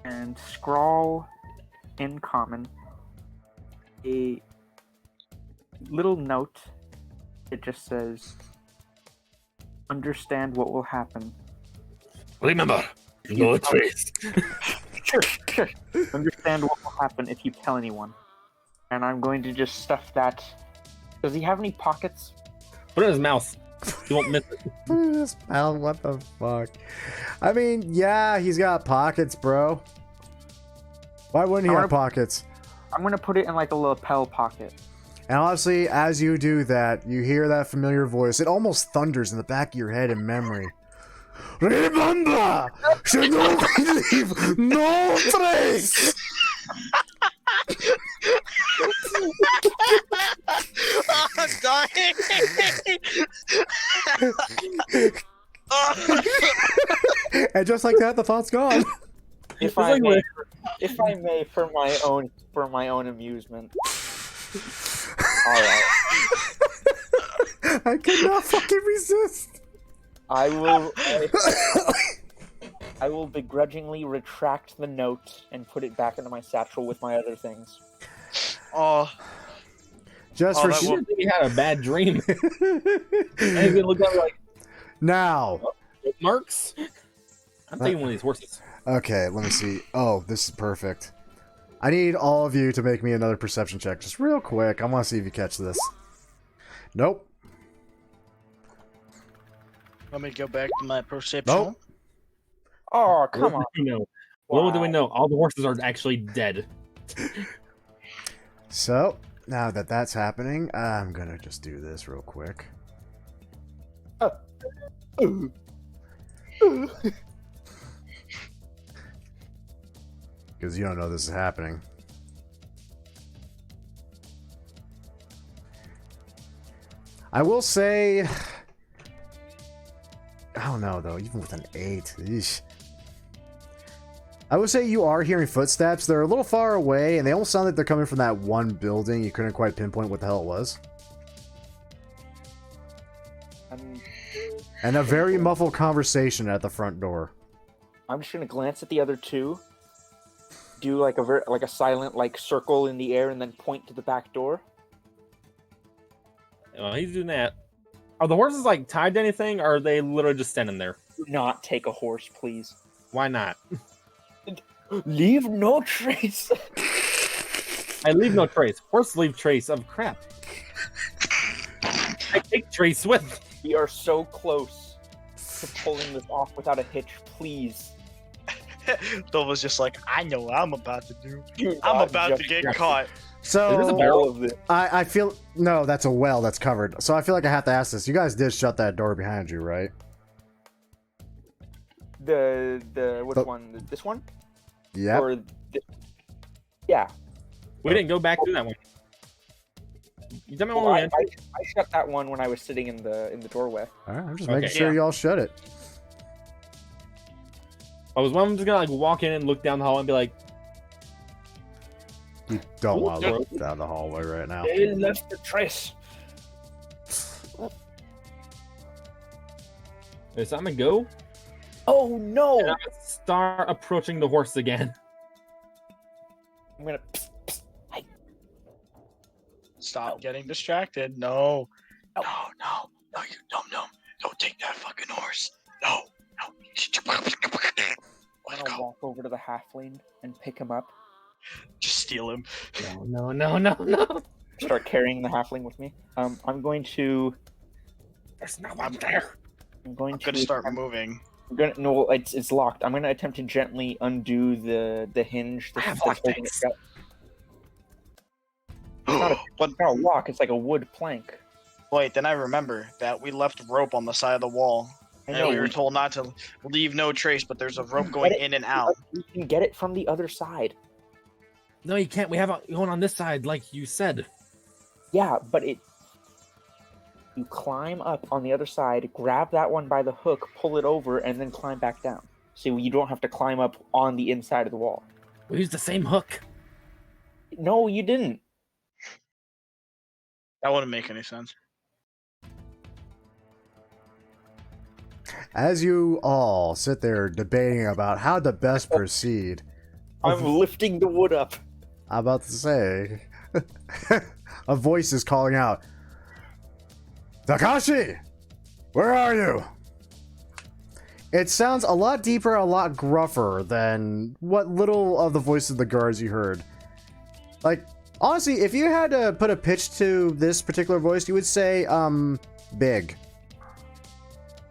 and scrawl in common a little note. It just says, "Understand what will happen." Remember, no trace. Sure. Understand what will happen if you tell anyone. And I'm going to just stuff that. Does he have any pockets? Put it in his mouth. You won't miss it. This pal, what the fuck? I mean, yeah, he's got pockets, bro. Why wouldn't he have pockets? I'm gonna put it in like a lapel pocket. And honestly, as you do that, you hear that familiar voice. It almost thunders in the back of your head in memory. Remember, Shinobi leave no trace. I'm dying. And just like that, the thought's gone. If I may, for my own amusement. All right. I cannot fucking resist. I will begrudgingly retract the note and put it back into my satchel with my other things. Oh, Just Oh, for that You will- didn't think he had a bad dream. And he's gonna look at me like, now. Marks? I'm taking one of these horses. Okay, let me see. Oh, this is perfect. I need all of you to make me another perception check, just real quick. I want to see if you catch this. Nope. let me go back to my perception. Nope. Oh, come Little on. do we know. Little do we know, all the horses are actually dead. So, now that that's happening, I'm gonna just do this real quick. Because you don't know this is happening. I will say... I don't know, though. Even with an 8. Eesh. I would say you are hearing footsteps. They're a little far away, and they almost sound like they're coming from that one building. You couldn't quite pinpoint what the hell it was. And a very muffled conversation at the front door. I'm just gonna glance at the other two, do like a silent circle in the air, and then point to the back door. Well, he's doing that. Are the horses like tied to anything, or are they literally just standing there? Do not take a horse, please. Why not? Leave no trace. I leave no trace. Horses leave trace of crap. I take trace with. We are so close to pulling this off without a hitch. Please. Dove was just like, I know what I'm about to do. Do I'm not about to just get jump caught. There's a So, barrel. all of this. I feel... No, that's a well that's covered. So I feel like I have to ask this. You guys did shut that door behind you, right? Which But- one? This one? Yep. Or yeah. We didn't go back to that one. You tell me when Well, we I entered. shut that one when I was sitting in the doorway. Alright, I'm just Okay. making sure Yeah. y'all shut it. I was one of them just gonna like walk in and look down the hall and be like, You don't want to Ooh. look down the hallway right now. They left the trace. "Is I'm gonna go?" Oh no! And I start approaching the horse again. I'm gonna. Stop getting distracted. No. No, you dum-dum. Don't take that fucking horse. No. I'm Let's gonna go. walk over to the halfling and pick him up. Just steal him. No. Start carrying the halfling with me. I'm going to. There's no one there. I'm going I'm to gonna start attempt- moving. I'm gonna, no, it's locked. I'm gonna attempt to gently undo the hinge I have that's holding it lockpicks. shut. It's But not a lock. It's like a wood plank. wait, then I remember that we left rope on the side of the wall. I And know. we were told not to leave no trace, but there's a rope going in and out. You can get it from the other side. No, you can't. We have it going on this side, like you said. Yeah, but you climb up on the other side, grab that one by the hook, pull it over, and then climb back down. So you don't have to climb up on the inside of the wall. We used the same hook. No, you didn't. That wouldn't make any sense. As you all sit there debating about how to best proceed, I'm lifting the wood up. I'm about to say, a voice is calling out, Takashi! Where are you? It sounds a lot deeper, a lot gruffer than what little of the voice of the guards you heard. Like, honestly, if you had to put a pitch to this particular voice, you would say, big.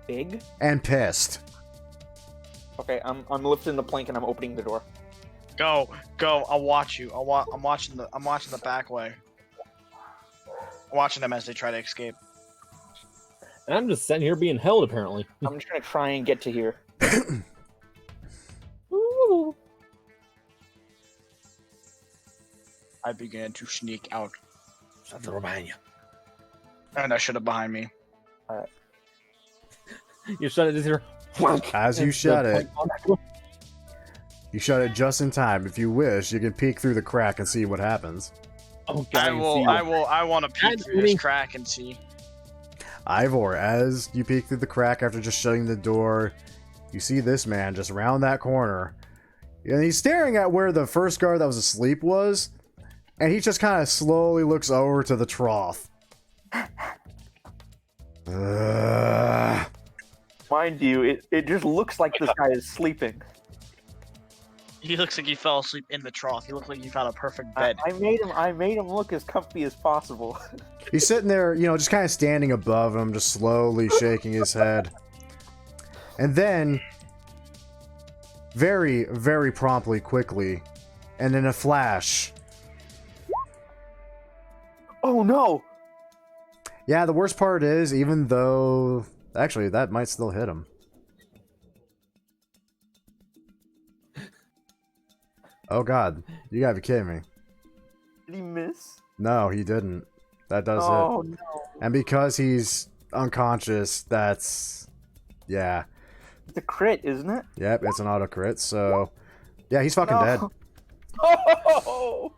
Big? and pissed. Okay, I'm lifting the plank and I'm opening the door. Go. I'll watch you. I'm watching the back way. I'm watching them as they try to escape. And I'm just sitting here being held, apparently. I'm just gonna try and get to here. I began to sneak out, Shut the door behind you. and I shut it behind me. You shut it just here. As you shut it, you shut it just in time. If you wish, you can peek through the crack and see what happens. Oh, God, I want to peek through this Gaddy. crack and see. Ivor, as you peek through the crack after just shutting the door, you see this man just around that corner. And he's staring at where the first guard that was asleep was, and he just kind of slowly looks over to the trough. Mind you, it just looks like this guy is sleeping. He looks like he fell asleep in the trough. He looked like he found a perfect bed. I made him look as comfy as possible. He's sitting there, just kind of standing above him, just slowly shaking his head. And then, very, very promptly, quickly, and in a flash. Oh no! Yeah, the worst part is, even though... Actually, that might still hit him. Oh god, you gotta be kidding me. Did he miss? No, he didn't. That does Oh hit. no! And because he's unconscious, that's... Yeah. It's a crit, isn't it? Yep, it's an auto crit, so... Yeah, he's fucking dead. Oh!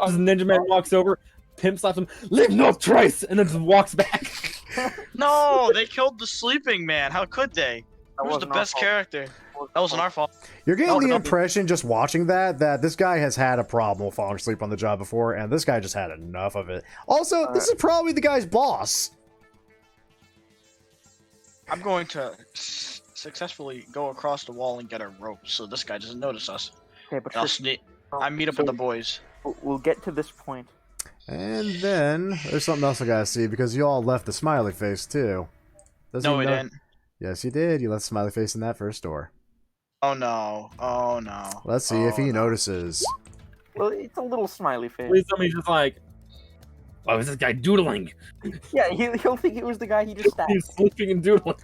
As the ninja man walks over, pimp slaps him, leave no trace, and then just walks back. No, they killed the sleeping man. How could they? Who's the wasn't our best fault. character? That wasn't our fault. You're getting No, the no. impression, just watching that this guy has had a problem with falling asleep on the job before, and this guy just had enough of it. Also, this is probably the guy's boss. I'm going to successfully go across the wall and get a rope so this guy doesn't notice us. Okay, but I'll first, sneak. I meet up with the boys. we'll get to this point. And then, there's something else I gotta see, because you all left the smiley face, too. Doesn't No, he we know- didn't. Yes, you did. You left the smiley face in that first door. Oh no. Oh no. Let's see if he no. notices. Well, it's a little smiley face. Please tell me he's just like, why was this guy doodling? Yeah, he'll think it was the guy he just stabbed. He's sleeping and doodling.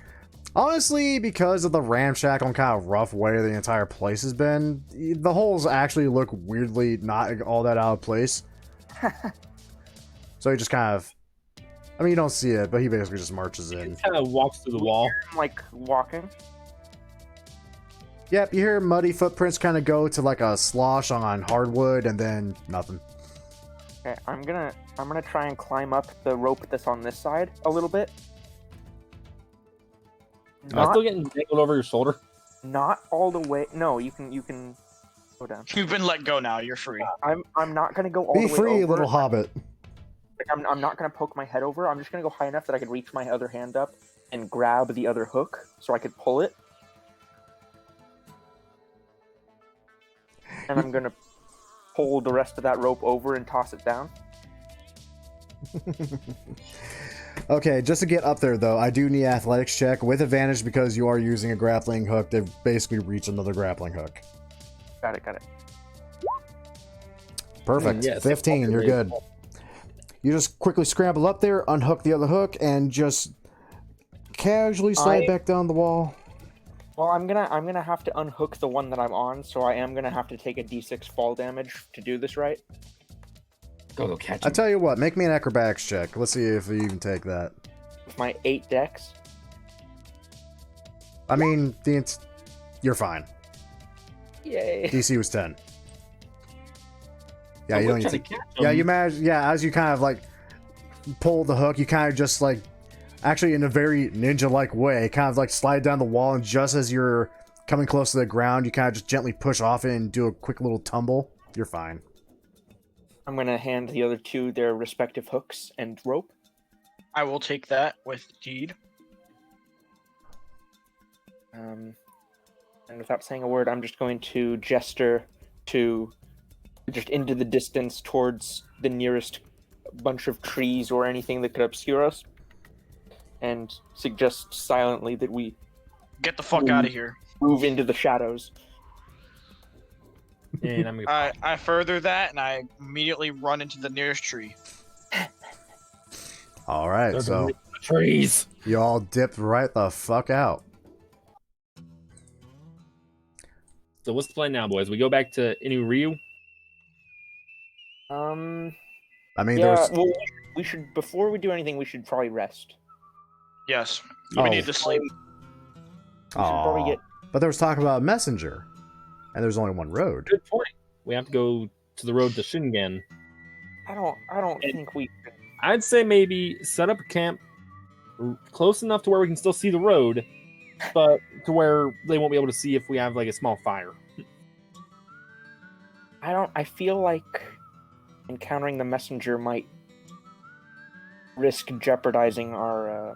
Honestly, because of the ramshackle and kind of rough way the entire place has been, the holes actually look weirdly not all that out of place. So he just kind of... I mean, you don't see it, but he basically just marches in. Kind of walks through the wall. I'm like walking. Yep, you hear muddy footprints kind of go to like a slosh on hardwood, and then nothing. Okay, I'm gonna try and climb up the rope that's on this side a little bit. Am I still getting dangled over your shoulder? Not all the way. No, you can go down. You've been let go now. You're free. I'm not gonna go all Be the way free, over. little hobbit. Like, I'm not gonna poke my head over. I'm just gonna go high enough that I can reach my other hand up and grab the other hook so I could pull it. And I'm gonna pull the rest of that rope over and toss it down. Okay, just to get up there, though, I do need an athletics check with advantage because you are using a grappling hook to basically reach another grappling hook. Got it. Perfect. Yes, 15, you're good. You just quickly scramble up there, unhook the other hook, and just casually slide back down the wall. Well, I'm gonna have to unhook the one that I'm on, so I am gonna have to take a d6 fall damage to do this right. Go catch I him. tell you what, make me an acrobatics check. Let's see if you even take that. With my 8 dex. I mean, you're fine. Yay! DC was 10. Yeah, I'm you don't need trying to. catch him. Yeah, you imagine. Yeah, as you kind of like pull the hook, you kind of just like, actually in a very ninja-like way, kind of like slide down the wall, and just as you're coming close to the ground, you kind of just gently push off it and do a quick little tumble. You're fine. I'm gonna hand the other two their respective hooks and rope. I will take that with deed. And without saying a word, I'm just going to gesture to just into the distance towards the nearest bunch of trees or anything that could obscure us. and suggest silently that we Get the fuck out of here. move into the shadows. And I'm gonna I further that, and I immediately run into the nearest tree. All right, They're so the trees. you all dipped right the fuck out. So what's the plan now, boys? We go back to Inuriu. I mean, Yeah, there's well, we should, before we do anything, we should probably rest. Yes. Oh. We need to sleep. We should probably Aw. get... But there was talk about a messenger, and there's only one road. Good point. We have to go to the road to Shingen. I don't think we... I'd say maybe set up a camp close enough to where we can still see the road, but to where they won't be able to see if we have like a small fire. I feel like encountering the messenger might risk jeopardizing our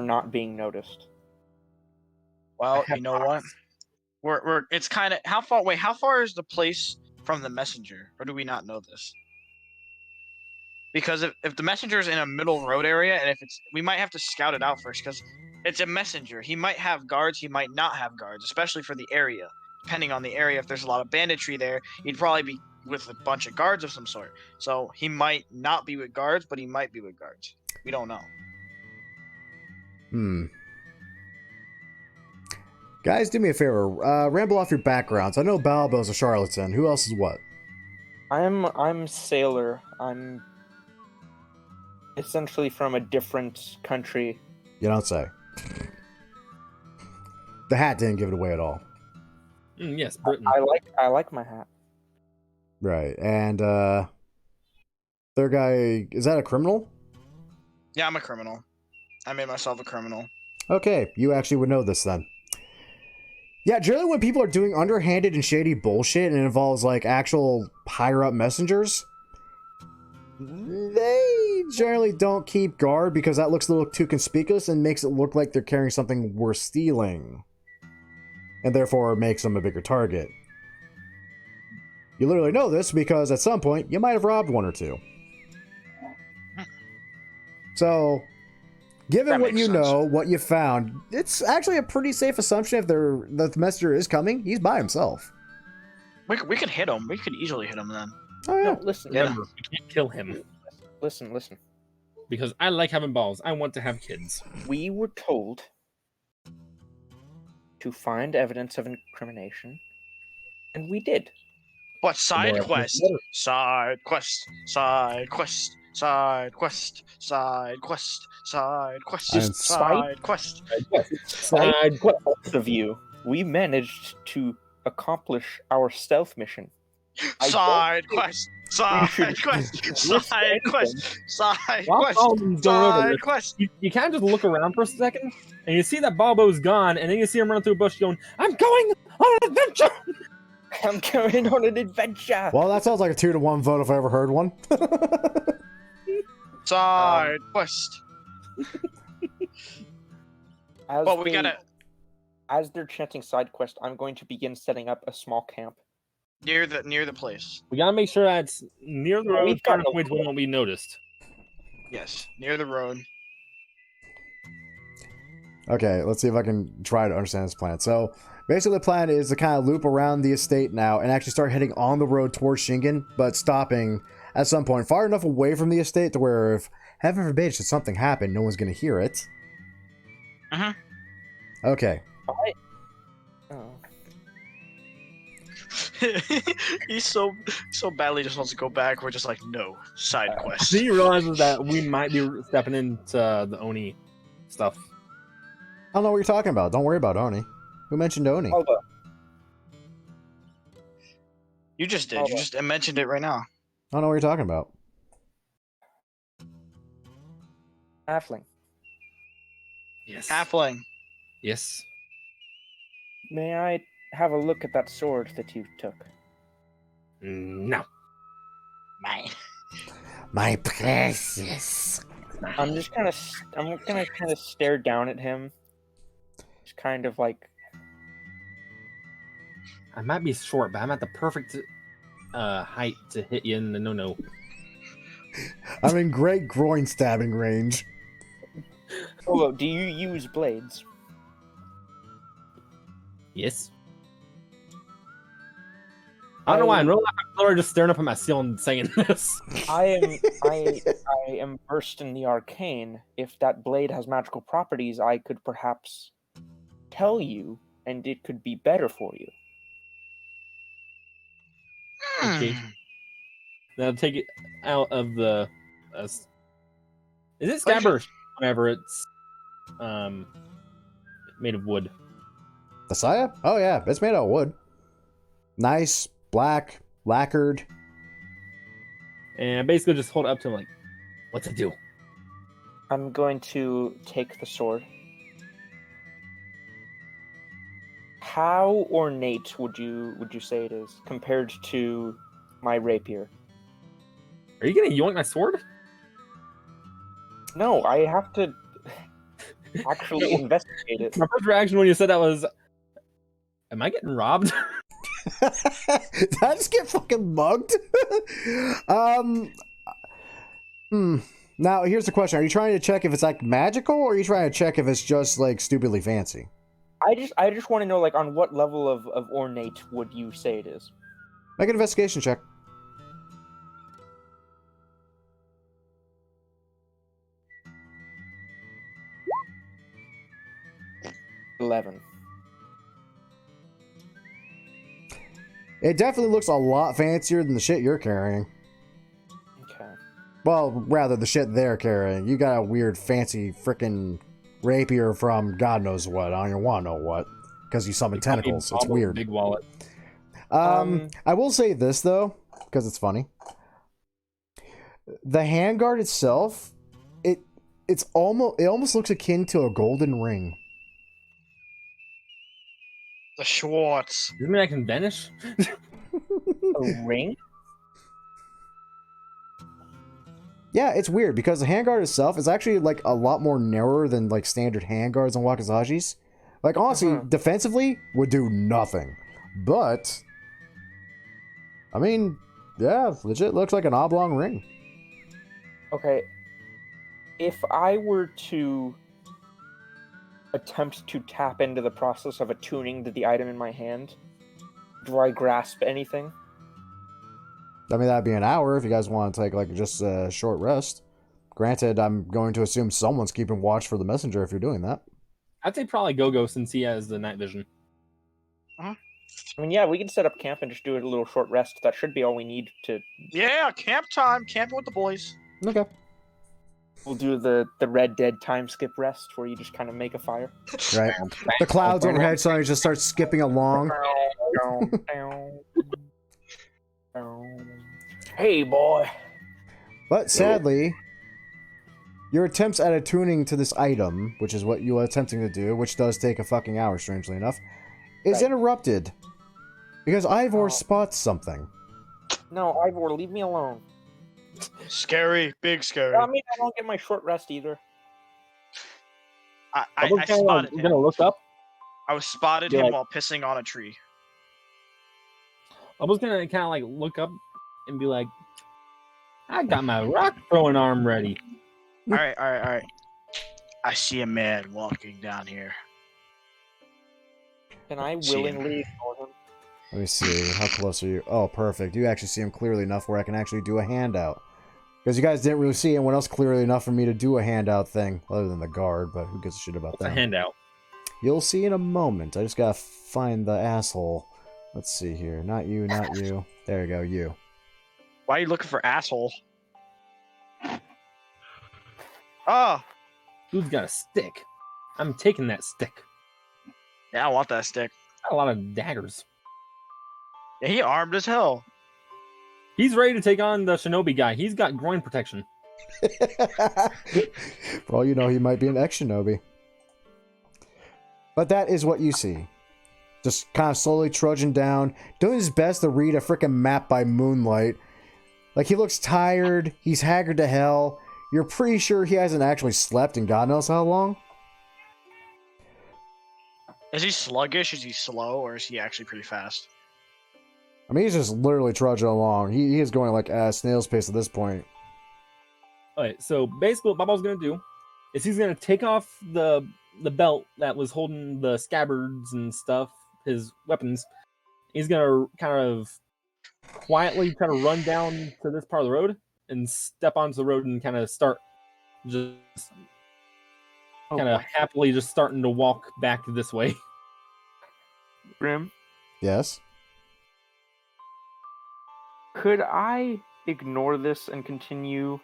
not being noticed. Well, you know what? We're it's kind of how far. Wait, how far is the place from the messenger, or do we not know this? Because if the messenger is in a middle road area, and if it's, we might have to scout it out first, because it's a messenger. He might have guards, he might not have guards, especially for the area. Depending on the area, if there's a lot of banditry there, he'd probably be with a bunch of guards of some sort. So he might not be with guards, but he might be with guards. We don't know. Guys, do me a favor. Ramble off your backgrounds. I know Balbo's a charlatan. Who else is what? I'm sailor. I'm essentially from a different country. You don't say. The hat didn't give it away at all. Yes, Britain. I like my hat. Right. And third guy, is that a criminal? Yeah, I'm a criminal. I made myself a criminal. Okay, you actually would know this then. Yeah, generally when people are doing underhanded and shady bullshit and it involves like actual higher up messengers, they generally don't keep guard because that looks a little too conspicuous and makes it look like they're carrying something worth stealing. And therefore makes them a bigger target. You literally know this because at some point you might have robbed one or two. So, given That what makes you sense. know, what you found, it's actually a pretty safe assumption if the messenger is coming, he's by himself. We could hit him. We could easily hit him then. Oh yeah. No, listen, Yeah. Remember, we can't kill him listen. because I like having balls. I want to have kids. We were told to find evidence of incrimination, and we did. But side More- quest, side quest, side quest, side quest, side quest, side quest, I'm side quest. Side quest. Both of you, we managed to accomplish our stealth mission. I don't Side think quest, side should quest, risk side quest, anything. side While quest, Solomon's going over side this, quest. you kind of just look around for a second, and you see that Balbo's gone, and then you see him run through a bush going, "I'm going on an adventure!" I'm going on an adventure. Well, that sounds like a 2-to-1 vote if I ever heard one. Side quest. As Well, we they- gotta As they're chanting side quest, I'm going to begin setting up a small camp. near the place. We gotta make sure that's near the Well, road, we've far got enough the- away to where we won't be noticed. Yes, near the road. Okay, let's see if I can try to understand this plan. So, basically the plan is to kind of loop around the estate now and actually start heading on the road towards Shingen, but stopping at some point far enough away from the estate to where if, heaven forbid, should something happen, no one's going to hear it. Uh-huh. Okay. Oh. He's so badly just wants to go back. We're just like, no, side quest. Then he realizes that we might be stepping into the Oni stuff. I don't know what you're talking about. Don't worry about Oni. Who mentioned Oni? Hold up. You just did. Hold You on. just mentioned it right now. I don't know what you're talking about. Halfling, Yes. Halfling. Yes. may I have a look at that sword that you took? No. Mine. My precious. I'm gonna kind of stare down at him. Just kind of like, I might be short, but I'm at the perfect height to hit you in the no-no. I'm in great groin stabbing range. Polo, do you use blades? Yes. I don't know why in real life I'm literally just staring up at my ceiling saying this. I am versed in the arcane. If that blade has magical properties, I could perhaps tell you, and it could be better for you. Okay. Now take it out of the. Is it scabbard? Whenever it's made of wood. The Saya? Oh yeah, it's made out of wood. Nice, black, lacquered. And I basically just hold it up to him like, what's it do? I'm going to take the sword. How ornate would you say it is compared to my rapier? Are you gonna yoink my sword? No, I have to actually investigate it. My first reaction when you said that was, am I getting robbed? Did I just get fucking mugged? Now, here's the question. Are you trying to check if it's like magical, or are you trying to check if it's just like stupidly fancy? I just want to know, like, on what level of ornate would you say it is? Make an investigation check. $11. It definitely looks a lot fancier than the shit you're carrying. Okay. Well, rather the shit they're carrying. You got a weird fancy frickin' rapier from God knows what. I don't even want to know what. Because you summon tentacles. It's weird. Big wallet. I will say this though, because it's funny. The handguard itself, it almost looks akin to a golden ring. The Schwartz. Does it mean I can vanish? A ring? Yeah, it's weird because the handguard itself is actually like a lot more narrower than like standard handguards on Wakazashis. Like honestly, defensively would do nothing. But I mean, yeah, legit looks like an oblong ring. Okay. If I were to attempt to tap into the process of attuning to the item in my hand, do I grasp anything? I mean, that'd be an hour if you guys want to take like just a short rest. Granted, I'm going to assume someone's keeping watch for the messenger if you're doing that. I'd say probably Go-Go since he has the night vision. I mean, yeah, we can set up camp and just do a little short rest. That should be all we need to... Yeah, camp time. Camping with the boys. Okay. We'll do the Red Dead time skip rest where you just kind of make a fire. Right. The clouds overhead suddenly just start skipping along. Hey, boy. But sadly, your attempts at attuning to this item, which is what you are attempting to do, which does take a fucking hour, strangely enough, is interrupted. Because Ivor spots something. No, Ivor, leave me alone. Scary. Big scary. I mean, I don't get my short rest either. I spotted him. Gonna look up. I was spotted him while pissing on a tree. I was gonna kind of like look up and be like, I got my rock throwing arm ready. All right. I see a man walking down here. Can I willingly ignore him? Let me see. How close are you? Oh, perfect. You actually see him clearly enough where I can actually do a handout. Because you guys didn't really see anyone else clearly enough for me to do a handout thing, other than the guard, but who gives a shit about What's that? a handout? You'll see in a moment. I just gotta find the asshole. Let's see here. Not you, not you. There you go, you. Why are you looking for asshole? Oh, Dude's got a stick. I'm taking that stick. yeah, I want that stick. Got a lot of daggers. Yeah, he armed as hell. He's ready to take on the Shinobi guy. He's got groin protection. For all you know, he might be an ex-shinobi. But that is what you see. Just kind of slowly trudging down, doing his best to read a freaking map by moonlight. Like, he looks tired, he's haggard to hell. You're pretty sure he hasn't actually slept in God knows how long. Is he sluggish? Is he slow? Or is he actually pretty fast? I mean, he's just literally trudging along. He is going like at a snail's pace at this point. Alright, so basically what Baba's gonna do is he's gonna take off the belt that was holding the scabbards and stuff, his weapons. He's gonna kind of quietly kind of run down to this part of the road and step onto the road and kind of start just kind of happily just starting to walk back this way. Grim, Yes. could I ignore this and continue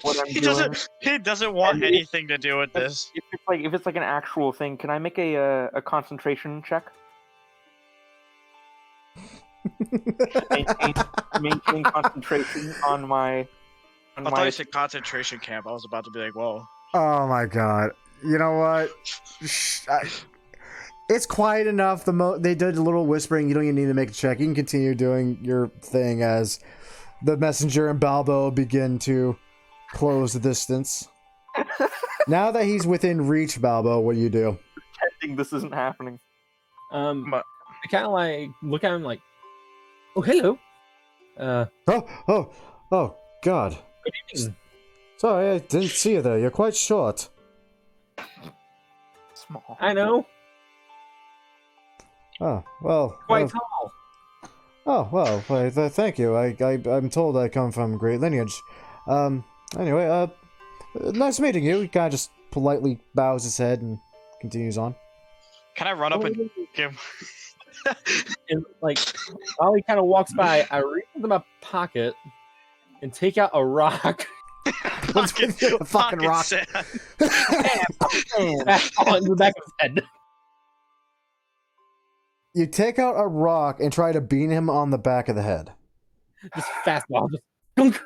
what I'm doing? He doesn't want And anything to do with this. If it's like an actual thing, can I make a concentration check? maintain concentration on my. I thought you said concentration camp. I was about to be like, whoa. Oh my god. You know what? It's quiet enough. They did a little whispering. You don't even need to make a check. You can continue doing your thing as the messenger and Balbo begin to close the distance. Now that he's within reach, Balbo, what do you do? Pretending this isn't happening. I kind of like look at him like, oh hello. Oh, God. Good evening. Sorry, I didn't see you there. You're quite short. Small. I know. Oh, well. Quite tall. Oh, well, thank you. I'm told I come from great lineage. Anyway, nice meeting you. He kind of just politely bows his head and continues on. Can I run up and give... And like, while he kind of walks by, I reach into my pocket and take out a rock. What's with you, a fucking rock? Sand. All in the back of his head. You take out a rock and try to beat him on the back of the head. Just fastball. Just gunk.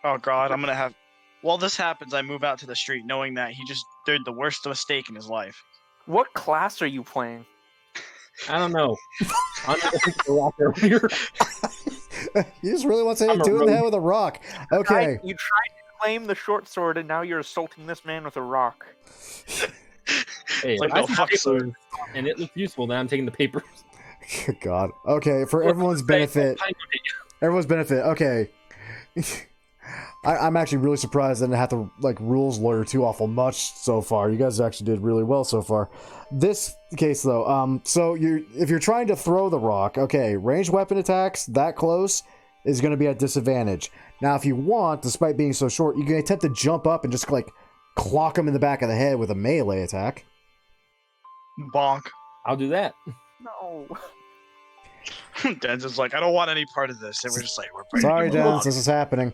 Oh god, I'm gonna have... While this happens, I move out to the street knowing that he just did the worst mistake in his life. What class are you playing? I don't know. I'm gonna take the rock earlier. He just really wants to hit I'm a dude in the head rogue. with a rock. Okay. You tried to claim the short sword, and now you're assaulting this man with a rock. Hey, Like, if I no, see fuck, sir. papers and it looks useful, then I'm taking the papers. Good God. Okay, for everyone's benefit. Okay. I'm actually really surprised I didn't have to rules lawyer too awful much so far. You guys actually did really well so far. This case though, so if you're trying to throw the rock, okay, ranged weapon attacks that close is going to be at disadvantage. Now, if you want, despite being so short, you can attempt to jump up and just clock him in the back of the head with a melee attack. Bonk. I'll do that. No. Den's is like, I don't want any part of this. And we're just like, we're pretty Sorry, Dennis, this is happening.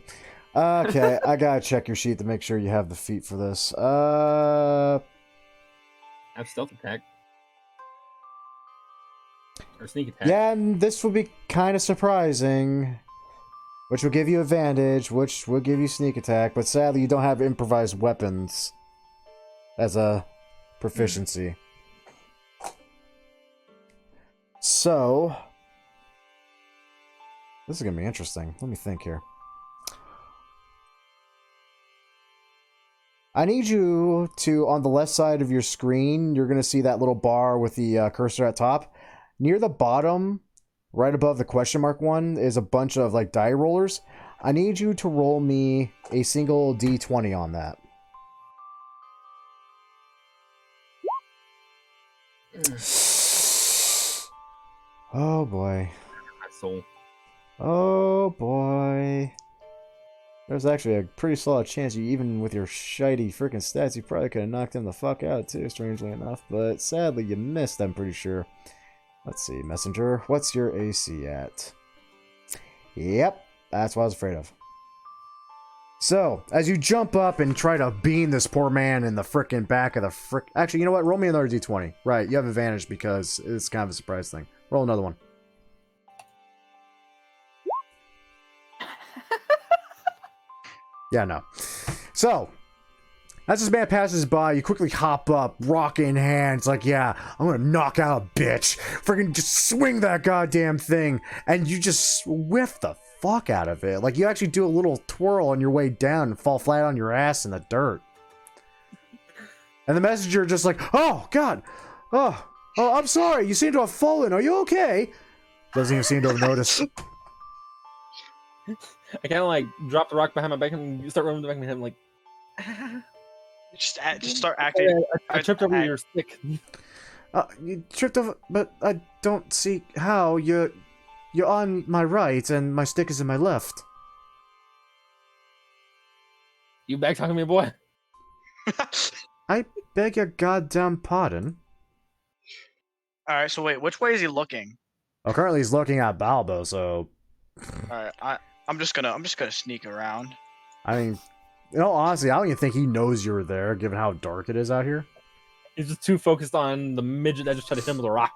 Okay, I gotta check your sheet to make sure you have the feat for this. I have stealth attack. Or sneak attack. Yeah, and this will be kind of surprising. Which will give you advantage, which will give you sneak attack, but sadly you don't have improvised weapons as a proficiency. So, this is going to be interesting. Let me think here. I need you to, on the left side of your screen, you're going to see that little bar with the cursor at top. Near the bottom, right above the question mark one, is a bunch of die rollers. I need you to roll me a single d20 on that. Oh boy. My soul. Oh boy. There's actually a pretty solid chance you, even with your shitey freaking stats, you probably could have knocked him the fuck out too, strangely enough. But sadly, you missed, I'm pretty sure. Let's see, Messenger, what's your AC at? Yep, that's what I was afraid of. So, as you jump up and try to beam this poor man in the frickin' back of the frick... Actually, you know what? Roll me another d20. Right, you have advantage because it's kind of a surprise thing. Roll another one. Yeah, no. So, as this man passes by, you quickly hop up, rock in hand. It's like, yeah, I'm gonna knock out a bitch. Freaking just swing that goddamn thing. And you just whiff the fuck out of it. You actually do a little twirl on your way down and fall flat on your ass in the dirt. And the messenger just oh, God. Oh, I'm sorry. You seem to have fallen. Are you okay? Doesn't even seem to have noticed. I kind of drop the rock behind my back and start running back behind him Just start acting. I tripped over your stick. You tripped over, but I don't see how. You're on my right, and my stick is in my left. You back talking to me, boy? I beg your goddamn pardon. All right, so wait, which way is he looking? Well, currently he's looking at Balbo, so All right, I'm just gonna sneak around. I mean, in all honesty, I don't even think he knows you're there, given how dark it is out here. He's just too focused on the midget that just tried to hit him with a rock.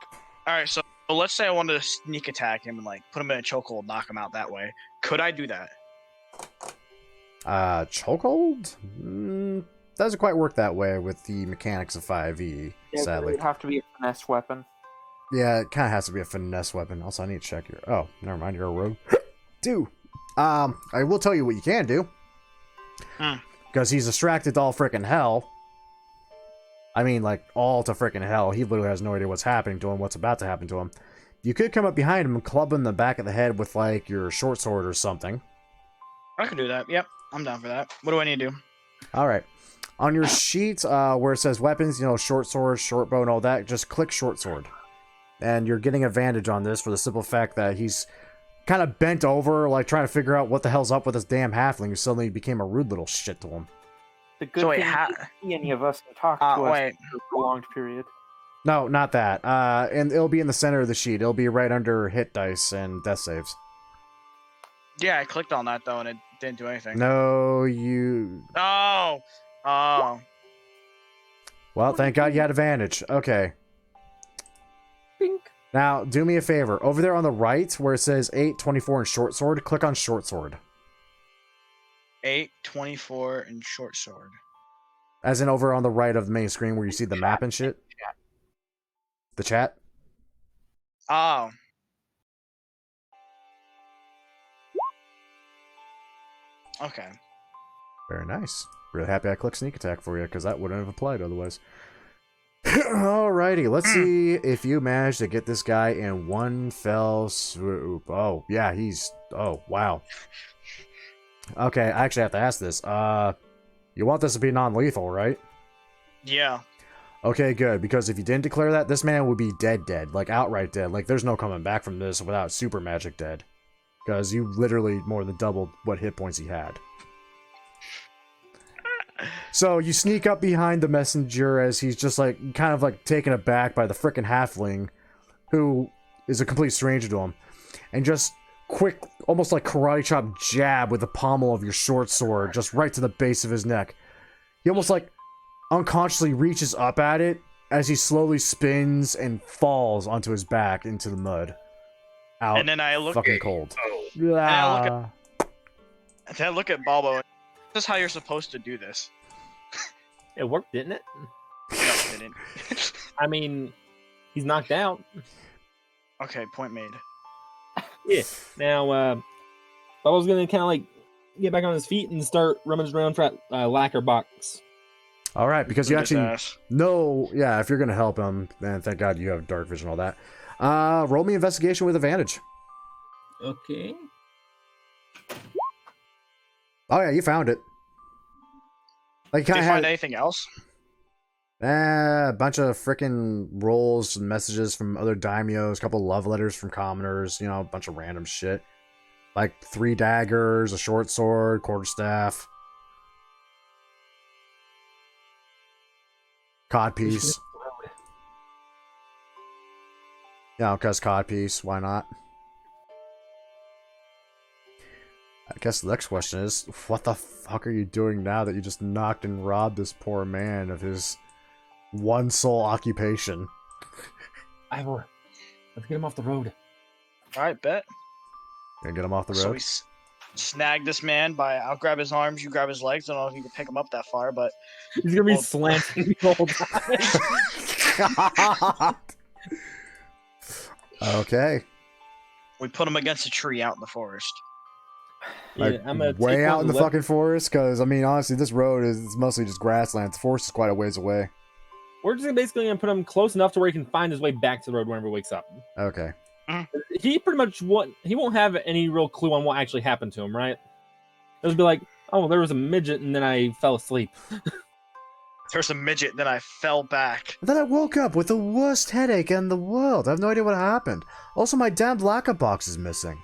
All right, so let's say I wanted to sneak attack him and like put him in a chokehold, knock him out that way. Could I do that? Chokehold? Doesn't quite work that way with the mechanics of 5e, Yeah, sadly. it would have to be a finesse weapon. Yeah, it kind of has to be a finesse weapon. Also, I need to check your... Oh, never mind, you're a rogue. I will tell you what you can do. Because he's distracted to all frickin' hell. I mean, like, all to frickin' hell. He literally has no idea what's happening to him, what's about to happen to him. You could come up behind him and club him in the back of the head with, like, your short sword or something. I can do that. Yep, I'm down for that. What do I need to do? Alright. On your sheet, where it says weapons, you know, short sword, short bow, and all that, just click short sword. And you're getting advantage on this for the simple fact that he's kind of bent over, like, trying to figure out what the hell's up with this damn halfling who suddenly became a rude little shit to him. The good So wait, thing is any of us can talk to us wait. for a prolonged period. No, not that. And it'll be in the center of the sheet. It'll be right under hit dice and death saves. Yeah, I clicked on that though, and it didn't do anything. No, you... Oh. Well, thank God you had advantage. Okay. Pink. Now, do me a favor. Over there on the right, where it says 8, 24, and short sword, click on short sword. 8, 24, and short sword. As in over on the right of the main screen where you see the map and shit. The chat? Oh. Okay. Very nice. Really happy I clicked sneak attack for you, because that wouldn't have applied otherwise. Alrighty, let's see if you manage to get this guy in one fell swoop. Oh, yeah, he's... Oh, wow. Okay, I actually have to ask this. You want this to be non-lethal, right? Yeah. Okay, good, because if you didn't declare that, this man would be dead, like outright dead. Like, there's no coming back from this without super magic dead. Because you literally more than doubled what hit points he had. So, you sneak up behind the messenger as he's just, like, kind of, like, taken aback by the frickin' halfling, who is a complete stranger to him. And just quick, almost like karate chop jab with the pommel of your short sword, just right to the base of his neck. He almost, like, unconsciously reaches up at it as he slowly spins and falls onto his back into the mud. Out And then I look fucking at cold. And I look at Balbo. This is how you're supposed to do this. It worked, didn't it? No, it didn't. I mean, he's knocked out. Okay, point made. Yeah. Now, Bubba's gonna kind of like get back on his feet and start rummaging around for that lacquer box. All right, because you actually Ass. know, yeah, if you're gonna help him, then thank God you have dark vision and all that. Roll me investigation with advantage. Okay. Oh yeah, you found it. Like Did kind you of find had anything else? a bunch of freaking rolls and messages from other daimyos, a couple love letters from commoners, you know, a bunch of random shit. Like 3 daggers, a short sword, quarterstaff, codpiece. Yeah, because codpiece, why not? I guess the next question is, what the fuck are you doing now that you just knocked and robbed this poor man of his one sole occupation? Ivor, let's get him off the road. All right, bet. Gonna get him off the So road? we snag this man by I'll grab his arms, you grab his legs. I don't know if you can pick him up that far, but He's gonna be Well- slanting the whole time. Okay. we put him against a tree out in the forest. Like, Yeah, I'm gonna way take out one in the left- fucking forest? Because, I mean, honestly, this road is it's mostly just grassland. The forest is quite a ways away. We're just basically gonna put him close enough to where he can find his way back to the road whenever he wakes up. Okay. He pretty much he won't have any real clue on what actually happened to him, right? He'll just be like, Oh, there was a midget, and then I fell asleep. There's a midget, then I fell back. And then I woke up with the worst headache in the world. I have no idea what happened. Also, my damn lacquer box is missing.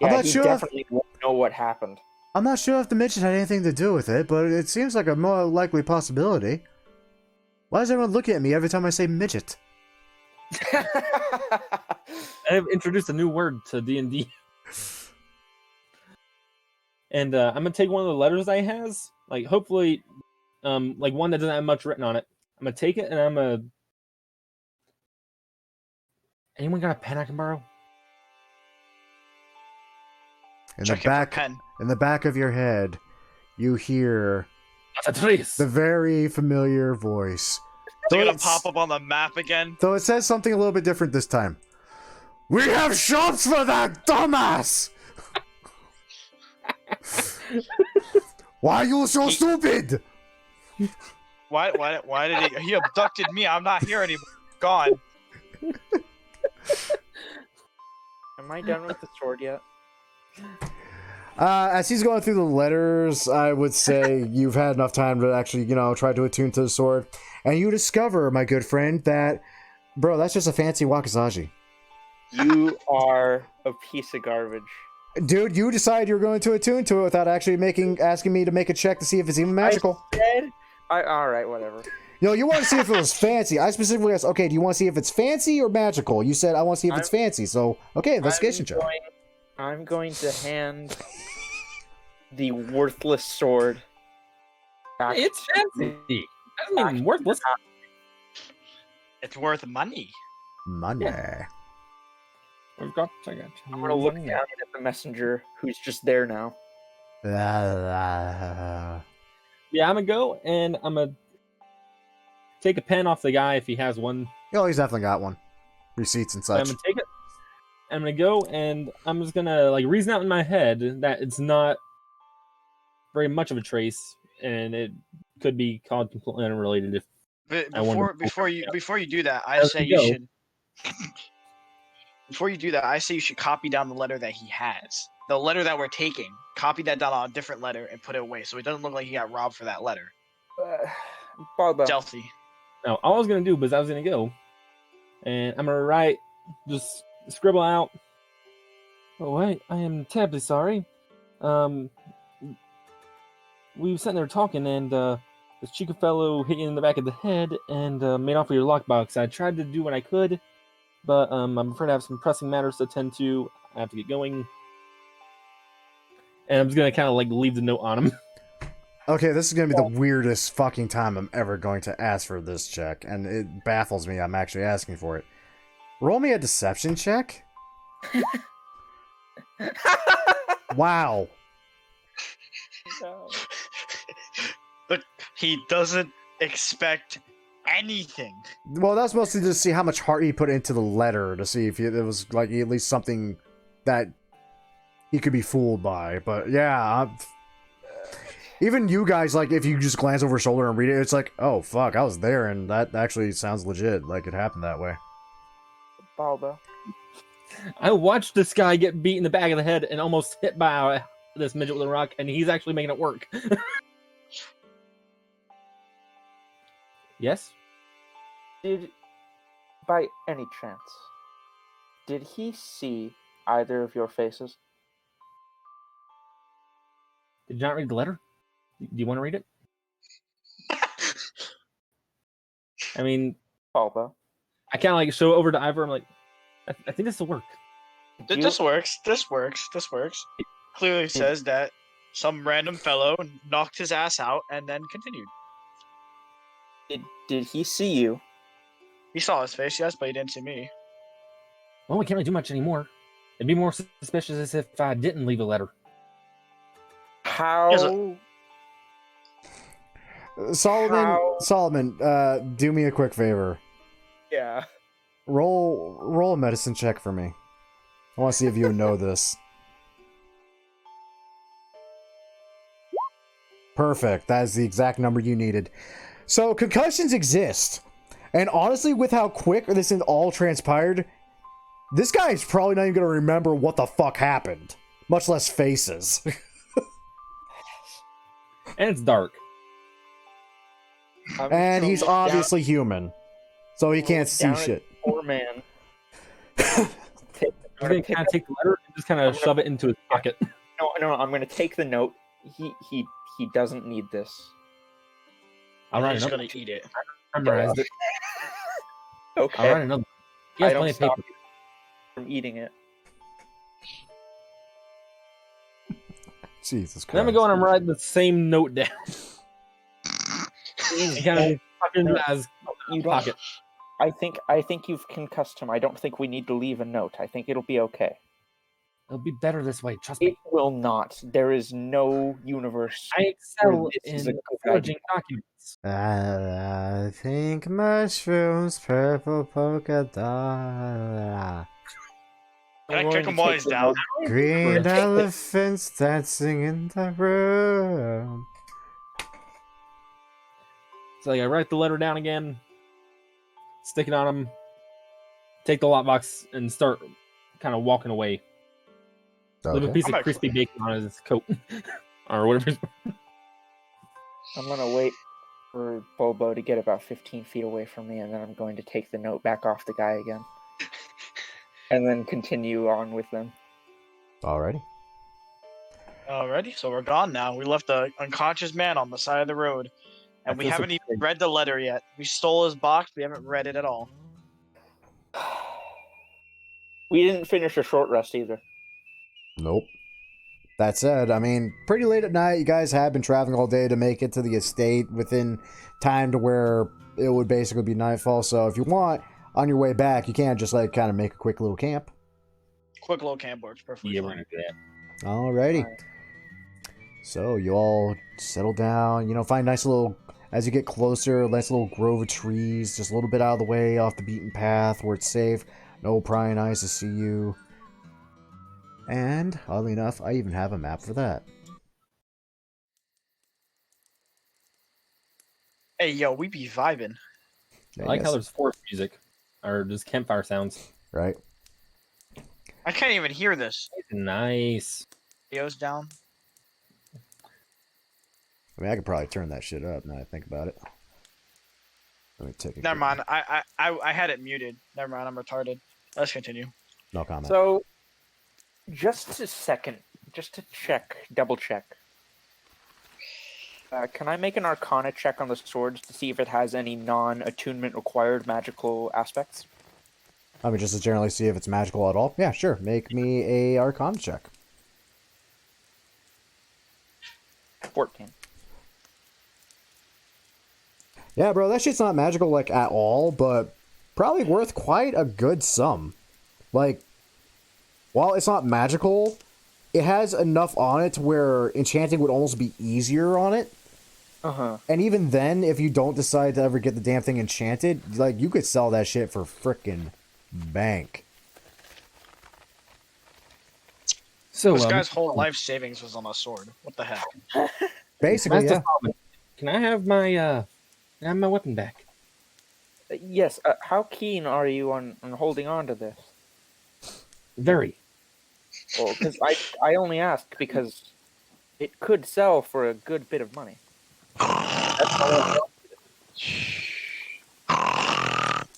Yeah, I'm not he sure definitely won't know what happened. I'm not sure if the midget had anything to do with it, but it seems like a more likely possibility. Why does everyone look at me every time I say midget? I have introduced a new word to D&D. And I'm gonna take one of the letters I has, like hopefully, like one that doesn't have much written on it. I'm gonna take it and I'm gonna. Anyone got a pen I can borrow? In the back of your head, you hear the very familiar voice. Is it gonna pop up on the map again? Though it says something a little bit different this time. We have shops for that, dumbass! Why are you so stupid? Why did he abducted me? I'm not here anymore. Gone. Am I done with the sword yet? As he's going through the letters, I would say you've had enough time to actually, try to attune to the sword. And you discover, my good friend, that, bro, that's just a fancy wakizashi. You are a piece of garbage. Dude, you decided you were going to attune to it without actually asking me to make a check to see if it's even magical. Alright, whatever. You want to see if it was fancy. I specifically asked, okay, do you want to see if it's fancy or magical? You said, I want to see if it's fancy. So, okay, investigation check. I'm going to hand the worthless sword back. It's fancy. That doesn't mean worthless. It's worth money. Money. Yeah. I'm gonna look down at the messenger who's just there now. Yeah, I'm gonna go and I'm gonna take a pen off the guy if he has one. Oh, he's definitely got one. Receipts and such. I'm gonna take it. I'm gonna go and I'm just gonna reason out in my head that it's not very much of a trace, and it could be called completely unrelated. Before you do that, I say you should. Before you do that, I say you should copy down the letter that he has. The letter that we're taking. Copy that down on a different letter and put it away, so it doesn't look like he got robbed for that letter. Chelsea. Now, all I was gonna do was I was gonna go, and I'm gonna just scribble out. Oh wait, I am terribly sorry. We were sitting there talking, and this Chica fellow hit you in the back of the head and made off with your lockbox. I tried to do what I could, but I'm afraid I have some pressing matters to attend to. I have to get going. And I'm just gonna kind of leave the note on him. Okay, this is gonna be the weirdest fucking time I'm ever going to ask for this check, and it baffles me I'm actually asking for it. Roll me a deception check? Wow. No. But he doesn't expect anything. Well, that's mostly to see how much heart he put into the letter, to see if it was at least something that he could be fooled by. But yeah, even you guys, if you just glance over your shoulder and read it, it's like, oh fuck, I was there, and that actually sounds legit, like it happened that way. Baldo. I watched this guy get beat in the back of the head and almost hit by this midget with a rock, and he's actually making it work. Yes? By any chance, did he see either of your faces? Did you not read the letter? Do you want to read it? I mean, Baldo. I kind of show over to Ivor. I'm like, I think this will work. This works. This works. It clearly says that some random fellow knocked his ass out and then continued. Did he see you? He saw his face, yes, but he didn't see me. Well, we can't really do much anymore. It'd be more suspicious as if I didn't leave a letter. How? Solomon, do me a quick favor. Yeah. Roll a medicine check for me. I want to see if you know this. Perfect. That is the exact number you needed. So, concussions exist. And honestly, with how quick this all transpired, this guy's probably not even going to remember what the fuck happened. Much less faces. And it's dark. I'm just And gonna he's look down- obviously human, so he can't see down at shit. the poor man. I'm gonna kind of take the letter and just kind of shove it into his pocket. No, I'm gonna take the note. He doesn't need this. I'll I'm write just another. gonna eat it. Memorized it. I'll Okay. write another. He I has don't plenty of stop paper. you from eating it. Jesus Then I'm Christ. gonna go on and write the same note down. And kind of tuck it into his You don't. pocket. I think you've concussed him. I don't think we need to leave a note. I think it'll be okay. It'll be better this way. Trust It me. will not. There is no universe. I excel this is a in good forging documents. I think mushrooms, purple polka dot. Can I I'm kick going them to while take he's the down? note. Green Take it. elephants dancing in the room. So I write the letter down again, stick it on him, take the lockbox, and start kind of walking away. Leave a Okay. piece I'm of actually- crispy bacon on his coat. Or whatever. I'm gonna wait for Bobo to get about 15 feet away from me, and then I'm going to take the note back off the guy again, and then continue on with them. Alrighty. Alrighty, so we're gone now. We left the unconscious man on the side of the road, and I we feel so haven't even big. read the letter yet. We stole his box, we haven't read it at all. We didn't finish a short rest either. Nope. That said, I mean, pretty late at night, you guys have been traveling all day to make it to the estate within time to where it would basically be nightfall. So if you want, on your way back, you can just like kind of make a quick little camp. Quick little camp works perfectly Yeah, we're fine. gonna do that. Alrighty. Alright. So you all settle down, find a nice little, as you get closer, nice little grove of trees, just a little bit out of the way, off the beaten path where it's safe. No prying eyes to see you. And, oddly enough, I even have a map for that. Hey, yo, we be vibing. I like how Yes, there's forest music, or just campfire sounds. right? I can't even hear this. Nice. Radio's down. I mean, I could probably turn that shit up now that I think about it. Let me take a Never quick- mind. I had it muted. Never mind. I'm retarded. Let's continue. No comment. So, just a second, just to double check. Can I make an Arcana check on the swords to see if it has any non-attunement required magical aspects? I mean, just to generally see if it's magical at all. Yeah, sure. Make me a Arcana check. 14. Yeah, bro, that shit's not magical, like, at all, but probably worth quite a good sum. Like, while it's not magical, it has enough on it to where enchanting would almost be easier on it. Uh-huh. And even then, if you don't decide to ever get the damn thing enchanted, like, you could sell that shit for frickin' bank. So, This guy's whole life savings was on a sword. What the heck? Basically, Master yeah. Solomon, can I have my weapon back? Yes, how keen are you on holding on to this? Very. Well, because I only ask because it could sell for a good bit of money.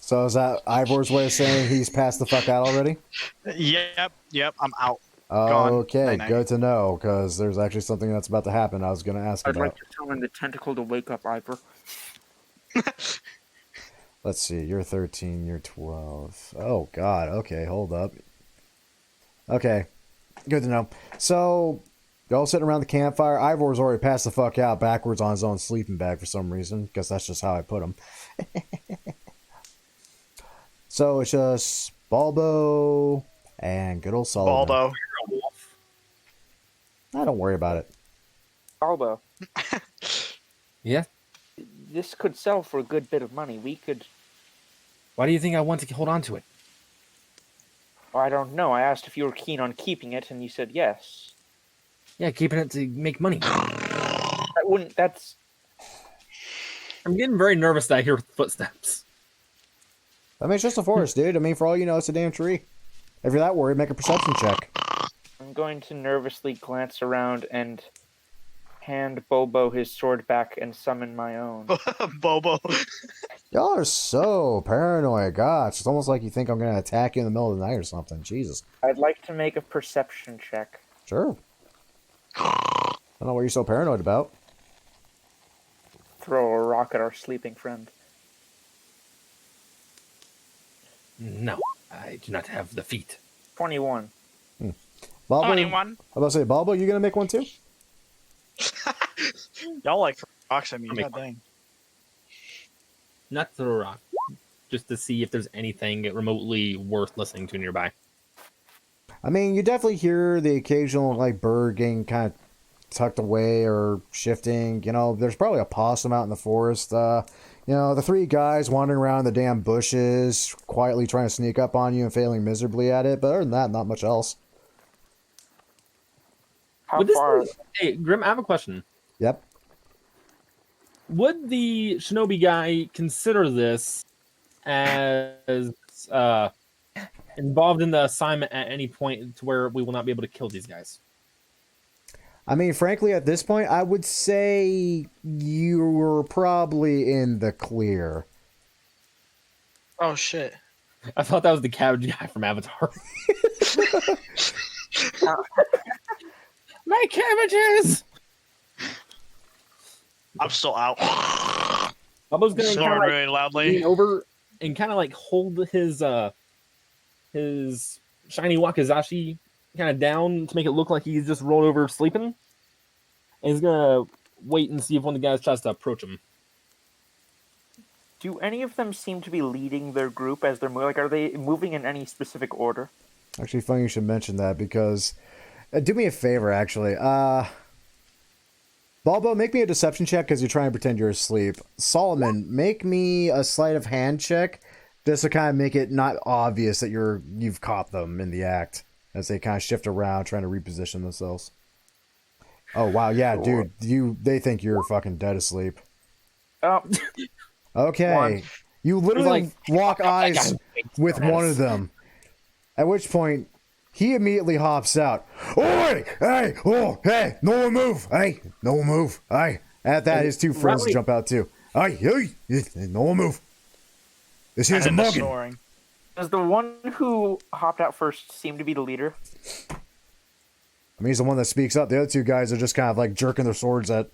So is that Ivor's way of saying he's passed the fuck out already? Yep. I'm out. Gone. Okay, Night-night. good to know, because there's actually something that's about to happen I was going to ask I'd about. like to summon the tentacle to wake up Ivor. Let's see, you're 13, you're 12. Oh, God, okay, hold up. Okay, good to know. So, you're all sitting around the campfire. Ivor's already passed the fuck out backwards on his own sleeping bag for some reason, because that's just how I put him. So, it's just Balbo and good old Sullivan. Baldo. Don't worry about it. Albo, Yeah. this could sell for a good bit of money. We could. Why do you think I want to hold on to it? Well, I don't know. I asked if you were keen on keeping it, and you said yes. Yeah, keeping it to make money. That wouldn't. That's. I'm getting very nervous that I hear footsteps. I mean, it's just a forest, dude. I mean, for all you know, it's a damn tree. If you're that worried, make a perception check. I'm going to nervously glance around and hand Bobo his sword back and summon my own. Bobo. Y'all are so paranoid. Gosh, it's almost like you think I'm going to attack you in the middle of the night or something. Jesus. I'd like to make a perception check. Sure. I don't know what you're so paranoid about. Throw a rock at our sleeping friend. No, I do not have the feet. 21. Balbo, 21. I'm about to say, Balbo, you going to make one too? Y'all like rocks at me. I'll make God dang. Not throw a rock, just to see if there's anything remotely worth listening to nearby. I mean, you definitely hear the occasional, like, bird getting kind of tucked away or shifting. You know, there's probably a possum out in the forest. You know, the three guys wandering around the damn bushes, quietly trying to sneak up on you and failing miserably at it. But other than that, not much else. How Would this far? be- hey, Grim, I have a question. Yep. Would the Shinobi guy consider this as involved in the assignment at any point to where we will not be able to kill these guys? I mean, frankly, at this point, I would say you were probably in the clear. Oh shit. I thought that was the cabbage guy from Avatar. My cabbages! I'm still out. I was gonna Snoring kind of really loudly. lean over and kind of like hold his shiny wakizashi kind of down to make it look like he's just rolled over sleeping. And he's gonna wait and see if one of the guys tries to approach him. Do any of them seem to be leading their group as they're moving? Like, are they moving in any specific order? Actually, funny you should mention that because... do me a favor, actually. Balbo, make me a deception check because you're trying to pretend you're asleep. Solomon, make me a sleight of hand check just to kind of make it not obvious that you've caught them in the act as they kind of shift around trying to reposition themselves. Oh, wow. Yeah, Sure. dude, they think you're fucking dead asleep. Oh, Okay. One. You literally lock eyes with Yes. one of them. At which point, he immediately hops out. Oi! Hey! Oh! Hey! No one move! Hey! No one move! Hey! At that, his two friends Right. jump out too. Hey! Hey! No one move! This here's a And the mugging. snoring. does the one who hopped out first seem to be the leader? I mean, he's the one that speaks up. The other two guys are just kind of like jerking their swords at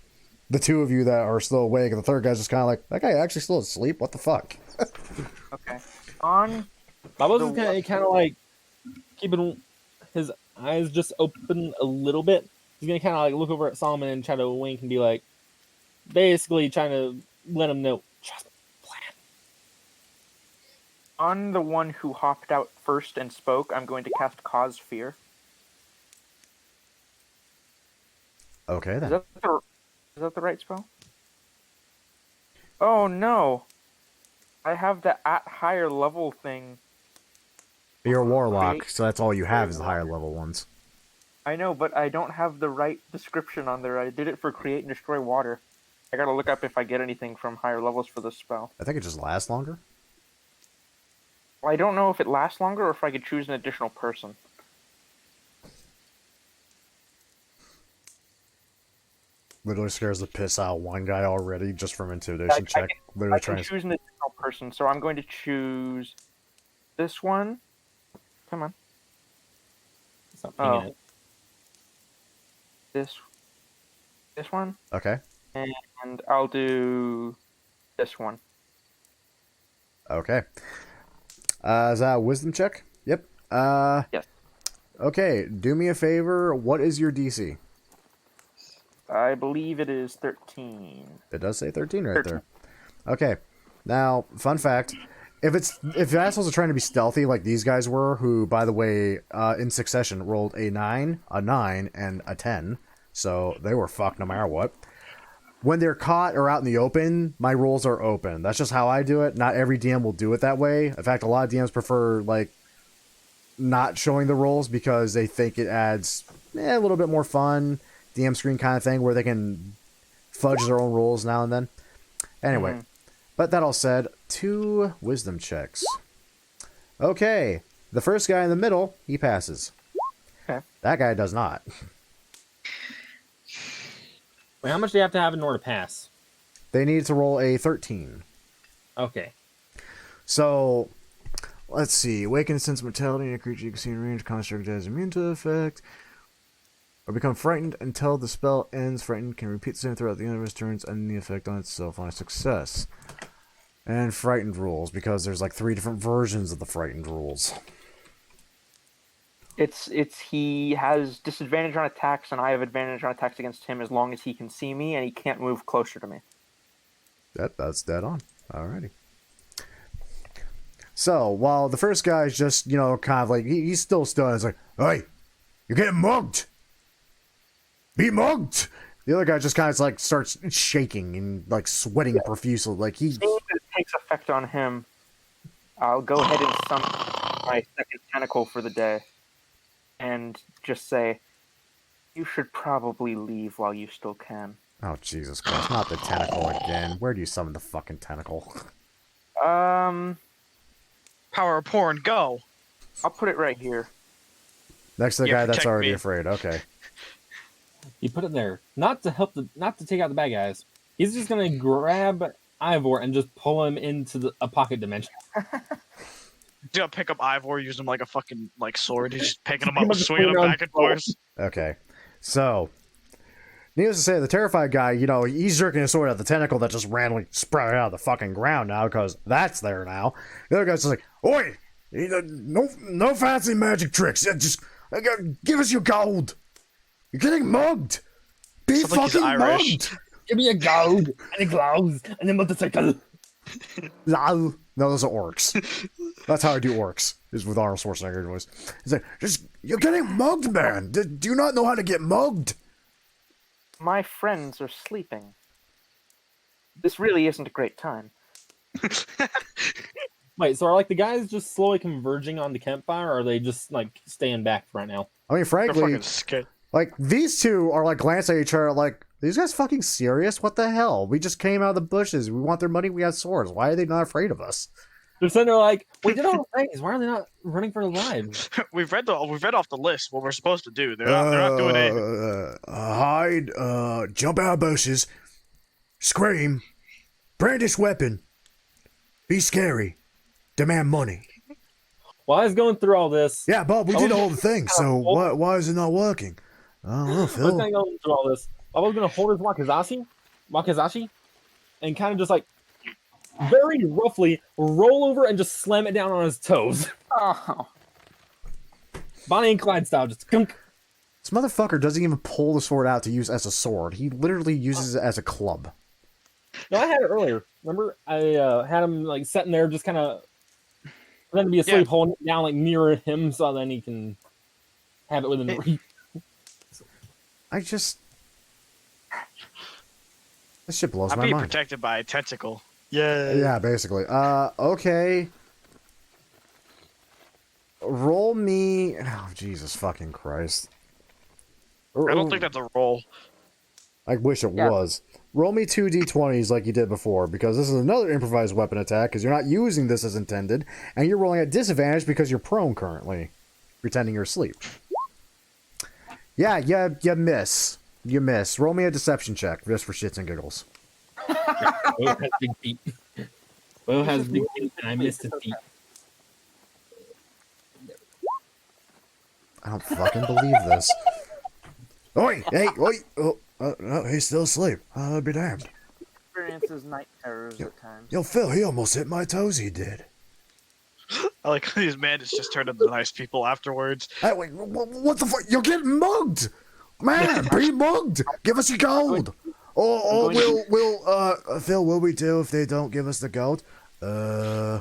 the two of you that are still awake, and the third guy's just kind of like, that guy actually still asleep? What the fuck? Okay. On. I was The just kind of like keeping his eyes just open a little bit. He's gonna kind of like look over at Solomon and try to wink and be like, basically trying to let him know, trust the plan. On the one who hopped out first and spoke, I'm going to cast Cause Fear. Okay, Is then. that the right spell? Oh no! I have the at higher level thing. You're a warlock, Create- so that's all you have is the higher level ones. I know, but I don't have the right description on there. I did it for Create and Destroy Water. I gotta look up if I get anything from higher levels for this spell. I think it just lasts longer. Well, I don't know if it lasts longer or if I could choose an additional person. Literally scares the piss out of one guy already just from intimidation check. Literally I trying can to... choose an additional person, so I'm going to choose this one. Come on. Stop Oh. pinging it. This one, Okay. and I'll do this one. Okay. Is that a wisdom check? Yep. Yes. Okay, do me a favor. What is your DC? I believe it is 13. It does say 13 right 13. there. Okay. Now, fun fact. If the assholes are trying to be stealthy like these guys were, who, by the way, in succession rolled a 9, a 9, and a 10, so they were fucked no matter what. When they're caught or out in the open, my rolls are open. That's just how I do it. Not every DM will do it that way. In fact, a lot of DMs prefer, like, not showing the rolls because they think it adds a little bit more fun, DM screen kind of thing, where they can fudge their own rolls now and then. Anyway, but that all said, 2 wisdom checks. Okay, the first guy in the middle, he passes. Okay. That guy does not. Wait, how much do you have to have in order to pass? They need to roll a 13. Okay. So, let's see. Awaken sense of mortality. A creature you can see in range. Construct that is immune to the effect. Or become frightened until the spell ends. Frightened can repeat the same throughout the end of its turns, ending the effect on itself on a success. And frightened rules, because there's like 3 different versions of the frightened rules. It's he has disadvantage on attacks, and I have advantage on attacks against him as long as he can see me and he can't move closer to me. That's dead on. Alrighty. So, while the first guy's just, kind of like, he's still stunned. It's like, hey, you're getting mugged. Be mugged. The other guy just kind of like starts shaking and like sweating profusely. Like Seeing that it takes effect on him, I'll go ahead and summon my second tentacle for the day. And just say, you should probably leave while you still can. Oh, Jesus Christ. Not the tentacle again. Where do you summon the fucking tentacle? Power of porn, go. I'll put it right here. Next to the Yeah, guy that's protect already me. afraid. Okay. You put it there, not to take out the bad guys. He's just gonna grab Ivor and just pull him into a pocket dimension. Do pick up Ivor, use him like a fucking sword. He's just picking him up, Just swinging him put him back and forth. Okay. So, needless to say, the terrified guy, he's jerking his sword at the tentacle that just randomly sprouted out of the fucking ground now, because that's there now. The other guy's just like, oi! No fancy magic tricks. Just give us your gold. You're getting mugged. Be Sounds like he's fucking Irish. mugged. Give me a gold and a gloves and a motorcycle. No, those are orcs. That's how I do orcs, is with Arnold Schwarzenegger voice. He's like, you're getting mugged, man. Do you not know how to get mugged? My friends are sleeping. This really isn't a great time. Wait, so are like the guys just slowly converging on the campfire, or are they just like staying back right now? I mean, They're frankly, fucking scared. like, these two are like glancing at each other like, these guys fucking serious? What the hell? We just came out of the bushes. We want their money. We have swords. Why are they not afraid of us? They're sitting there like, we did all the things. Why are they not running for their lives? We've read off the list what we're supposed to do. They're not doing anything. Hide, jump out of bushes, scream, brandish weapon, be scary, demand money. While I was going through all this, Yeah, Bob, we did all the things, so why is it not working? I don't know, I was Phil. going through all this. I was going to hold his wakizashi, and kind of just like very roughly roll over and just slam it down on his toes. Oh. Bonnie and Clyde style, just gunk. This motherfucker doesn't even pull the sword out to use as a sword. He literally uses it as a club. No, I had it earlier. Remember, I had him like sitting there, just kind of pretending to be asleep, holding it down like near him, so then he can have it within reach. This shit blows I'm my being mind. protected by a tentacle. Yeah. Yeah, basically. Okay. Roll me... Oh, Jesus fucking Christ. I don't think that's a roll. I wish it was. Roll me 2 d20s like you did before, because this is another improvised weapon attack, because you're not using this as intended, and you're rolling at disadvantage because you're prone currently, pretending you're asleep. Yeah, you miss. You miss. Roll me a deception check, just for shits and giggles. Bo has big feet. Bo has big feet, and I missed his feet. I don't fucking believe this. Oi! Hey! Oi! Oh, no, he's still asleep. I'll be damned. Experiences night terrors at times. Yo, Phil, he almost hit my toes, he did. I like how these bandits just turned into nice people afterwards. Hey, wait, what the fuck? You're getting mugged! Man, be mugged! Give us your gold! Or Phil, what we do if they don't give us the gold? I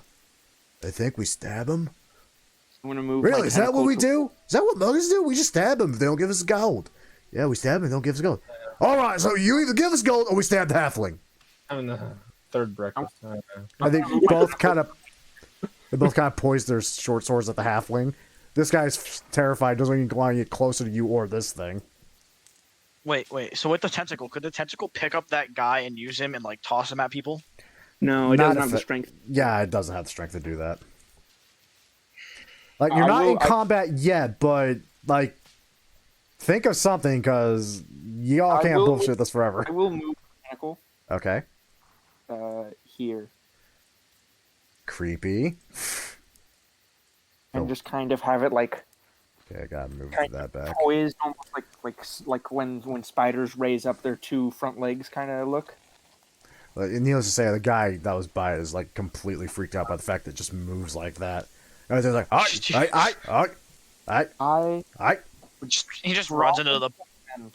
think we stab them. I'm gonna move. Really? my Is that what we tentacle do? Is that what muggers do? We just stab them if they don't give us the gold. Yeah, we stab them, they don't give us gold. Alright, so you either give us gold or we stab the halfling. I'm the third breakfast. I think both kind of... They both kind of poise their short swords at the halfling. This guy's terrified, doesn't even want to get closer to you or this thing. Wait. So with the tentacle, could the tentacle pick up that guy and use him and toss him at people? No, it Not doesn't if have the it- strength. Yeah, it doesn't have the strength to do that. Like, you're not in combat yet, but, like, think of something, because y'all I can't will- bullshit this forever. I will move the tentacle Okay. here Creepy. and Oh. just kind of have it like Okay, I gotta move kind that of back. poised, almost like when spiders raise up their two front legs, kind of look. And needless to say, the guy that was by it is like completely freaked out by the fact that it just moves like that. And they're like, I. He just runs into the. And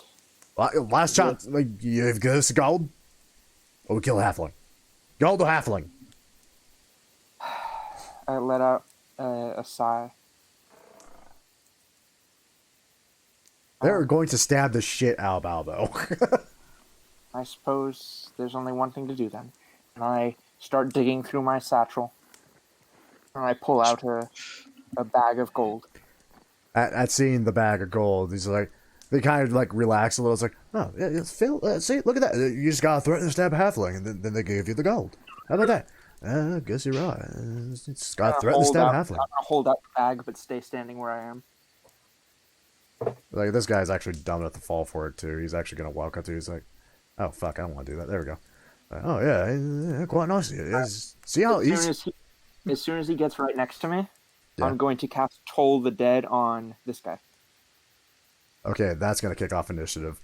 Last chance. Like, you've got us gold? Or we kill a halfling. Gold or halfling? I let out a sigh. They're going to stab the shit out of Balbo. I suppose there's only one thing to do then. And I start digging through my satchel. And I pull out a bag of gold. At seeing the bag of gold, he's like, they kind of like relax a little. It's like, oh, yeah, Phil, see, look at that. You just gotta threaten to stab a halfling, and then they give you the gold. How about that? I guess you're right. Just gotta threaten to stab a halfling. I'm gonna hold out the bag, but stay standing where I am. Like, this guy's actually dumb enough to fall for it, too. He's actually gonna walk up to you. He's like, oh, fuck, I don't want to do that. There we go. Oh, yeah, quite nice. See how he's... As soon as he gets right next to me, Yeah. I'm going to cast Toll the Dead on this guy. Okay, that's gonna kick off initiative.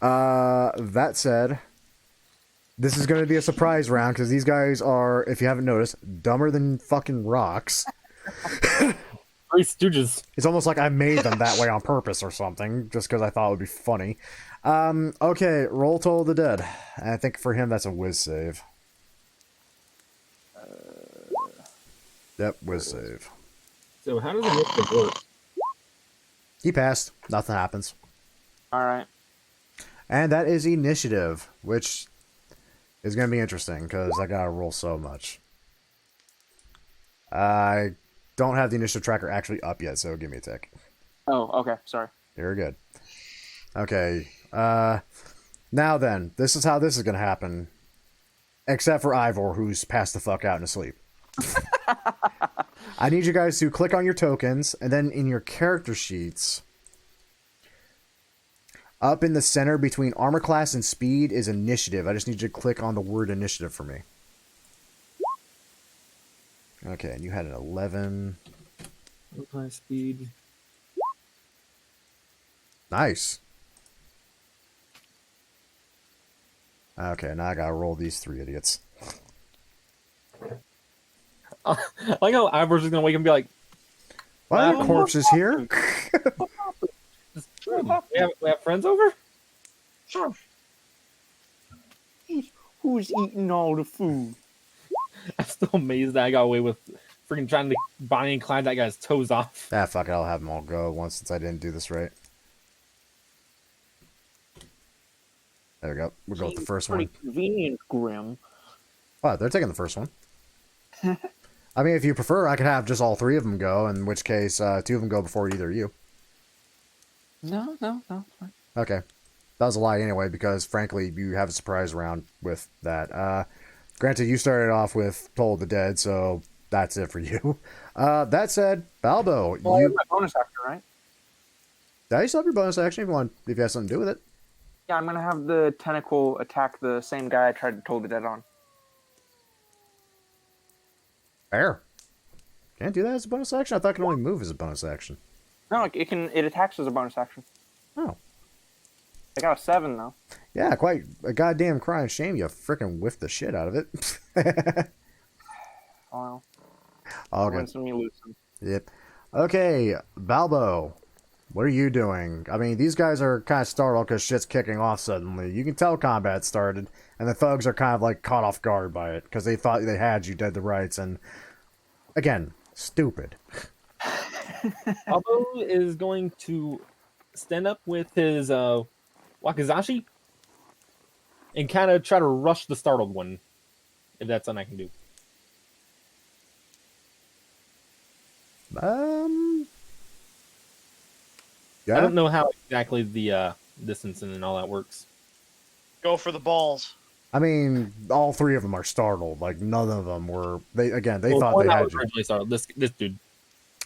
That said, this is gonna be a surprise round, because these guys are, if you haven't noticed, dumber than fucking rocks. Three Stooges. It's almost like I made them that way on purpose or something, just because I thought it would be funny. Okay, roll Toll the Dead. I think for him that's a whiz save. Yep, whiz save. So how does it work? He passed. Nothing happens. All right. And that is initiative, which is going to be interesting, because I got to roll so much. I don't have the initiative tracker actually up yet, so give me a tick. Oh, okay. Sorry. You're good. Okay. Now then, this is how this is going to happen. Except for Ivor, who's passed the fuck out and asleep. I need you guys to click on your tokens, and then in your character sheets, up in the center between armor class and speed is initiative. I just need you to click on the word initiative for me. Okay, and you had an 11. Class speed. Nice. Okay, now I gotta roll these three idiots. I like how Ivor's just gonna wake up and be like, Why are corpses here? we have friends over? Sure. Who's eating all the food? I'm still amazed that I got away with freaking trying to Bonnie and Clyde that guy's toes off. Ah, fuck it, I'll have them all go once since I didn't do this right. There we go. We'll go with the first Pretty one. convenient, Grim. Oh, they're taking the first one. I mean, if you prefer, I could have just all three of them go, in which case, two of them go before either of you. No. Fine. Okay. That was a lie anyway, because frankly, you have a surprise round with that. Granted, you started off with Toll the Dead, so that's it for you. That said, Balbo, Well, I have you... my bonus action, right? Did you still have your bonus action if you have something to do with it? Yeah, I'm gonna have the tentacle attack the same guy I tried to Toll the Dead on. Fair. Can't do that as a bonus action? I thought it could only move as a bonus action. No, it attacks as a bonus action. Oh. I got a 7 though. Yeah, quite a goddamn crying shame you frickin' whiffed the shit out of it. Well, All win good. some, you lose some. Yep. Okay, Balbo, what are you doing? I mean, these guys are kind of startled because shit's kicking off suddenly. You can tell combat started, and the thugs are kind of like caught off guard by it because they thought they had you dead to rights, and again, stupid. Albo is going to stand up with his wakizashi and kind of try to rush the startled one, if that's something I can do. Yeah. I don't know how exactly the distance and all that works. Go for the balls. I mean, all three of them are startled. Like, none of them were... They thought one they I had was you. originally startled. This dude.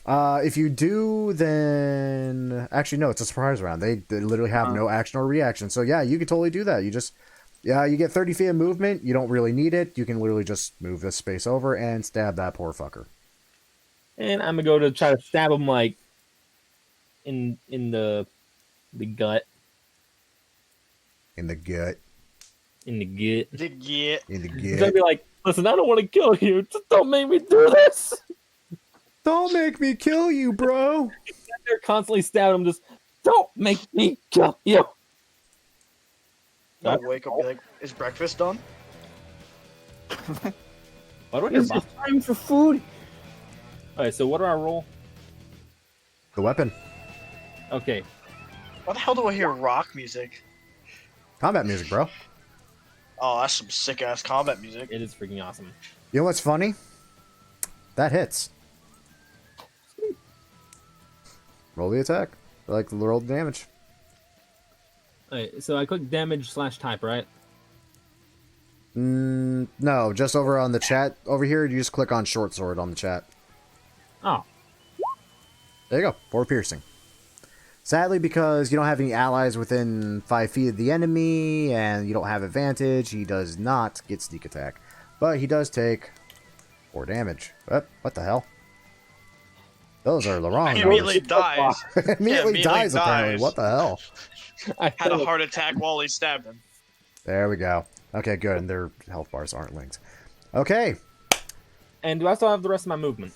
If you do, then actually no, it's a surprise round. They literally have no action or reaction. So yeah, you can totally do that. You just you get 30 feet of movement. You don't really need it. You can literally just move this space over and stab that poor fucker. And I'm gonna go to try to stab him like in the gut. In the gut. In the gut. The get. In the He's gonna gut. be like, listen, I don't want to kill you. Just don't make me do this. Don't make me kill you, bro. They're constantly stabbing him. Just don't make me kill you. I'll wake up and be like, is breakfast done? Why do I hear Is boss? it time for food? Alright, so what do I roll? The weapon. Okay. Why the hell do I hear rock music? Combat music, bro. Oh, that's some sick ass combat music. It is freaking awesome. You know what's funny? That hits. Roll the attack. Like, roll the damage. Alright, so I click damage / type, right? No, just over on the chat over here, you just click on short sword on the chat. Oh. There you go, 4 piercing. Sadly, because you don't have any allies within 5 feet of the enemy, and you don't have advantage, he does not get sneak attack. But he does take 4 damage. What the hell? Those are the wrong He immediately numbers. dies. Immediately dies, apparently. dies. What the hell? Had a heart attack while he stabbed him. There we go. Okay, good, and their health bars aren't linked. Okay. And do I still have the rest of my movement?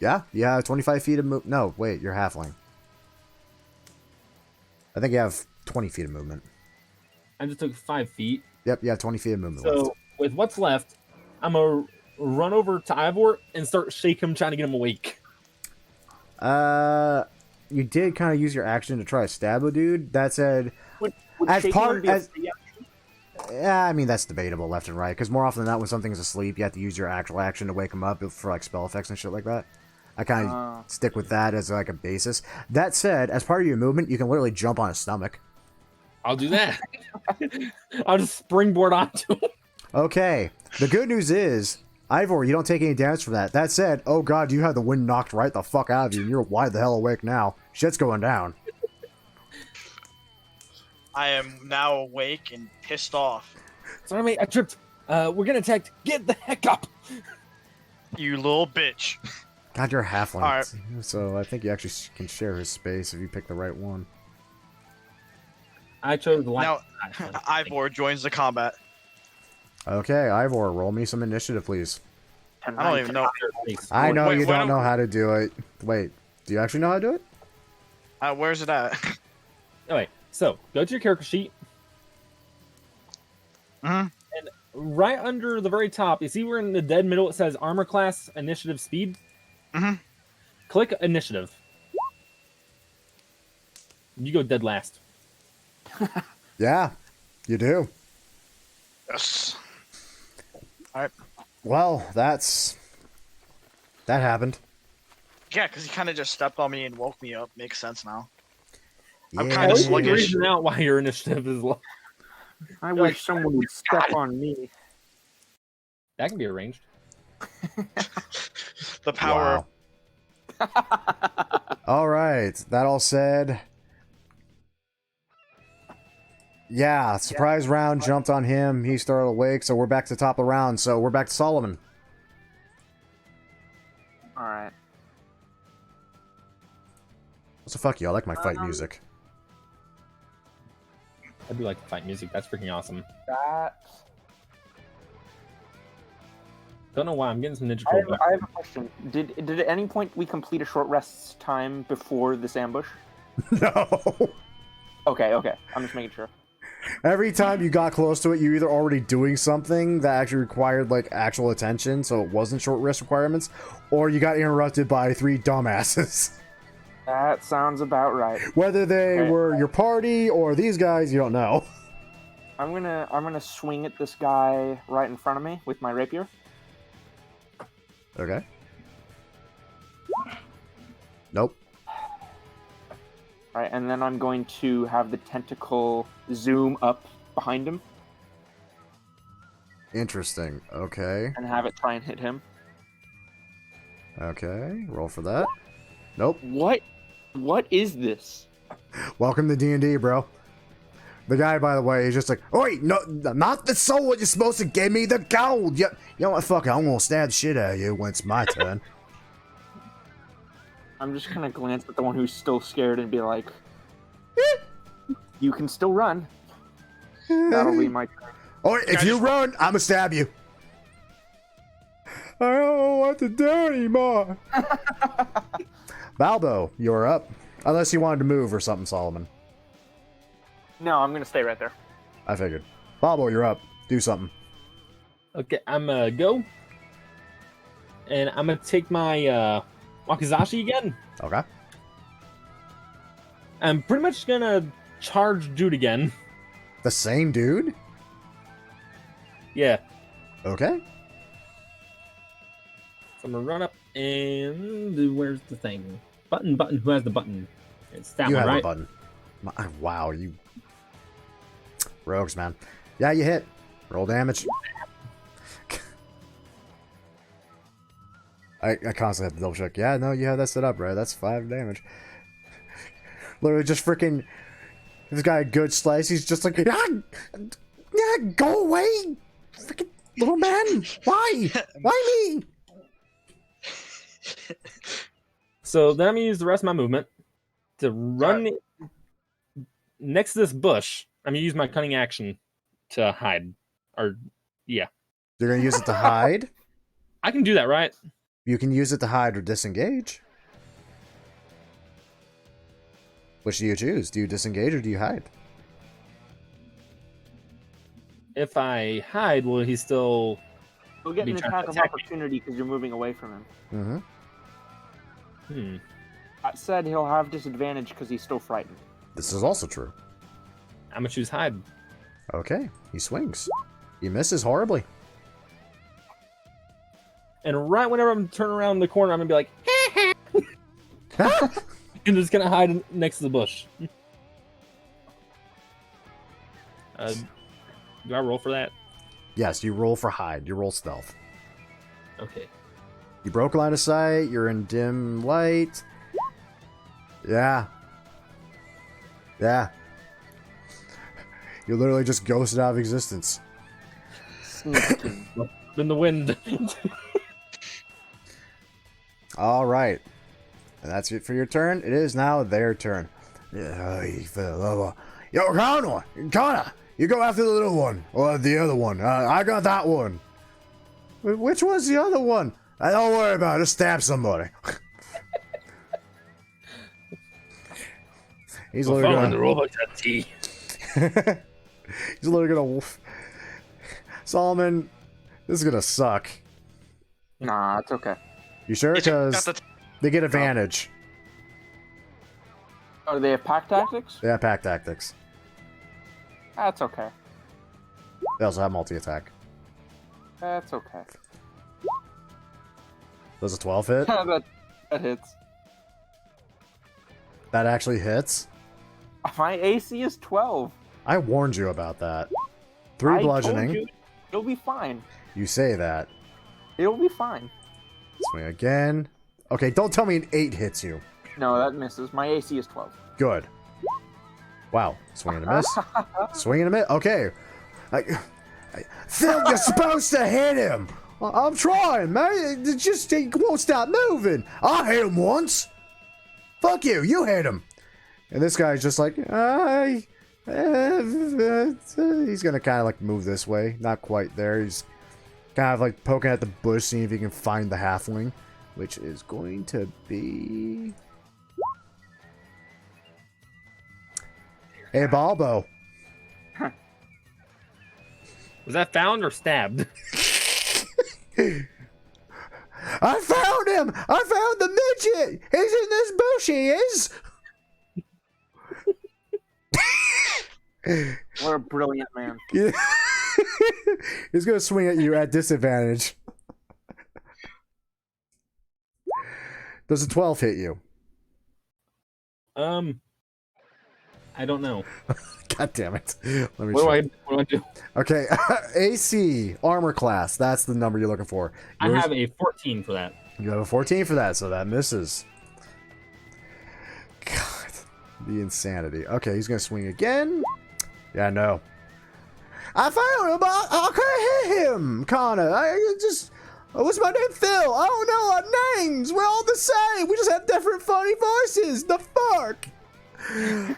Yeah, 25 feet of move. No, wait, you're halfling. I think you have 20 feet of movement. I just took 5 feet. Yep, you have 20 feet of movement left. So with what's left, I'm gonna run over to Ivor and start shake him, trying to get him awake. You did kind of use your action to try to stab a dude. That said, Would as shaking part him be a as free action? yeah, I mean that's debatable left and right. Because more often than not, when something's asleep, you have to use your actual action to wake him up for like spell effects and shit like that. I kind of stick with that as like a basis. That said, as part of your movement, you can literally jump on his stomach. I'll do that. I'll just springboard onto him. Okay. The good news is, Ivor, you don't take any damage from that. That said, oh god, you had the wind knocked right the fuck out of you, and you're wide the hell awake now. Shit's going down. I am now awake and pissed off. Sorry, mate, I tripped. We're getting attacked. Get the heck up. You little bitch. God, you're a halfling. Alright. So I think you actually can share his space if you pick the right one. I chose the Now, last. Ivor joins the combat. Okay, Ivor, roll me some initiative, please. I don't even know. I know Wait, you why don't don't- know how to do it. Wait, do you actually know how to do it? Where's it at? Anyway, so go to your character sheet. Mhm. And right under the very top, you see where in the dead middle it says armor class, initiative, speed? Mhm. Click initiative. You go dead last. Yeah, you do. Yes. Well, that happened. Yeah, because he kind of just stepped on me and woke me up. Makes sense now. I'm Yeah. kinda At least you sluggish. reason out why your initiative is low. I wish someone would step on me. That can be arranged. The power. Wow. All right. That all said, yeah, surprise round jumped on him. He started awake, so we're back to the top of the round. So we're back to Solomon. Alright. So fuck you. I like my fight music. I do like the fight music. That's freaking awesome. That. Don't know why I'm getting some Ninja I Turtle. have a question. Did at any point we complete a short rest time before this ambush? No. Okay. I'm just making sure. Every time you got close to it, you were either already doing something that actually required like actual attention, so it wasn't short rest requirements, or you got interrupted by 3 dumbasses. That sounds about right. Whether they Okay. were your party or these guys, you don't know. I'm gonna swing at this guy right in front of me with my rapier. Okay. Nope. Right, and then I'm going to have the tentacle zoom up behind him Interesting. Okay. and have it try and hit him. Okay, roll for that. Nope. What is this? Welcome to D&D, bro. The guy, by the way, he's just like, oh, wait, no, not the soul. You're supposed to give me the gold. Yep. You know what? Fuck it. I'm gonna stab the shit out of you when it's my turn. I'm just gonna glance at the one who's still scared and be like, you can still run. That'll be my turn. Oh, if you run, I'm gonna stab you. I don't know what to do anymore. Balbo, you're up. Unless you wanted to move or something, Solomon. No, I'm gonna stay right there. I figured. Balbo, you're up. Do something. Okay, I'm gonna go. And I'm gonna take my Wakizashi again. Okay. I'm pretty much gonna charge dude again. The same dude? Yeah. Okay. So I'm gonna run up and where's the thing? Button. Who has the button? It's that You one, have right? a button. Wow, you rogues, man. Yeah, you hit. Roll damage. I constantly have to double check. Yeah, no, you have that set up, right? That's 5 damage. Literally just freaking... This guy, good slice, he's just like, go away! Freaking little man! Why? Why me? So then I'm gonna use the rest of my movement to run next to this bush. I'm gonna use my cunning action to hide. Or, yeah. You're gonna use it to hide? I can do that, right? You can use it to hide or disengage. Which do you choose? Do you disengage or do you hide? If I hide, will he still... You'll get Be an trying to attack of attack me. opportunity because you're moving away from him. Mm-hmm. That said, he'll have disadvantage because he's still frightened. This is also true. I'm gonna choose hide. Okay, he swings. He misses horribly. And right whenever I'm turning around the corner, I'm gonna be like, I'm just gonna hide next to the bush. Do I roll for that? Yes, you roll for hide. You roll stealth. Okay. You broke line of sight. You're in dim light. Yeah. Yeah. You literally just ghosted out of existence. In the wind. All right. And that's it for your turn. It is now their turn. Yo, Connor, you go after the little one. Or the other one. I got that one. Which one's the other one? Don't worry about it. Just stab somebody. He's literally gonna... the robot at tea. He's literally gonna... Solomon, this is gonna suck. Nah, it's okay. You sure? Because they get advantage. Oh, do they have pack tactics? They have pack tactics. That's okay. They also have multi-attack. That's okay. Does a 12 hit? that hits. That actually hits? My AC is 12. I warned you about that. 3 I bludgeoning. told you, it'll be fine. You say that. It'll be fine. Swing again. Okay, don't tell me an 8 hits you. No, that misses. My AC is 12. Good. Wow. Swing and a miss. Swing and a miss. Okay. Phil, you're supposed to hit him. I'm trying, man. It just he won't stop moving. I hit him once. Fuck you. You hit him. And this guy's just like, he's gonna kind of like move this way. Not quite there. He's kind of like poking at the bush, seeing if he can find the halfling, which is going to be... Hey, Balbo. Was that found or stabbed? I found him! I found the midget! He's in this bush, he is! What a brilliant man. Yeah. He's gonna swing at you at disadvantage. Does a 12 hit you? I don't know. God damn it. Let me What check. do I do? Okay, AC, armor class. That's the number you're looking for. I have a 14 for that. You have a 14 for that, so that misses. God, the insanity. Okay, he's gonna swing again. Yeah, no. I found him, but I can't hit him, Connor. What's my name? Phil. I don't know our names. We're all the same. We just have different funny voices. The fuck?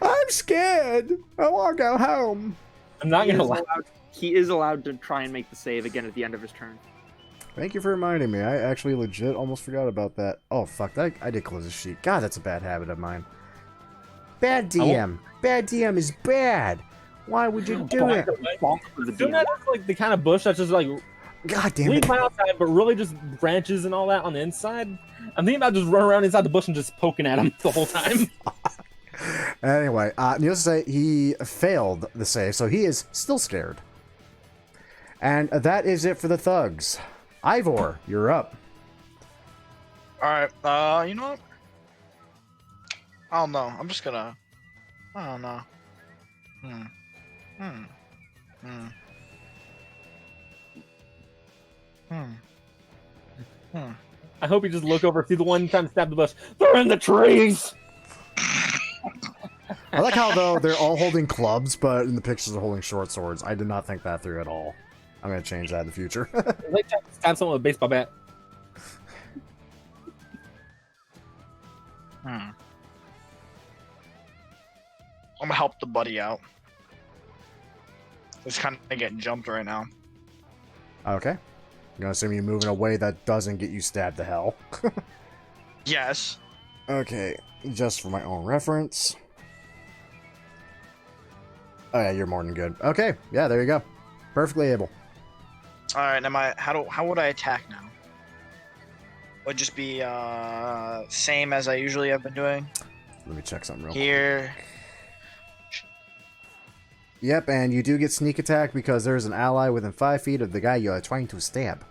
I'm scared. I want to go home. I'm not gonna lie. He is allowed to try and make the save again at the end of his turn. Thank you for reminding me. I actually legit almost forgot about that. Oh, fuck. I did close the sheet. God, that's a bad habit of mine. Bad DM. Bad DM is bad. Why would you do it? Doesn't that look like the kind of bush that's just like God damn leaves it. my outside, but really just branches and all that on the inside? I'm thinking about just running around inside the bush and just poking at him the whole time. Anyway, needless to say, he failed the save, so he is still scared. And that is it for the thugs. Ivor, you're up. Alright, you know what? I don't know. I'm just gonna... I don't know. I hope you just look over, see the one trying to stab the bush. They're in the trees! I like how, though, they're all holding clubs, but in the pictures they're holding short swords. I did not think that through at all. I'm going to change that in the future. Like trying to stab someone with a baseball bat. I'm gonna help the buddy out. He's kind of getting jumped right now. Okay. I'm going to assume you move in a way that doesn't get you stabbed to hell. Yes. Okay, just for my own reference. Oh yeah, you're more than good. Okay, yeah, there you go. Perfectly able. All right, how would I attack now? Would just be same as I usually have been doing. Let me check something real quick. Here. Yep, and you do get sneak attack because there's an ally within 5 feet of the guy you are trying to stab.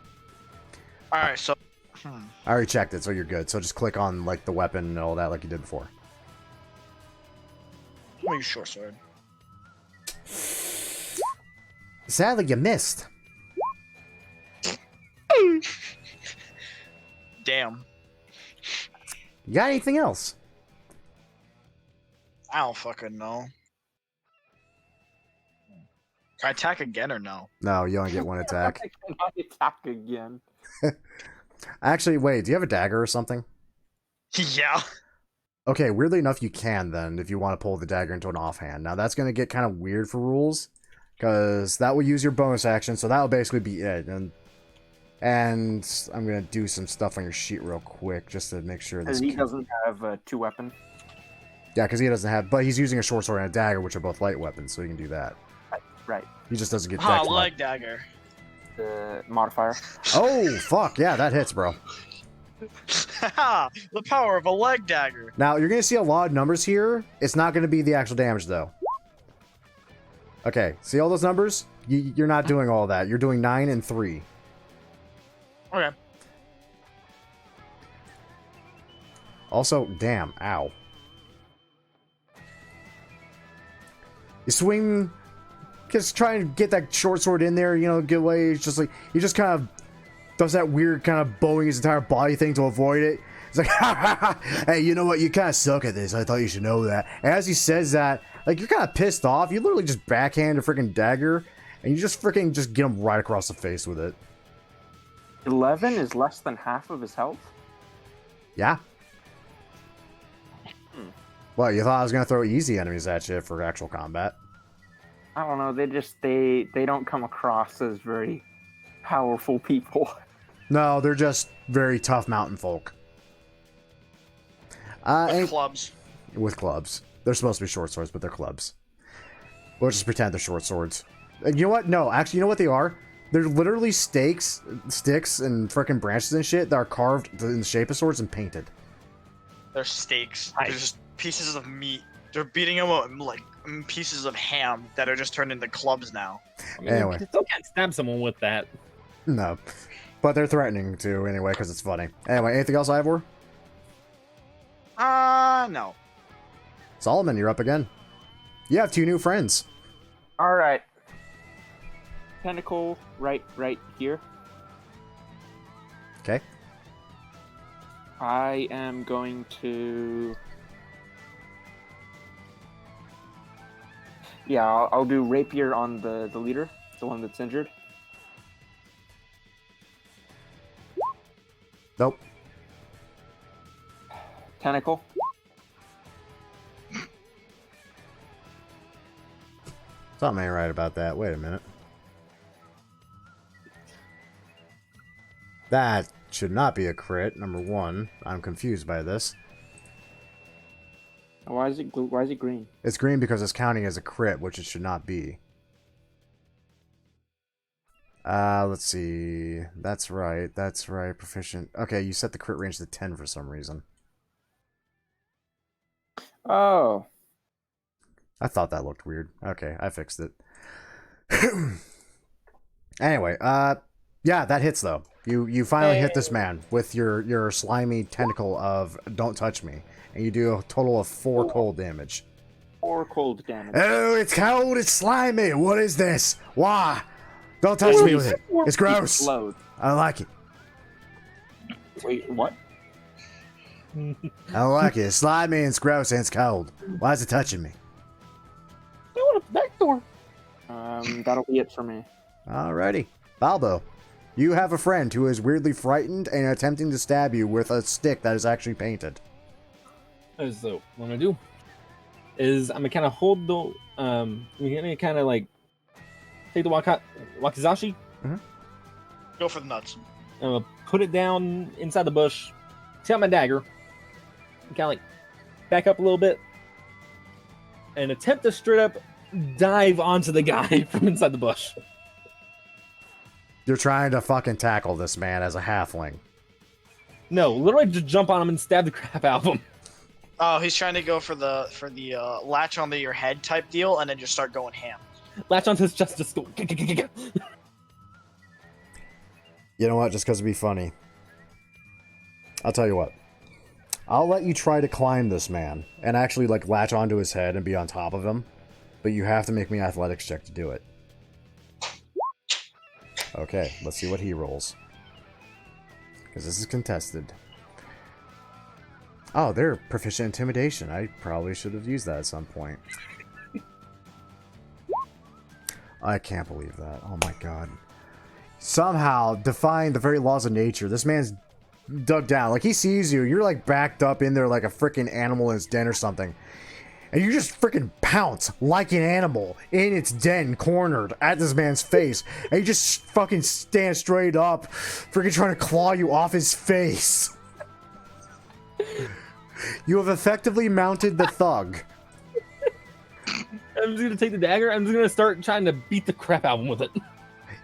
All right, so. I already checked it, so you're good. So just click on like the weapon and all that like you did before. I'm gonna use short sword. Sadly, you missed. Damn. You got anything else? I don't fucking know. Can I attack again or no? No, you only get one attack. I cannot attack again. Actually, wait, do you have a dagger or something? Yeah. Okay, weirdly enough, you can then if you want to pull the dagger into an offhand. Now that's going to get kind of weird for rules because that will use your bonus action, so that will basically be it. And I'm going to do some stuff on your sheet real quick just to make sure this. He doesn't have two weapons. Yeah, because he doesn't have, but he's using a short sword and a dagger, which are both light weapons, so he can do that. Right. He just doesn't get. Oh, leg dagger. The modifier. Oh fuck yeah, that hits, bro. The power of a leg dagger. Now you're going to see a lot of numbers here. It's not going to be the actual damage though. Okay, see all those numbers? You're not doing all that. You're doing 9 and 3. Okay. Also, damn, ow. You swing, just trying to get that short sword in there, you know, get away. It's just like, he just kind of does that weird kind of bowing his entire body thing to avoid it. It's like, ha ha ha, hey, you know what, you kind of suck at this. I thought you should know that. And as he says that, like, you're kind of pissed off. You literally just backhand a freaking dagger, and you just freaking just get him right across the face with it. 11 is less than half of his health? Yeah. Well, you thought I was going to throw easy enemies at you for actual combat. I don't know, they don't come across as very powerful people. No, they're just very tough mountain folk. With clubs. With clubs. They're supposed to be short swords, but they're clubs. We'll just pretend they're short swords. And you know what? No, actually, you know what they are? They're literally sticks, and frickin' branches and shit that are carved in the shape of swords and painted. They're steaks. Nice. They're just pieces of meat. They're beating them up like pieces of ham that are just turned into clubs now. I mean, Anyway. you still can't stab someone with that. No. But they're threatening to, anyway, because it's funny. Anyway, anything else, Ivor? No. Solomon, you're up again. You have 2 new friends. Alright. Tentacle right here. Okay. I am going to... Yeah, I'll do rapier on the leader, the one that's injured. Nope. Tentacle. Something ain't right about that. Wait a minute. That should not be a crit, number one. I'm confused by this. Why is it green? It's green because it's counting as a crit, which it should not be. Let's see. That's right. That's right. Proficient. Okay, you set the crit range to 10 for some reason. Oh. I thought that looked weird. Okay, I fixed it. Anyway, yeah, that hits though. You finally hit this man with your slimy tentacle of don't touch me. And you do a total of 4 cold damage. 4 cold damage. Oh, it's cold, it's slimy. What is this? Why? Don't touch me with it. It's gross. I don't like it. Wait, what? I don't like it. It's slimy and it's gross and it's cold. Why is it touching me? I want a back door. That'll be it for me. Alrighty. Balbo, you have a friend who is weirdly frightened and attempting to stab you with a stick that is actually painted. So what I'm gonna do is I'm gonna kind of hold the I'm gonna kind of like take the wakizashi. Go for the nuts. I'm gonna put it down inside the bush. Take out my dagger. Kind of like back up a little bit and attempt to straight up dive onto the guy from inside the bush. You're trying to fucking tackle this man as a halfling. No, literally just jump on him and stab the crap out of him. Oh, he's trying to go for the latch onto your head type deal, and then just start going ham. Latch onto his chest, just go. You know what? Just because it'd be funny. I'll tell you what. I'll let you try to climb this man and actually like latch onto his head and be on top of him, but you have to make me an athletics check to do it. Okay, let's see what he rolls. Because this is contested. Oh, they're proficient intimidation. I probably should have used that at some point. I can't believe that. Oh my god. Somehow, defying the very laws of nature, this man's dug down. Like, he sees you. You're, like, backed up in there like a freaking animal in its den or something. And you just freaking pounce like an animal in its den, cornered at this man's face. And you just fucking stand straight up, freaking trying to claw you off his face. You have effectively mounted the thug. I'm just gonna take the dagger. I'm just gonna start trying to beat the crap out of him with it.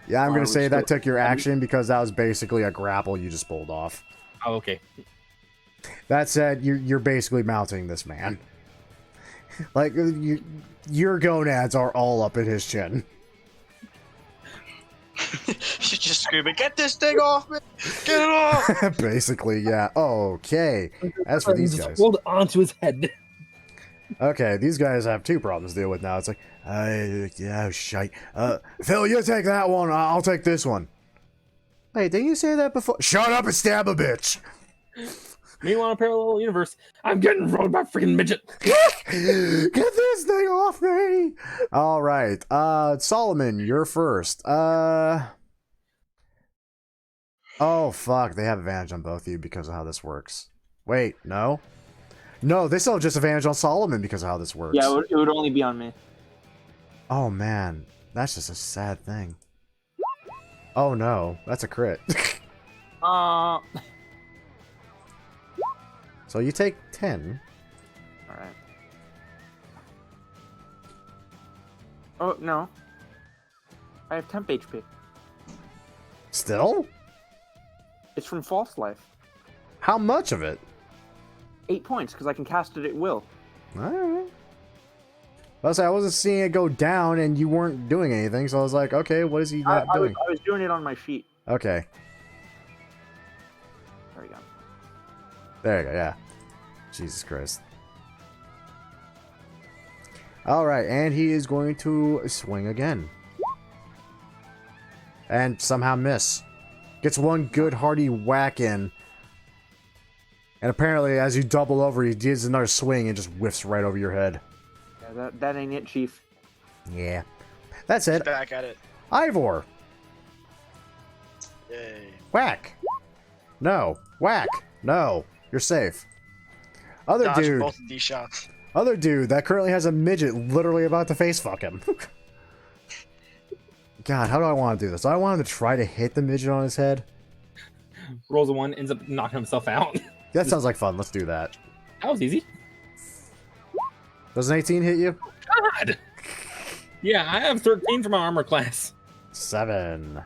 Yeah, I'm gonna say that took your action because that was basically a grapple you just pulled off. Oh, okay. That said, you're basically mounting this man. Like, your gonads are all up in his chin. She's just screaming, "Get this thing off me! Get it off!" Basically, yeah. Okay. As for these guys, hold onto his head. Okay, these guys have 2 problems to deal with now. It's like, yeah, shite. Phil, you take that one. I'll take this one. Wait, didn't you say that before? Shut up and stab a bitch. Meanwhile, in a parallel universe, I'm getting rode by a freaking midget. Get this thing off me! All right, Solomon, you're first. Oh fuck, they have advantage on both of you because of how this works. Wait, no, they still have just advantage on Solomon because of how this works. Yeah, it would only be on me. Oh man, that's just a sad thing. Oh no, that's a crit. So you take 10. Alright. Oh, no. I have temp HP. Still? It's from False Life. How much of it? 8 points, because I can cast it at will. Alright. I wasn't seeing it go down and you weren't doing anything, so I was like, okay, what is he not doing? I was doing it on my sheet. Okay. There we go. There you go, yeah. Jesus Christ. Alright, and he is going to swing again. And somehow miss. Gets one good hearty whack in. And apparently, as you double over, he does another swing and just whiffs right over your head. Yeah, that ain't it, Chief. Yeah. That's He's it. back at it. Ivor. Yay. Whack. No. Whack. No. You're safe. Other Dodging dude. both of these shots. Other dude that currently has a midget literally about to face fuck him. God, how do I want to do this? Do I want him to try to hit the midget on his head? Rolls a 1, ends up knocking himself out. That sounds like fun. Let's do that. That was easy. Does an 18 hit you? God. Yeah, I have 13 for my armor class. 7.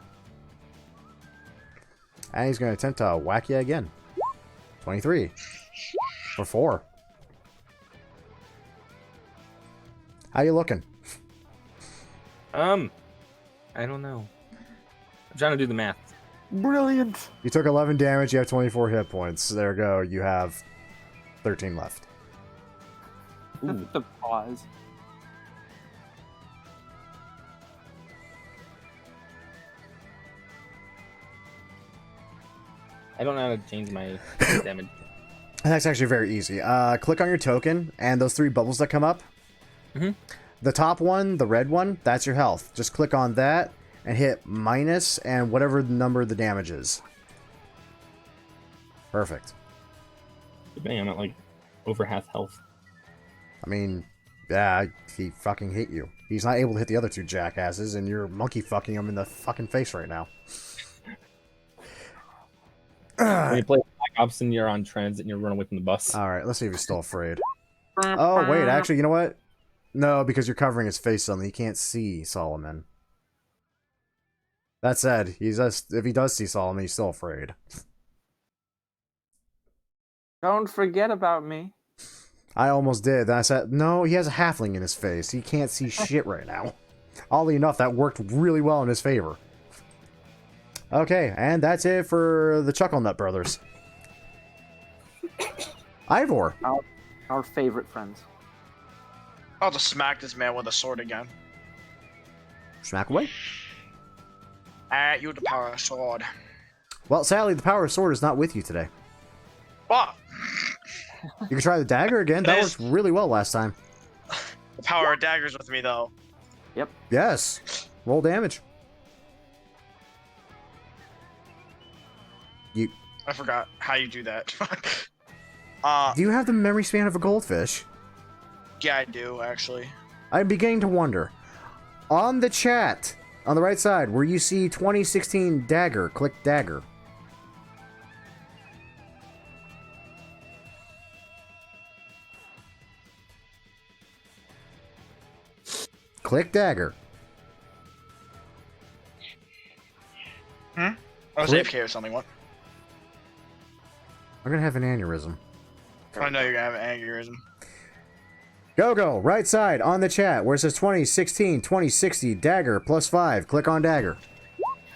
And he's going to attempt to whack you again. 23. For 4. How you looking? I don't know. I'm trying to do the math. Brilliant. You took 11 damage. You have 24 hit points. There you go. You have 13 left. Ooh. The pause. I don't know how to change my damage. And that's actually very easy. Click on your token, and those 3 bubbles that come up. Mhm. The top one, the red one, that's your health. Just click on that and hit minus and whatever the number of the damage is. Perfect. Dang, I'm at like over half health. I mean, yeah, he fucking hit you. He's not able to hit the other 2 jackasses, and you're monkey fucking him in the fucking face right now. When you play Black Ops and you're on transit and you're running away from the bus. Alright, let's see if he's still afraid. Oh, wait, actually, you know what? No, because you're covering his face suddenly. He can't see Solomon. That said, if he does see Solomon, he's still afraid. Don't forget about me. I almost did. Then I said, no, he has a halfling in his face. He can't see shit right now. Oddly enough, that worked really well in his favor. Okay, and that's it for the Chuckle Nut Brothers. Ivor. Our favorite friends. I'll just smack this man with a sword again. Smack away. At you the power sword. Well, sadly, the power of sword is not with you today. What? You can try the dagger again. That worked really well last time. The power of daggers with me, though. Yep. Yes. Roll damage. I forgot how you do that. Do you have the memory span of a goldfish? Yeah, I do, actually. I'm beginning to wonder. On the chat, on the right side, where you see 2016 dagger, click dagger. Click dagger. I was Click. AFK or something. What? I'm gonna have an aneurysm. I know you're gonna have an aneurysm. Go, right side, on the chat, where it says 2016, 2060, dagger, +5. Click on dagger.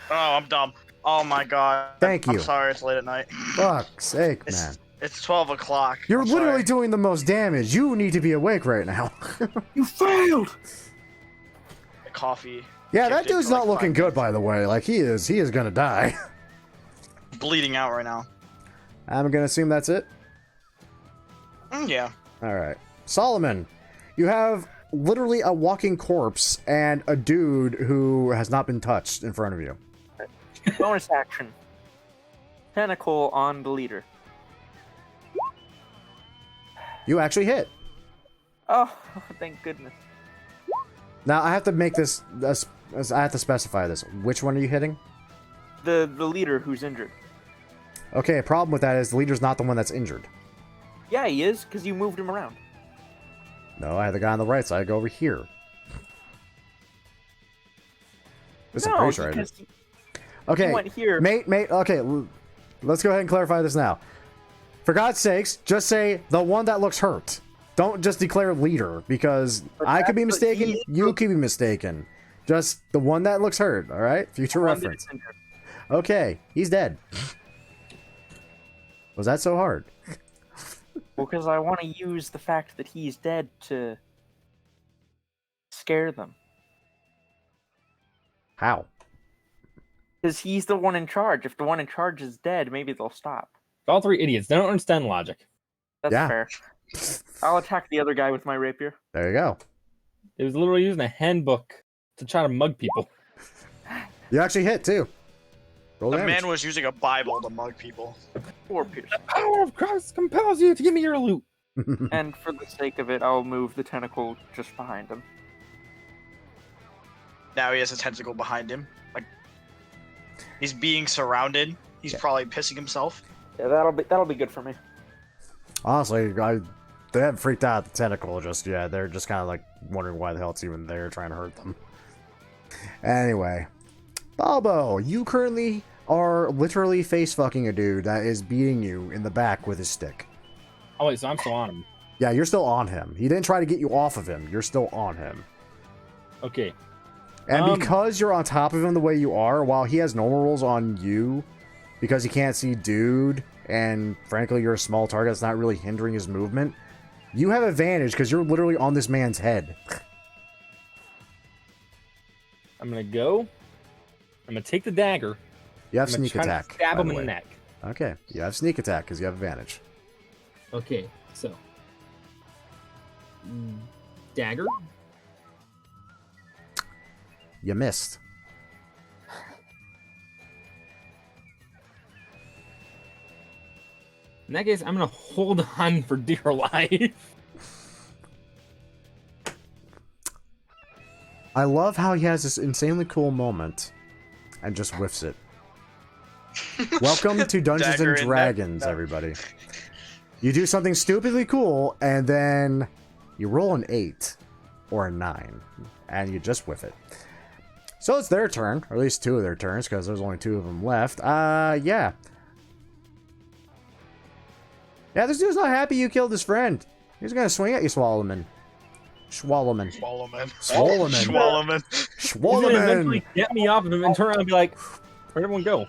Oh, I'm dumb. Oh my god. Thank you. I'm sorry it's late at night. Fuck's sake, man. It's 12 o'clock. You're I'm literally sorry. doing the most damage. You need to be awake right now. You failed. The coffee. Yeah, that Kicked in dude's for like not looking 5 good, minutes. by the way. Like, he is gonna die. Bleeding out right now. I'm gonna assume that's it. Yeah. Alright. Solomon, you have literally a walking corpse and a dude who has not been touched in front of you. Bonus action. Tentacle on the leader. You actually hit. Oh, thank goodness. Now, I have to make this... I have to specify this. Which one are you hitting? The leader who's injured. Okay, problem with that is the leader's not the one that's injured. Yeah, he is, because you moved him around. No, I had the guy on the right side. I go over here. This I'm pretty sure I did. because Okay, he went here. mate, okay, let's go ahead and clarify this now. For God's sakes, just say the one that looks hurt. Don't just declare leader, because I could be that's what mistaken, you could be mistaken. Just the one that looks hurt, alright? Future one that reference. is injured. Okay, he's dead. Was that so hard? Well, because I want to use the fact that he's dead to scare them. How? Because he's the one in charge. If the one in charge is dead, maybe they'll stop. All three idiots. They don't understand logic. That's Yeah. fair. I'll attack the other guy with my rapier. There you go. It was literally using a handbook to try to mug people. You actually hit too. Roll The damage. man was using a Bible to mug people. 4 pierce. The power of Christ compels you to give me your loot. And for the sake of it, I'll move the tentacle just behind him. Now he has a tentacle behind him. Like he's being surrounded. He's probably pissing himself. Yeah, that'll be good for me. Honestly, they haven't freaked out at the tentacle just yet. They're just kind of like wondering why the hell it's even there, trying to hurt them. Anyway, Balbo, you currently are literally face fucking a dude that is beating you in the back with his stick. Oh wait, so I'm still on him. Yeah, you're still on him. He didn't try to get you off of him. You're still on him. Okay. And because you're on top of him the way you are, while he has normal rolls on you, because he can't see dude, and frankly you're a small target that's not really hindering his movement, you have advantage because you're literally on this man's head. I'm gonna go. I'm gonna take the dagger. You have I'm gonna sneak try to attack. Stab by him the in the way. neck. Okay, you have sneak attack because you have advantage. Okay, so dagger. You missed. In that case, I'm gonna hold on for dear life. I love how he has this insanely cool moment and just whiffs it. Welcome to Dungeons Dagger and in Dragons, that- everybody. You do something stupidly cool, and then you roll an 8 or a 9, and you just whiff it. So it's their turn, or at least 2 of their turns, because there's only 2 of them left. Yeah. Yeah, this dude's not happy you killed his friend. He's gonna swing at you, Swallowman. Swallowman. Swallowman. Swallowman. Swallowman. He's gonna Swallowman! eventually get me off of him and turn around and be like, "Where'd everyone go?"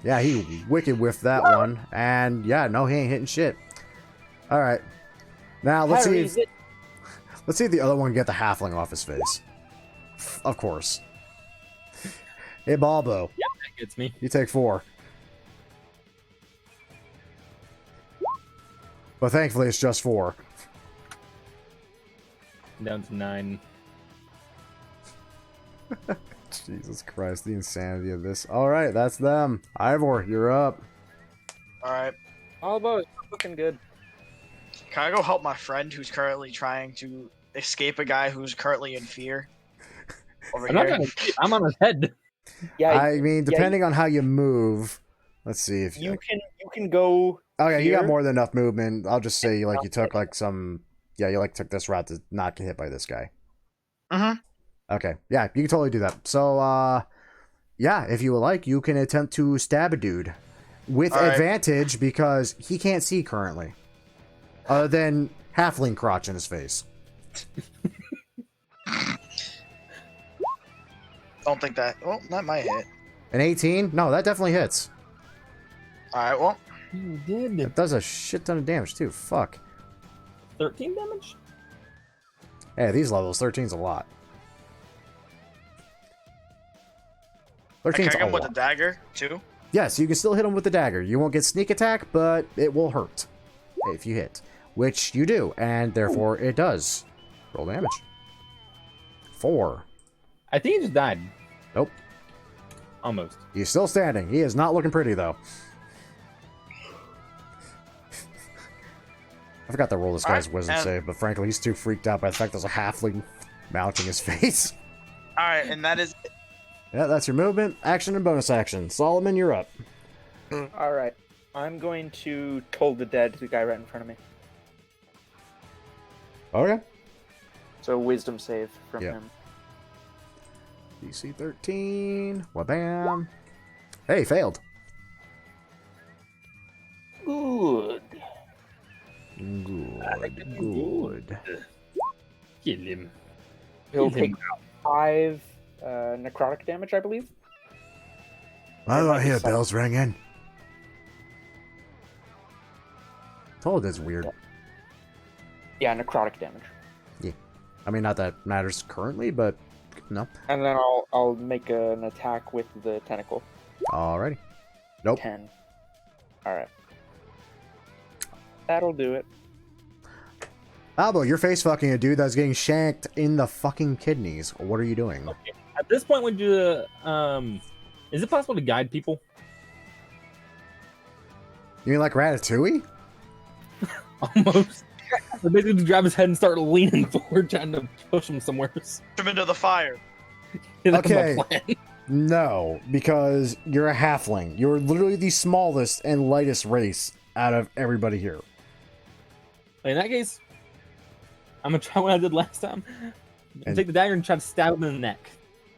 Yeah, he wicked whiffed that one. And yeah, no, he ain't hitting shit. Alright. Now let's see if the other one can get the halfling off his face. Of course. Hey Balbo, Yeah, that gets me. you take 4. But thankfully it's just 4. Down to 9. Jesus Christ, the insanity of this. Alright, that's them. Ivor, you're up. Alright. Albo is looking good. Can I go help my friend who's currently trying to escape a guy who's currently in fear? Over I'm not here. gonna. I'm on his head. Yeah, I mean, depending on how you move. Let's see if you can go. Oh yeah, you got here. more than enough movement. I'll just say like you took like some. Yeah, you like took this route to not get hit by this guy. Okay, yeah, you can totally do that. So, yeah, if you would like, you can attempt to stab a dude with All right. advantage because he can't see currently, other than halfling crotch in his face. Don't think that. Well, that might hit. An 18? No, that definitely hits. Alright, well. You did It does a shit ton of damage too. Fuck. 13 damage. Hey, at these levels, 13's a lot. Can 13's I get a him with a lot. dagger, too? Yes, you can still hit him with the dagger. You won't get sneak attack, but it will hurt if you hit, which you do, and therefore it does. Roll damage. 4. I think he just died. Nope. Almost. He's still standing. He is not looking pretty, though. I forgot to roll this guy's Alright, wisdom and- save, but frankly, he's too freaked out by the fact there's a halfling mounting his face. Alright, and that is. Yeah, that's your movement, action, and bonus action. Solomon, you're up. All right, I'm going to toll the dead to the guy right in front of me. Okay. So wisdom save from Yeah. him. DC 13. Wabam. Hey, failed. Good. Good. Kill him. He'll Kill him. take 5 necrotic damage, I believe. I There might don't be hear some- bells ringing. Told that's weird. Yeah, necrotic damage. I mean, not that matters currently, but no. And then I'll make an attack with the tentacle. Alrighty. Nope. 10. All right. That'll do it. Albo, you're face fucking a dude that's getting shanked in the fucking kidneys. What are you doing? Okay. At this point, would you? Is it possible to guide people? You mean like Ratatouille? Almost. So basically, just grab his head and start leaning forward, trying to push him somewhere. Push him into the fire. That's Okay. my plan. No, because you're a halfling. You're literally the smallest and lightest race out of everybody here. In that case, I'm gonna try what I did last time. And- Take the dagger and try to stab him in the neck.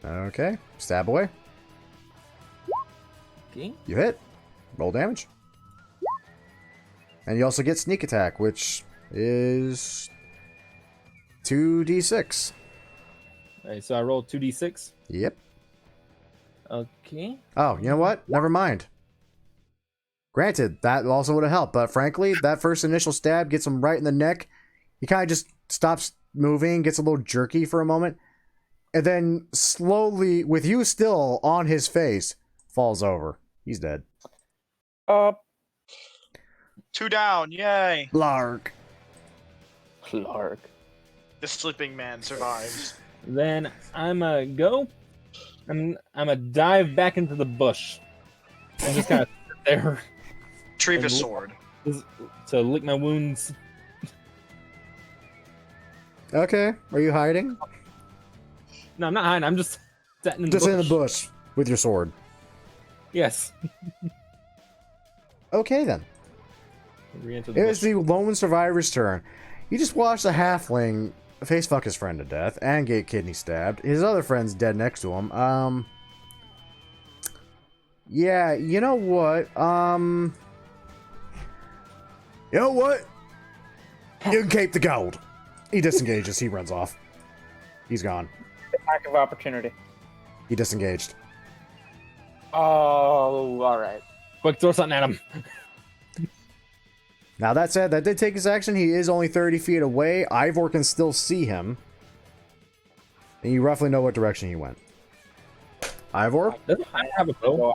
Okay, stab away. Okay. You hit. Roll damage. And you also get sneak attack, which is 2d6. Alright, so I rolled 2d6. Yep. Okay. Oh, you know what? Never mind. Granted, that also would have helped, but frankly, that first initial stab gets him right in the neck. He kind of just stops moving, gets a little jerky for a moment, and then slowly, with you still on his face, falls over. He's dead. 2 down, yay! Lark. Clark. The sleeping man survives. Then I'm gonna go. I'm gonna dive back into the bush. And just kind of sit there Retrieve his And- sword. to lick my wounds. Okay, are you hiding? No, I'm not hiding. I'm just sitting in the Just bush. in the bush with your sword. Yes. Okay then. Re-enter the It is bush. the lone survivor's turn. You just watched the halfling face fuck his friend to death and get kidney stabbed. His other friend's dead next to him. Yeah, you know what? You know what? You can keep the gold. He disengages. He runs off. He's gone. Attack of opportunity. He disengaged. Oh, alright. Quick, throw something at him. Now that said, that did take his action. He is only 30 feet away. Ivor can still see him. And you roughly know what direction he went. Ivor? Doesn't I have a bow?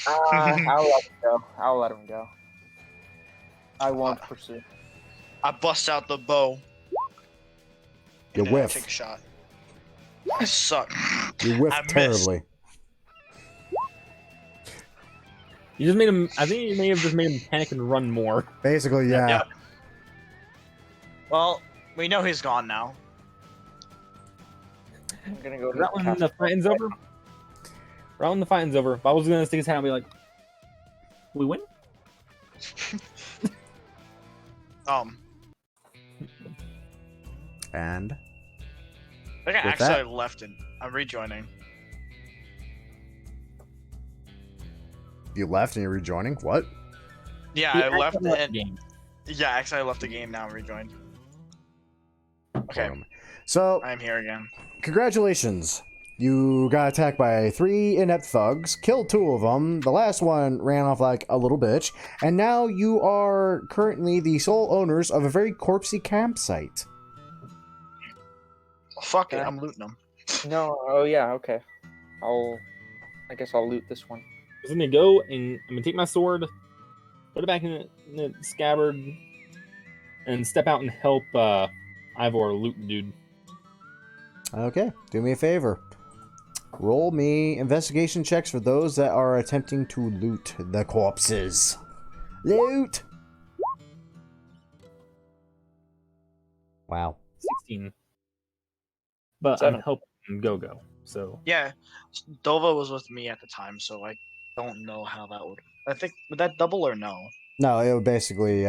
I'll let him go. I'll let him go. I won't pursue. I bust out the bow. You and then I whiff. take a shot. I suck. You whiffed I missed. terribly. You just made him. I think you may have just made him panic and run more. Basically, yeah. Yep. Well, we know he's gone now. I'm gonna go to Right when the fighting's over. Right when the fighting's over, if I was gonna stick his hand, I'd be like, "We win." And I think I With that- actually left it. I'm rejoining. you left and you're rejoining? What? Yeah, He I left actually it. the game. Yeah, actually, I left the game now and rejoined. Okay, So, I'm here again. congratulations. You got attacked by 3 inept thugs, killed 2 of them, the last one ran off like a little bitch, and now you are currently the sole owners of a very corpsey campsite. Fuck it, Yeah. I'm looting them. No, oh yeah, okay. I guess I'll loot this one. So I'm gonna go and I'm gonna take my sword, put it back in the scabbard, and step out and help Ivor loot the dude. Okay, do me a favor. Roll me investigation checks for those that are attempting to loot the corpses. Loot! Wow. 16. But 7. I'm helping Go. So Yeah, Dova was with me at the time, so I don't know how that would. I think would that double or no? No, it would basically,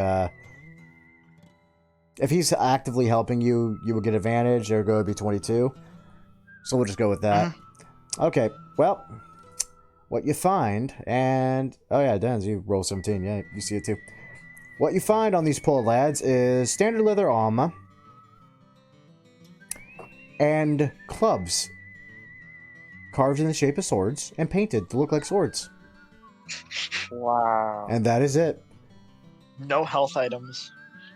if he's actively helping you, you will get advantage. It would go to be 22. So we'll just go with that. Okay, well, what you find, and, oh yeah, Denz, you roll 17, yeah, you see it too. What you find on these poor lads is standard leather armor and clubs carved in the shape of swords and painted to look like swords. Wow. And that is it. No health items.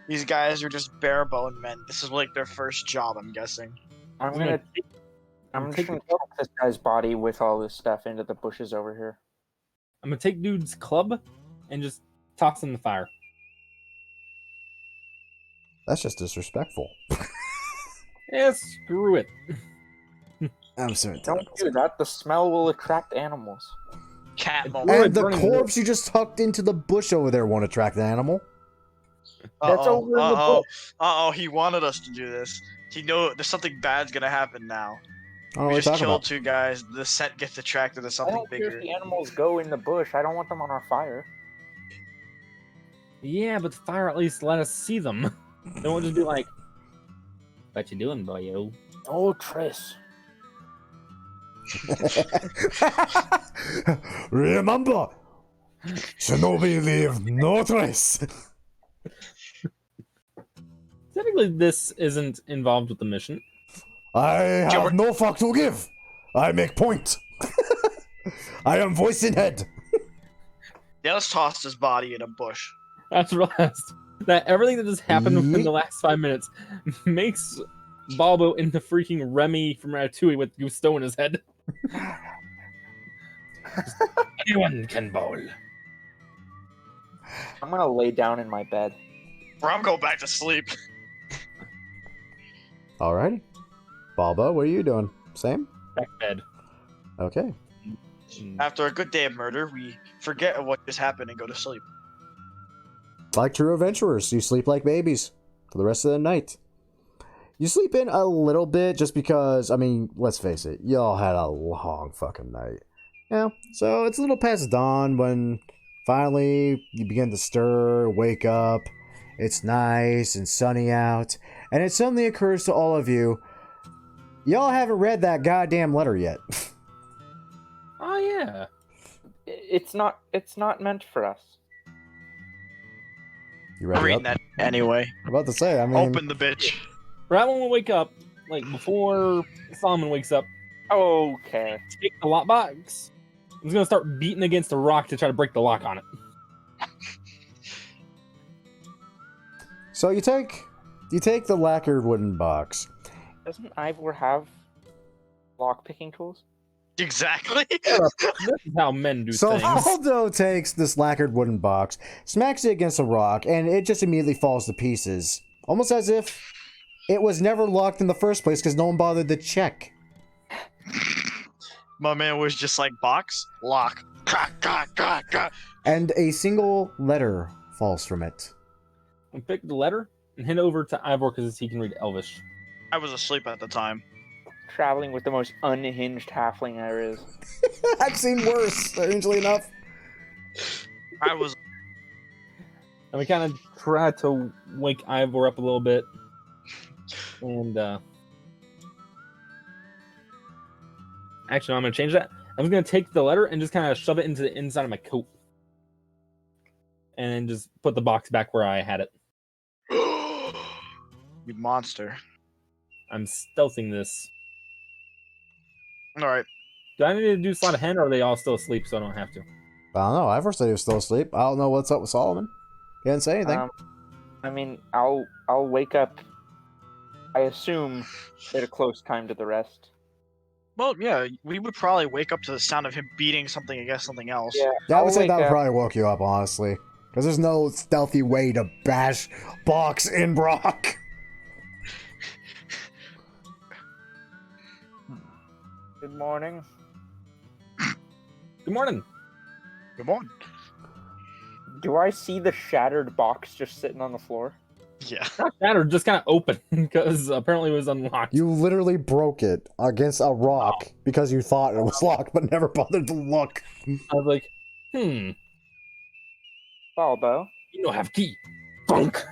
These guys are just bare bone men. This is like their first job, I'm guessing. I'm gonna gonna I'm take taking this guy's body with all this stuff into the bushes over here. I'm gonna take dude's club and just toss in the fire. That's just disrespectful. Yeah, screw it. I'm sorry. Don't do that. The smell will attract animals. Cat Well, moment. And the burning corpse you just tucked into the bush over there won't attract the animal. That's over in the book. He wanted us to do this. He know there's something bad's gonna happen now. I don't know We what just you're talking killed about. 2 guys. The scent gets attracted to I something don't care bigger. if the animals go in the bush. I don't want them on our fire. Yeah, but the fire at least let us see them. They won't just be like, "What you doing, boyo?" Oh, Triss. Remember, Shinobi leave no trace. Typically, this isn't involved with the mission. I have no fuck to give. I make point. I am voice in head. Yeah, let's toss his body in a bush. That's realized that everything that just happened within Yeet. the last 5 minutes makes Balbo into freaking Remy from Ratatouille with Gusteau in his head. Anyone can bowl. I'm gonna lay down in my bed. Or I'm going back to sleep. Alrighty. Balbo, what are you doing? Same? Back bed. Okay. After a good day of murder, we forget what just happened and go to sleep. Like true adventurers, you sleep like babies for the rest of the night. You sleep in a little bit just because, I mean, let's face it, y'all had a long fucking night. Yeah, so it's a little past dawn when finally you begin to stir, wake up. It's nice and sunny out, and it suddenly occurs to all of you, y'all haven't read that goddamn letter yet. Oh yeah. It's not meant for us. You read I'm it reading up? that anyway. I'm about to say, I mean, Open the bitch. Right when we wake up, like before Solomon wakes up, Okay. take the lockbox. I'm just gonna start beating against the rock to try to break the lock on it. so you take the lacquered wooden box. Doesn't Ivor have lock-picking tools? Exactly. This is how men do So things. Aldo takes this lacquered wooden box, smacks it against a rock, and it just immediately falls to pieces. Almost as if it was never locked in the first place because no one bothered to check. My man was just like, box, lock. And a single letter falls from it. I pick the letter and hand it over to Ivor because he can read Elvish. I was asleep at the time. Traveling with the most unhinged halfling there is. I've seen worse, strangely enough. I was. And we kind of try to wake Ivor up a little bit. And, actually, I'm going to change that. I'm just going to take the letter and just kind of shove it into the inside of my coat. And then just put the box back where I had it. You monster. I'm stealthing this. Alright. Do I need to do sleight of hand, or are they all still asleep so I don't have to? I don't know. Ivor said he was still asleep. I don't know what's up with Solomon. He didn't say anything. I mean, I'll wake up. I assume at a close time to the rest. Well, yeah, we would probably wake up to the sound of him beating something against something else. Yeah, Yeah, I would I'll say wake that would up. probably woke you up, honestly. Because there's no stealthy way to bash box in Brock. Good morning. Good morning. Good morning. Do I see the shattered box just sitting on the floor? Yeah. Not shattered, just kind of open, because apparently it was unlocked. You literally broke it against a rock because you thought it was locked, but never bothered to look. I was like, Balbo, you don't have key. Funk.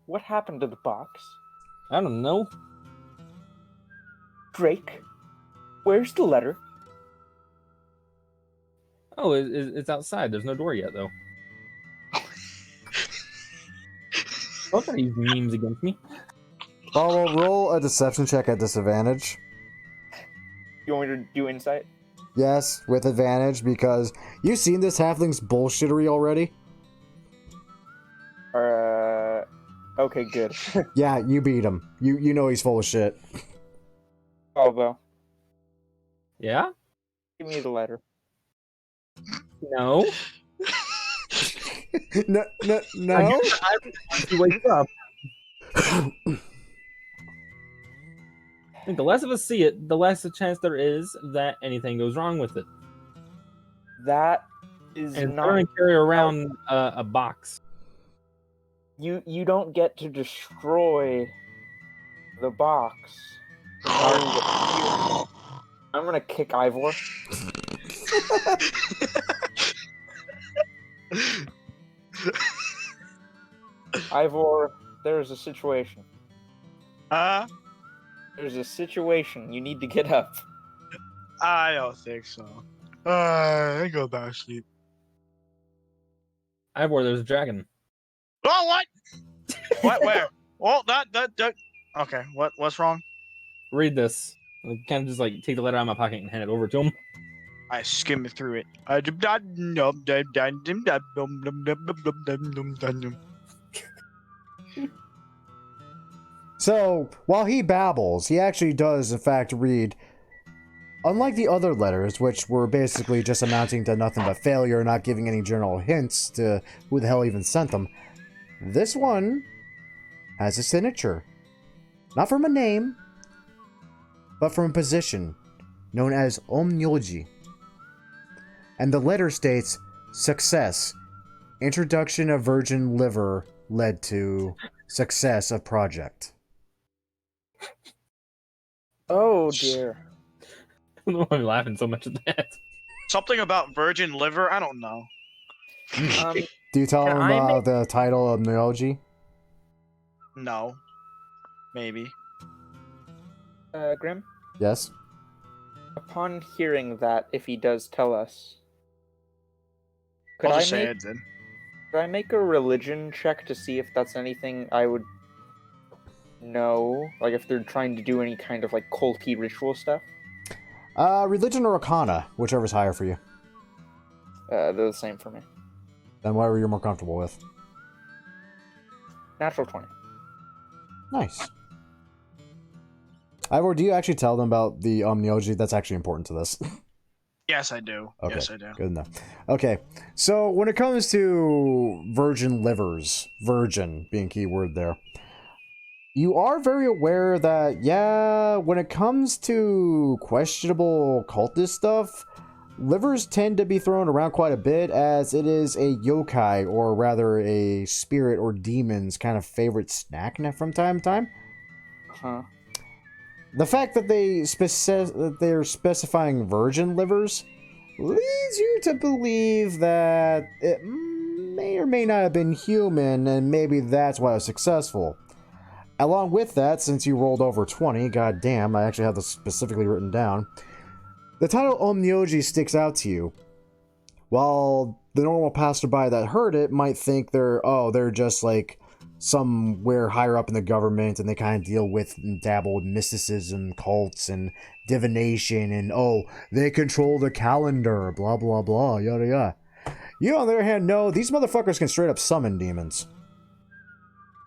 what happened to the box? I don't know. Drake, where's the letter? Oh, it's outside. There's no door yet, though. Don't try to use memes against me. Oh, well, roll a deception check at disadvantage. You want me to do insight? Yes, with advantage, because you've seen this halfling's bullshittery already. Okay, good. Yeah, you beat him. You know he's full of shit. Balbo, Yeah? give me the letter. No. No. He wakes up. I think the less of us see it, the less a chance there is that anything goes wrong with it. That is And not. going to carry around a box. You don't get to destroy the box. I'm gonna kick Ivor. Ivor, there's a situation. There's a situation. You need to get up. I don't think so. I go back to sleep. Ivor, there's a dragon. Oh, what? What? Where? Well, that. Okay, what's wrong? Read this. I kind of just like take the letter out of my pocket and hand it over to him. I skim through it. So, while he babbles, he actually does, in fact, read. Unlike the other letters, which were basically just amounting to nothing but failure, not giving any general hints to who the hell even sent them, this one has a signature. Not from a name, but from a position known as Omnyoji. And the letter states, success. Introduction of virgin liver led to success of project. Oh dear. I don't know why I'm laughing so much at that. Something about virgin liver? I don't know. Do you tell Can him I the title of Omnyoji? No. Maybe. Grim? Yes? Upon hearing that, if he does tell us, could I'll I just say make it then. could I make a religion check to see if that's anything I would know? Like if they're trying to do any kind of like culty ritual stuff? Religion or Arcana, whichever's higher for you. They're the same for me. Then whatever you're more comfortable with. Natural 20. Nice. Ivor, do you actually tell them about the Omnyoji? That's actually important to this. Yes, I do. Okay, Yes, I do. good enough. Okay, so when it comes to virgin livers, virgin being key word there, you are very aware that, yeah, when it comes to questionable cultist stuff, livers tend to be thrown around quite a bit, as it is a yokai, or rather a spirit or demon's kind of favorite snack from time to time. Huh. The fact that they're specifying virgin livers leads you to believe that it may or may not have been human, and maybe that's why it was successful. Along with that, since you rolled over 20, goddamn, I actually have this specifically written down, the title Omnyoji sticks out to you. While the normal passerby that heard it might think they're just like somewhere higher up in the government, and they kind of deal with and dabble with mysticism, cults, and divination, and they control the calendar, blah blah blah, yada yada. You, on the other hand, know these motherfuckers can straight up summon demons.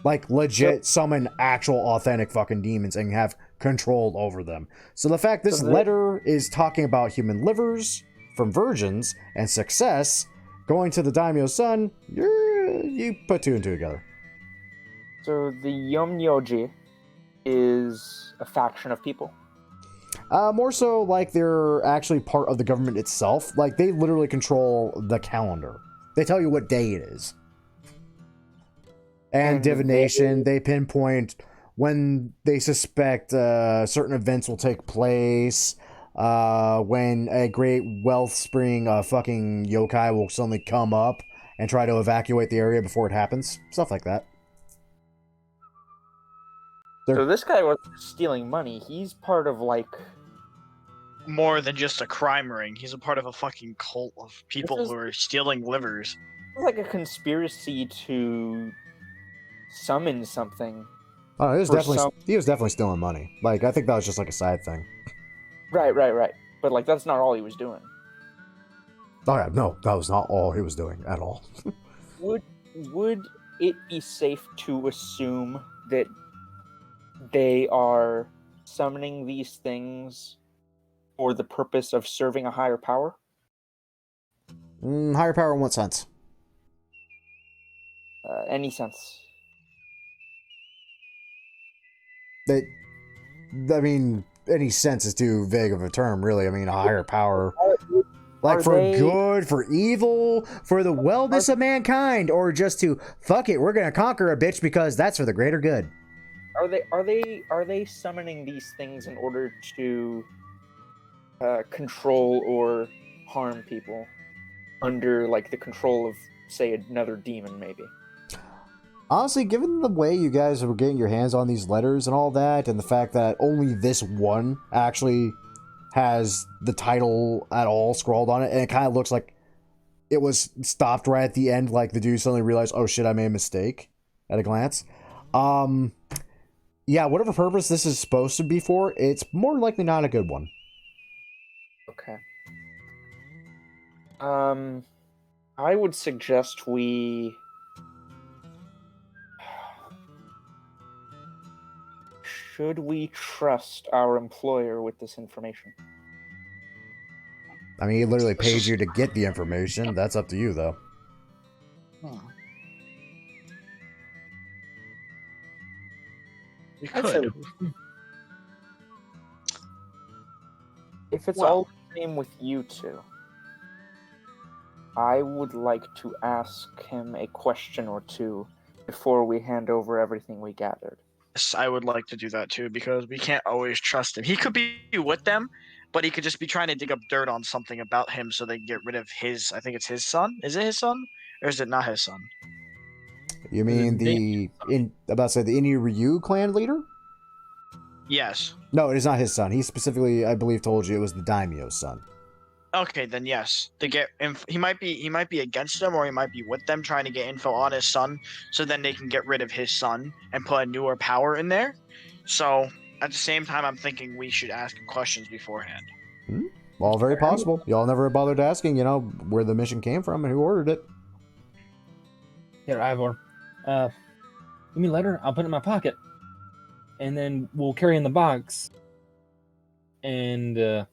Like, legit summon actual authentic fucking demons and have control over them. So the fact this letter is talking about human livers from virgins and success going to the daimyo's son, you put two and two together. So the Yomnyoji is a faction of people. More so like they're actually part of the government itself. Like, they literally control the calendar. They tell you what day it is. And divination, they pinpoint when they suspect certain events will take place, when a great wellspring fucking yokai will suddenly come up and try to evacuate the area before it happens. Stuff like that. So this guy wasn't stealing money. He's part of, like... More than just a crime ring. He's a part of a fucking cult of people who are stealing livers. It's like a conspiracy to summon something. Oh, he was definitely stealing money. Like, I think that was just like a side thing. Right. But, like, that's not all he was doing. Oh yeah, no, that was not all he was doing at all. Would it be safe to assume that they are summoning these things for the purpose of serving a higher power? Higher power in what sense? Any sense? That, I mean, any sense is too vague of a term, really. I mean, a higher power. Like Are for they- good, for evil, for the wellness of mankind, or just to, fuck it, we're gonna conquer a bitch because that's for the greater good. Are they summoning these things in order to control or harm people under like the control of, say, another demon, maybe? Honestly, given the way you guys were getting your hands on these letters and all that, and the fact that only this one actually has the title at all scrawled on it, and it kind of looks like it was stopped right at the end, like the dude suddenly realized, oh shit, I made a mistake at a glance. Yeah, whatever purpose this is supposed to be for, it's more likely not a good one. Okay. I would suggest we should we trust our employer with this information? I mean, he literally paid you to get the information. That's up to you, though. We I'd could. say- If it's Well- all the same with you two, I would like to ask him a question or two before we hand over everything we gathered. Yes, I would like to do that too because we can't always trust him. He could be with them, but he could just be trying to dig up dirt on something about him so they can get rid of his. I think it's his son. Is it his son, or is it not his son? You mean the about to say the Inu Ryu clan leader? Yes. No, it is not his son. He specifically, I believe, told you it was the daimyo's son. Okay, then yes. To get he might be against them, or he might be with them, trying to get info on his son, so then they can get rid of his son and put a newer power in there. So at the same time, I'm thinking we should ask him questions beforehand. All very possible. Y'all never bothered asking, where the mission came from and who ordered it. Here, Ivor. Give me a letter. I'll put it in my pocket, and then we'll carry in the box. And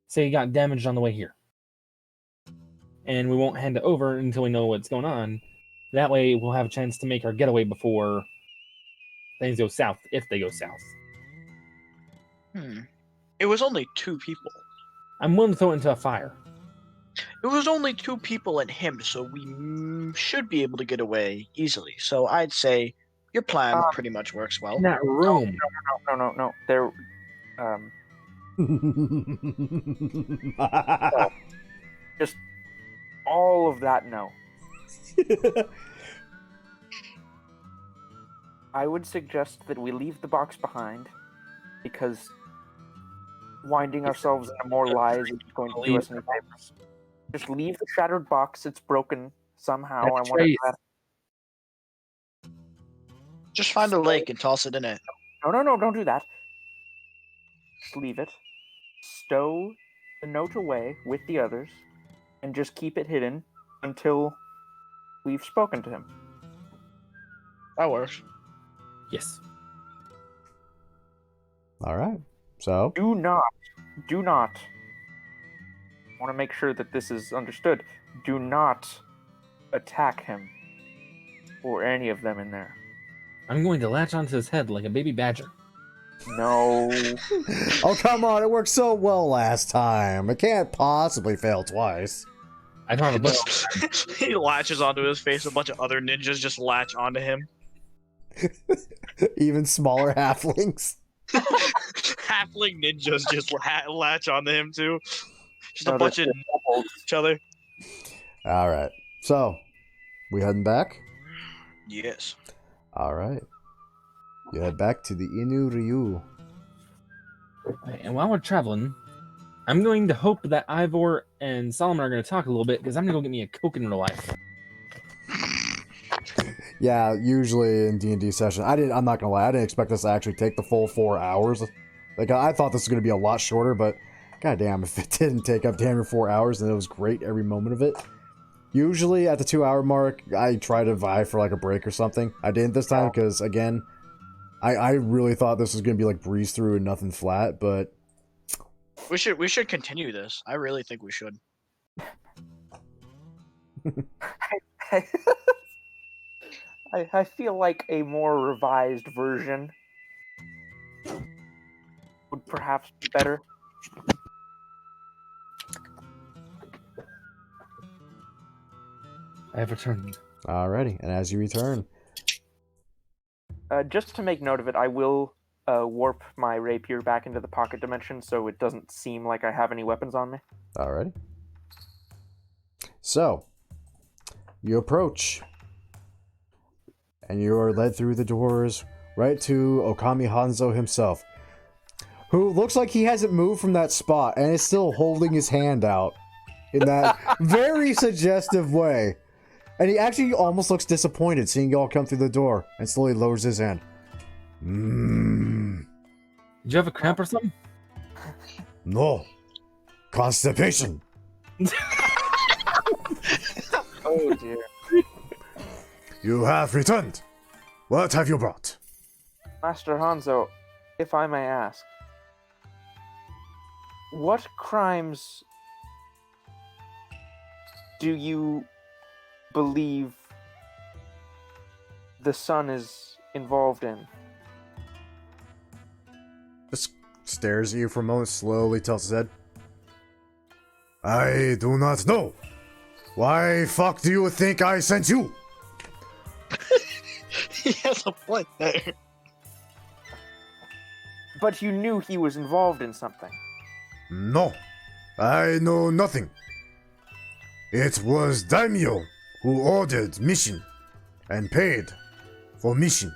say you got damaged on the way here, and we won't hand it over until we know what's going on. That way, we'll have a chance to make our getaway before things go south, if they go south. It was only 2 people. I'm willing to throw it into a fire. It was only 2 people and him, so we should be able to get away easily. So I'd say your plan pretty much works well. In that room. No. There, just all of that. No. I would suggest that we leave the box behind, because winding ourselves into more lies is going to do us any favors. Just leave the shattered box. It's broken somehow. I want to. Just find a lake and toss it in it. No, don't do that. Just leave it. Stow the note away with the others, and just keep it hidden until we've spoken to him. That works. Yes. All right. So, Do not. I want to make sure that this is understood. Do not attack him or any of them in there. I'm going to latch onto his head like a baby badger. No. oh, come on. It worked so well last time. It can't possibly fail twice. I don't have a book. He latches onto his face. A bunch of other ninjas just latch onto him. Even smaller halflings. Halfling ninjas just latch onto him too. Just a bunch of each other. All right. So, we heading back? Yes. All right. You head back to the Inu Ryu. And while we're traveling, I'm going to hope that Ivor and Solomon are going to talk a little bit, because I'm going to go get me a Coke in real life. Yeah, usually in D&D session, I'm not gonna lie, I didn't expect this to actually take the full 4 hours. Like, I thought this was gonna be a lot shorter, but goddamn, if it didn't take up damn near 4 hours, then it was great every moment of it. Usually at the 2-hour mark, I try to vie for like a break or something. I didn't this time because, again, I really thought this was gonna be like breeze through and nothing flat, but We should continue this. I really think we should. I feel like a more revised version would perhaps be better. I have returned. Alrighty, and as you return, Just to make note of it, I will warp my rapier back into the pocket dimension so it doesn't seem like I have any weapons on me. alrighty. So, you approach, and you are led through the doors right to Okami Hanzo himself, who looks like he hasn't moved from that spot and is still holding his hand out in that very suggestive way. And he actually almost looks disappointed seeing y'all come through the door and slowly lowers his hand. Did you have a cramp or something? No. Constipation. Oh dear. You have returned. What have you brought? Master Hanzo, if I may ask, what crimes do you believe the sun is involved in? Just stares at you for a moment, slowly tilts his head. I do not know. Why fuck do you think I sent you? He has a point there. But you knew he was involved in something. No, I know nothing. It was Daimyo who ordered mission and paid for mission.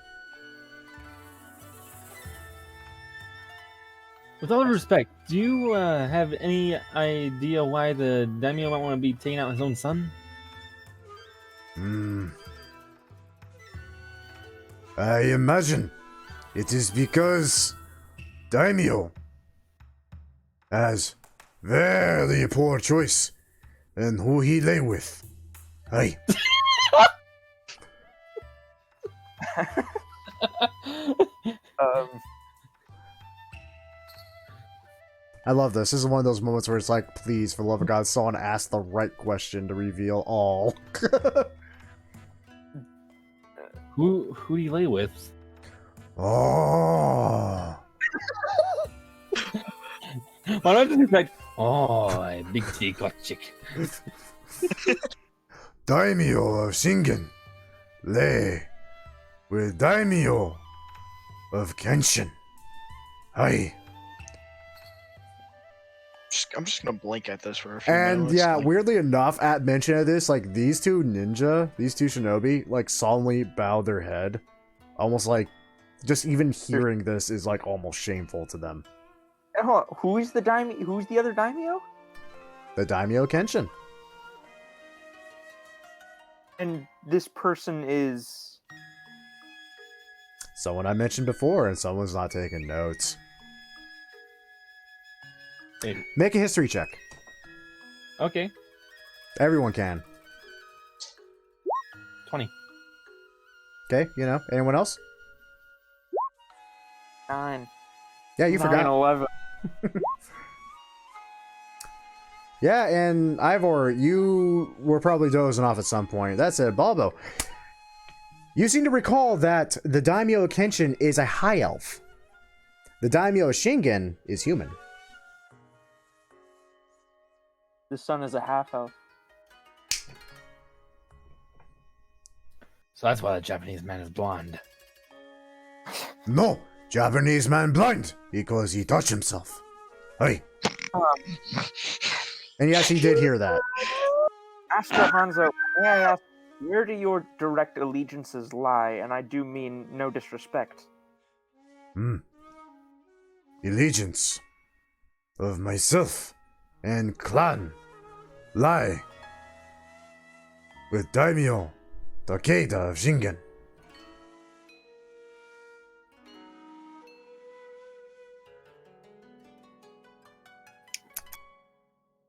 With all due respect, do you have any idea why the daimyo might want to be taking out his own son? I imagine it is because Daimyo has very poor choice in who he lay with. Hey. I love this. This is one of those moments where it's like, please, for the love of God, someone ask the right question to reveal all. Who do you lay with? Oh. Why not just respect? Oh, big T got chick. Daimyo of Shingen lay with Daimyo of Kenshin. Hi. I'm just gonna blink at this for a few And minutes. yeah, like, weirdly enough, at mention of this, like these two shinobi, like solemnly bow their head. Almost like just even hearing this is like almost shameful to them. Hold on, who's the other daimyo? The Daimyo Kenshin. And this person is... Someone I mentioned before, and someone's not taking notes. Hey. Make a history check. Okay, Everyone can. 20. Okay, anyone else? 9. Yeah, you 9, forgot. 11. Yeah, and Ivor, you were probably dozing off at some point. That's it, Balbo. You seem to recall that the Daimyo Kenshin is a high elf. The Daimyo Shingen is human. The sun is a half-elf. So that's why the Japanese man is blonde. No, Japanese man blind because he touched himself. Hey. And yes, he did hear that. Master Hanzo, may I ask, where do your direct allegiances lie? And I do mean no disrespect. Allegiance of myself and clan lie with Daimyo Takeda of Shingen.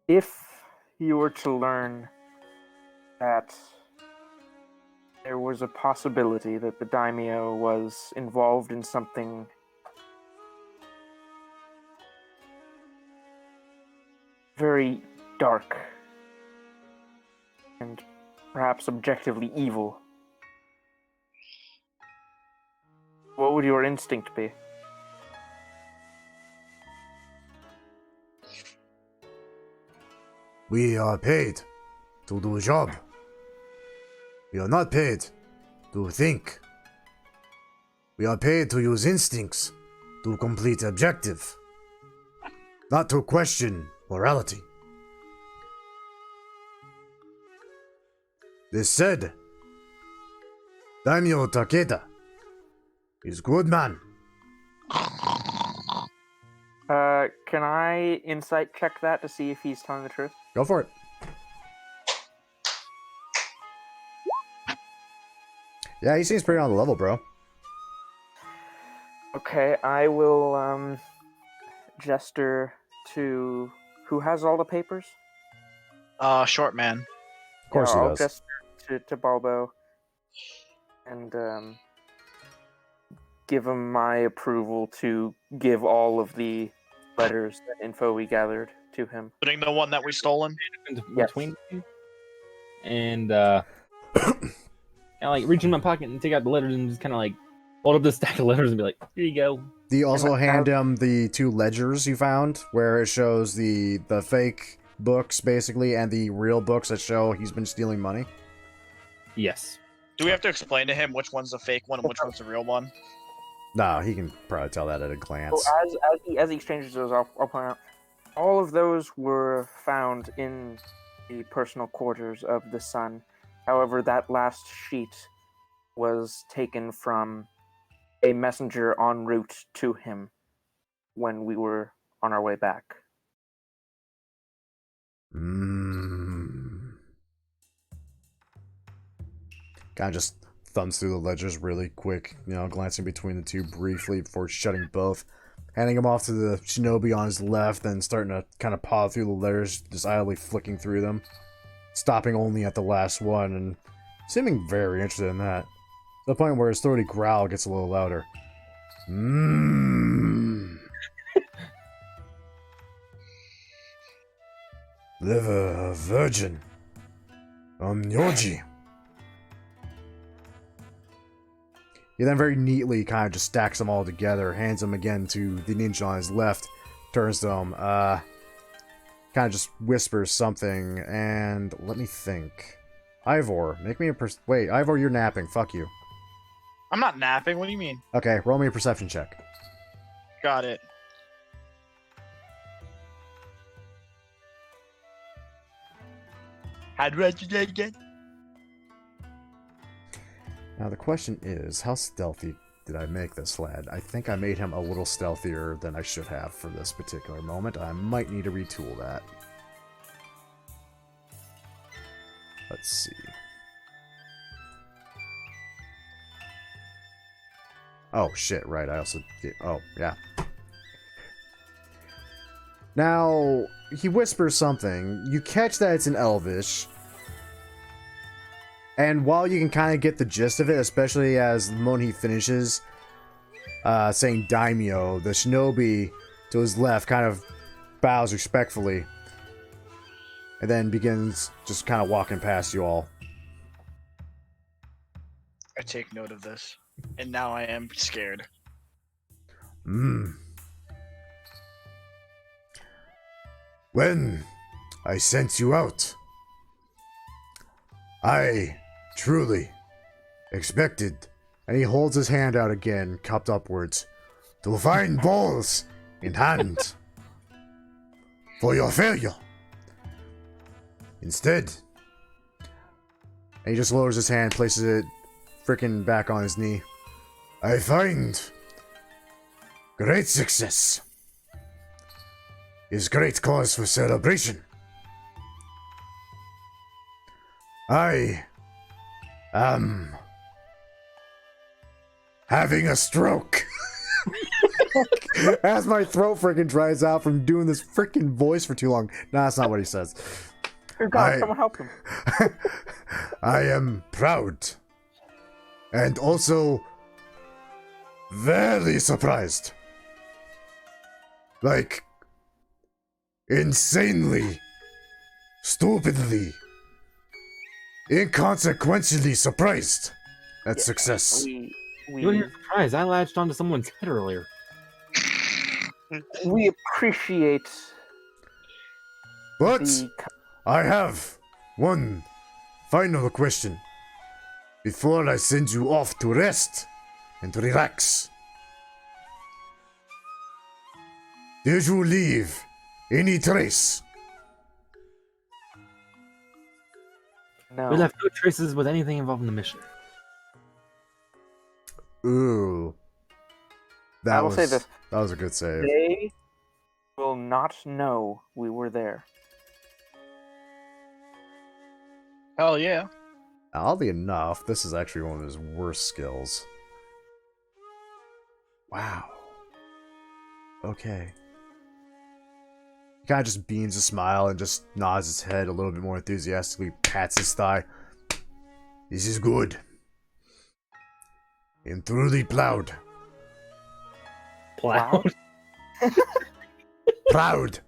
If you were to learn that there was a possibility that the daimyo was involved in something very dark and perhaps objectively evil. What would your instinct be? We are paid to do a job. We are not paid to think. We are paid to use instincts to complete objective, not to question morality. This said, Daimyo Takeda is good man. Can I insight check that to see if he's telling the truth? Go for it. Yeah, he seems pretty on the level, bro. Okay, I will, gesture to... Who has all the papers? Short man. Of course he I'll does. gesture to Balbo and, give him my approval to give all of the letters and info we gathered to him. Putting the one that we stolen. Yes. Between you. And kind of like reach in my pocket and take out the letters and just kind of like hold up the stack of letters and be like, "Here you go." Do you also hand him the 2 ledgers you found, where it shows the fake books, basically, and the real books that show he's been stealing money? Yes. Do we have to explain to him which one's the fake one and which one's the real one? No, he can probably tell that at a glance. So as he exchanges those, I'll point out, all of those were found in the personal quarters of the Sun. However, that last sheet was taken from a messenger en route to him when we were on our way back. Kind of just thumbs through the ledgers really quick, glancing between the 2 briefly before shutting both, handing them off to the shinobi on his left, then starting to kind of paw through the letters, just idly flicking through them, stopping only at the last one, and seeming very interested in that, to the point where his throaty growl gets a little louder. Liver of virgin. Yoji. He then very neatly kind of just stacks them all together, hands them again to the ninja on his left, turns to him, kind of just whispers something, and let me think. Ivor, make me a wait, Ivor, you're napping, fuck you. I'm not napping, what do you mean? Okay, roll me a perception check. Got it. How do I do that again? Now the question is, how stealthy did I make this lad? I think I made him a little stealthier than I should have for this particular moment. I might need to retool that. Let's see. Oh shit, right, I also did, oh, yeah. Now, he whispers something. You catch that it's in Elvish. And while you can kind of get the gist of it, especially as the moment he finishes saying daimyo, the shinobi to his left kind of bows respectfully. And then begins just kind of walking past you all. I take note of this. And now I am scared. When I sent you out, I truly expected, and he holds his hand out again, cupped upwards, to find balls in hand for your failure. Instead, and he just lowers his hand, places it frickin' back on his knee. I find great success is great cause for celebration. I am having a stroke. As my throat freaking dries out from doing this freaking voice for too long. No, that's not what he says. Dear God, someone help him. I am proud. And also very surprised. Like, insanely, stupidly, inconsequentially surprised at Yeah, success. We You wouldn't be surprised. I latched onto someone's head earlier. we appreciate But the. I have one final question before I send you off to rest and relax. Did you leave any trace? No. We left no traces with anything involved in the mission. Ooh. I will say this. That was a good save. They will not know we were there. Hell yeah. Oddly enough, this is actually one of his worst skills. Wow. Okay. He kind of just beams a smile and just nods his head a little bit more enthusiastically, pats his thigh. This is good. I'm truly proud. Plow. Proud.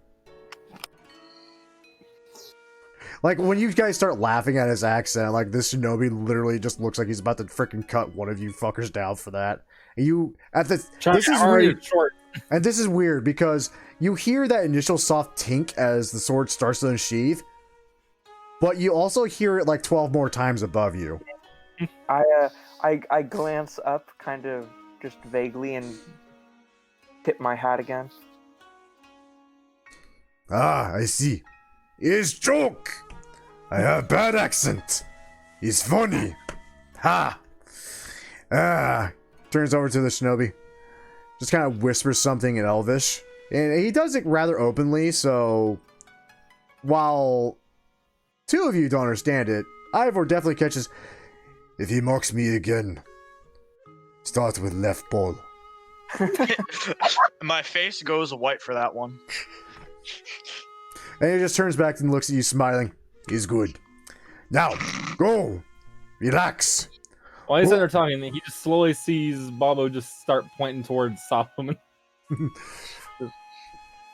Like, when you guys start laughing at his accent, like, this Shinobi literally just looks like he's about to freaking cut one of you fuckers down for that. And you, at the, this is weird. Short. And this is weird because you hear that initial soft tink as the sword starts to unsheath, but you also hear it like 12 more times above you. I glance up, kind of just vaguely, and tip my hat again. Ah, I see. It's joke. I have bad accent. It's funny. Ha. Ah. Turns over to the Shinobi. Just kind of whispers something in Elvish. And he does it rather openly, so while two of you don't understand it, Ivor definitely catches. If he mocks me again, start with left ball. My face goes white for that one. And he just turns back and looks at you smiling. He's good. Now, go. Relax. While he's there talking, he just slowly sees Bobo just start pointing towards Solomon.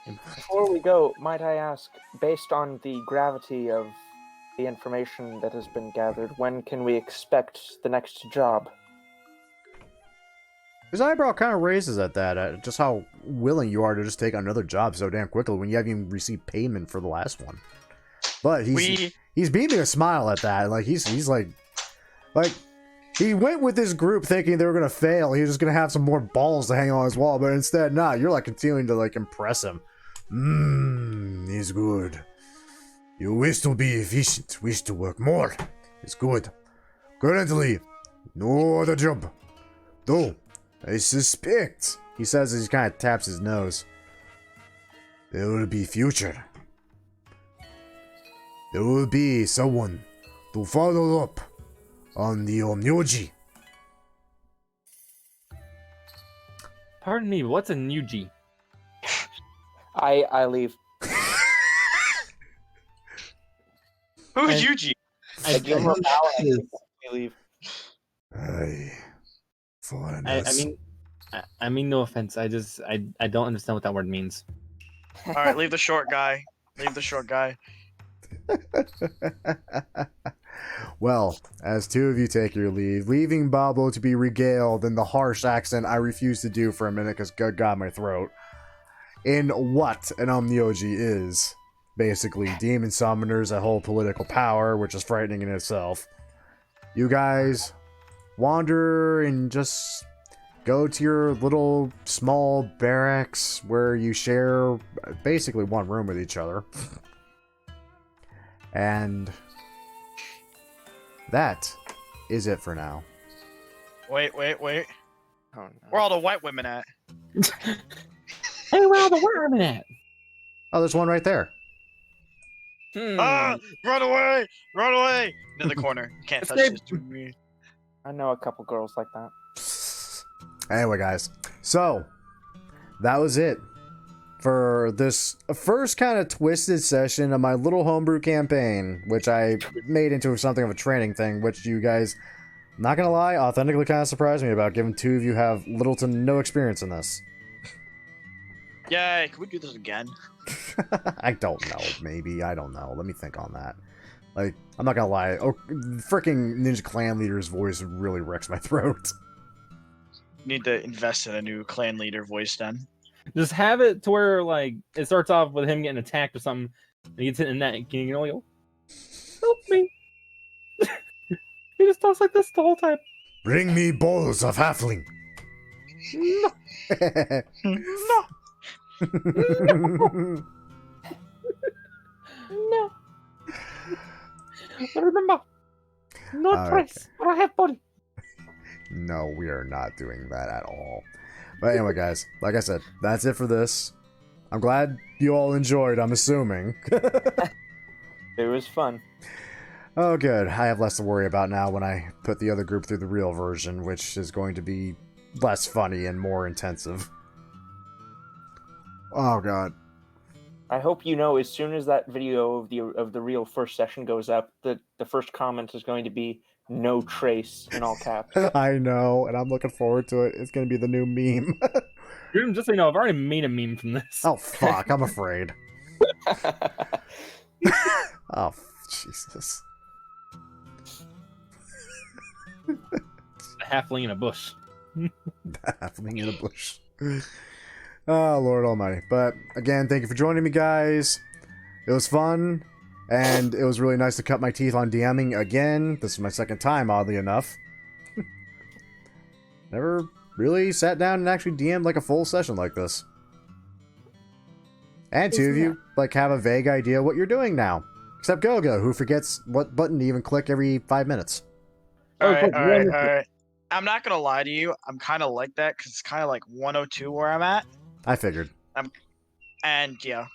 Before we go, might I ask, based on the gravity of the information that has been gathered, when can we expect the next job? His eyebrow kind of raises at that, at just how willing you are to just take another job so damn quickly when you haven't even received payment for the last one. But he's beaming a smile at that. Like he's like he went with this group thinking they were gonna fail. He was just gonna have some more balls to hang on his wall, but instead, nah. You're like continuing to like impress him. He's good. You wish to be efficient, wish to work more. It's good. Currently, no other job. Though, I suspect, he says as he kind of taps his nose, there will be future. There will be someone to follow up on the Omnyoji. Pardon me, what's a Nuji? I leave. Who's Yuji? I give him a bow and we leave. Aye. Foreigners. I mean no offense. I don't understand what that word means. All right, leave the short guy. Leave the short guy. Well, as two of you take your leave, leaving Bobo to be regaled in the harsh accent I refuse to do for a minute because good God, my throat, in what an Omnyoji is. Basically, demon summoners, a whole political power, which is frightening in itself. You guys wander and just go to your little small barracks where you share basically one room with each other. And that is it for now. Wait. Oh, no. Where are all the white women at? Hey, where are the women at? Oh, there's one right there. Ah! Run away! Run away! In the corner. You can't touch this to me. I know a couple girls like that. Anyway, guys. So, that was it for this first kind of twisted session of my little homebrew campaign, which I made into something of a training thing, which you guys, not gonna lie, authentically kind of surprised me about, given two of you have little to no experience in this. Yay, can we do this again? I don't know, maybe, I don't know. Let me think on that. Like, I'm not gonna lie. Oh, freaking Ninja Clan leader's voice really wrecks my throat. Need to invest in a new clan leader voice then. Just have it to where like it starts off with him getting attacked or something, and he gets hit in the neck. And you can only go, "Help me!" He just talks like this the whole time. Bring me bowls of halfling. No, no. But remember, no price, but I have body. No, we are not doing that at all. But anyway, guys, like I said, that's it for this. I'm glad you all enjoyed, I'm assuming. It was fun. Oh, good. I have less to worry about now when I put the other group through the real version, which is going to be less funny and more intensive. Oh, God. I hope you know as soon as that video of the real first session goes up, the first comment is going to be no trace in all caps. I know, and I'm looking forward to it. It's going to be the new meme. Just so you know, I've already made a meme from this. Oh, fuck. I'm afraid. Oh, Jesus. A halfling in a bush. Halfling in a bush. Oh, Lord Almighty. But, again, thank you for joining me, guys. It was fun, and it was really nice to cut my teeth on DMing again. This is my second time, oddly enough. Never really sat down and actually DM'd like a full session like this. And two of you, like, have a vague idea what you're doing now. Except Gogo, who forgets what button to even click every 5 minutes. Alright. I'm not gonna lie to you. I'm kind of like that because it's kind of like 102 where I'm at. I figured. And yeah.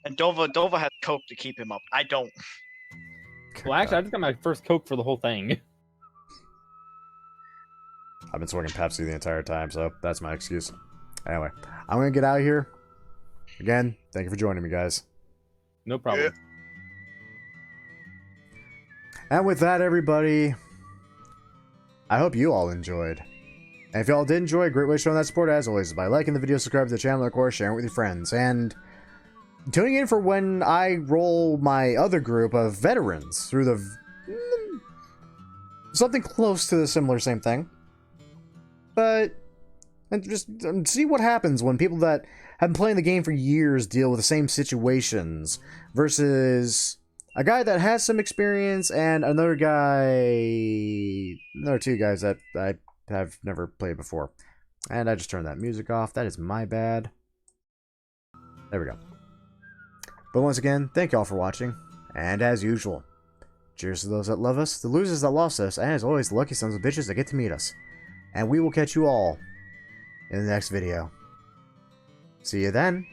And Dova has coke to keep him up. I don't. Well, actually, I just got my first Coke for the whole thing. I've been swinging Pepsi the entire time, so that's my excuse. Anyway, I'm going to get out of here. Again, thank you for joining me, guys. No problem. And with that, everybody, I hope you all enjoyed. And if y'all did enjoy, a great way to show that support, as always, is by liking the video, subscribing to the channel, and of course, sharing it with your friends. And tuning in for when I roll my other group of veterans through the... something close to the same thing. But... and just see what happens when people that have been playing the game for years deal with the same situations versus a guy that has some experience and another two guys that I have never played before. And I just turned that music off. That is my bad. There we go. But once again, thank y'all for watching. And as usual, cheers to those that love us, the losers that lost us, and as always, the lucky sons of bitches that get to meet us. And we will catch you all in the next video. See you then.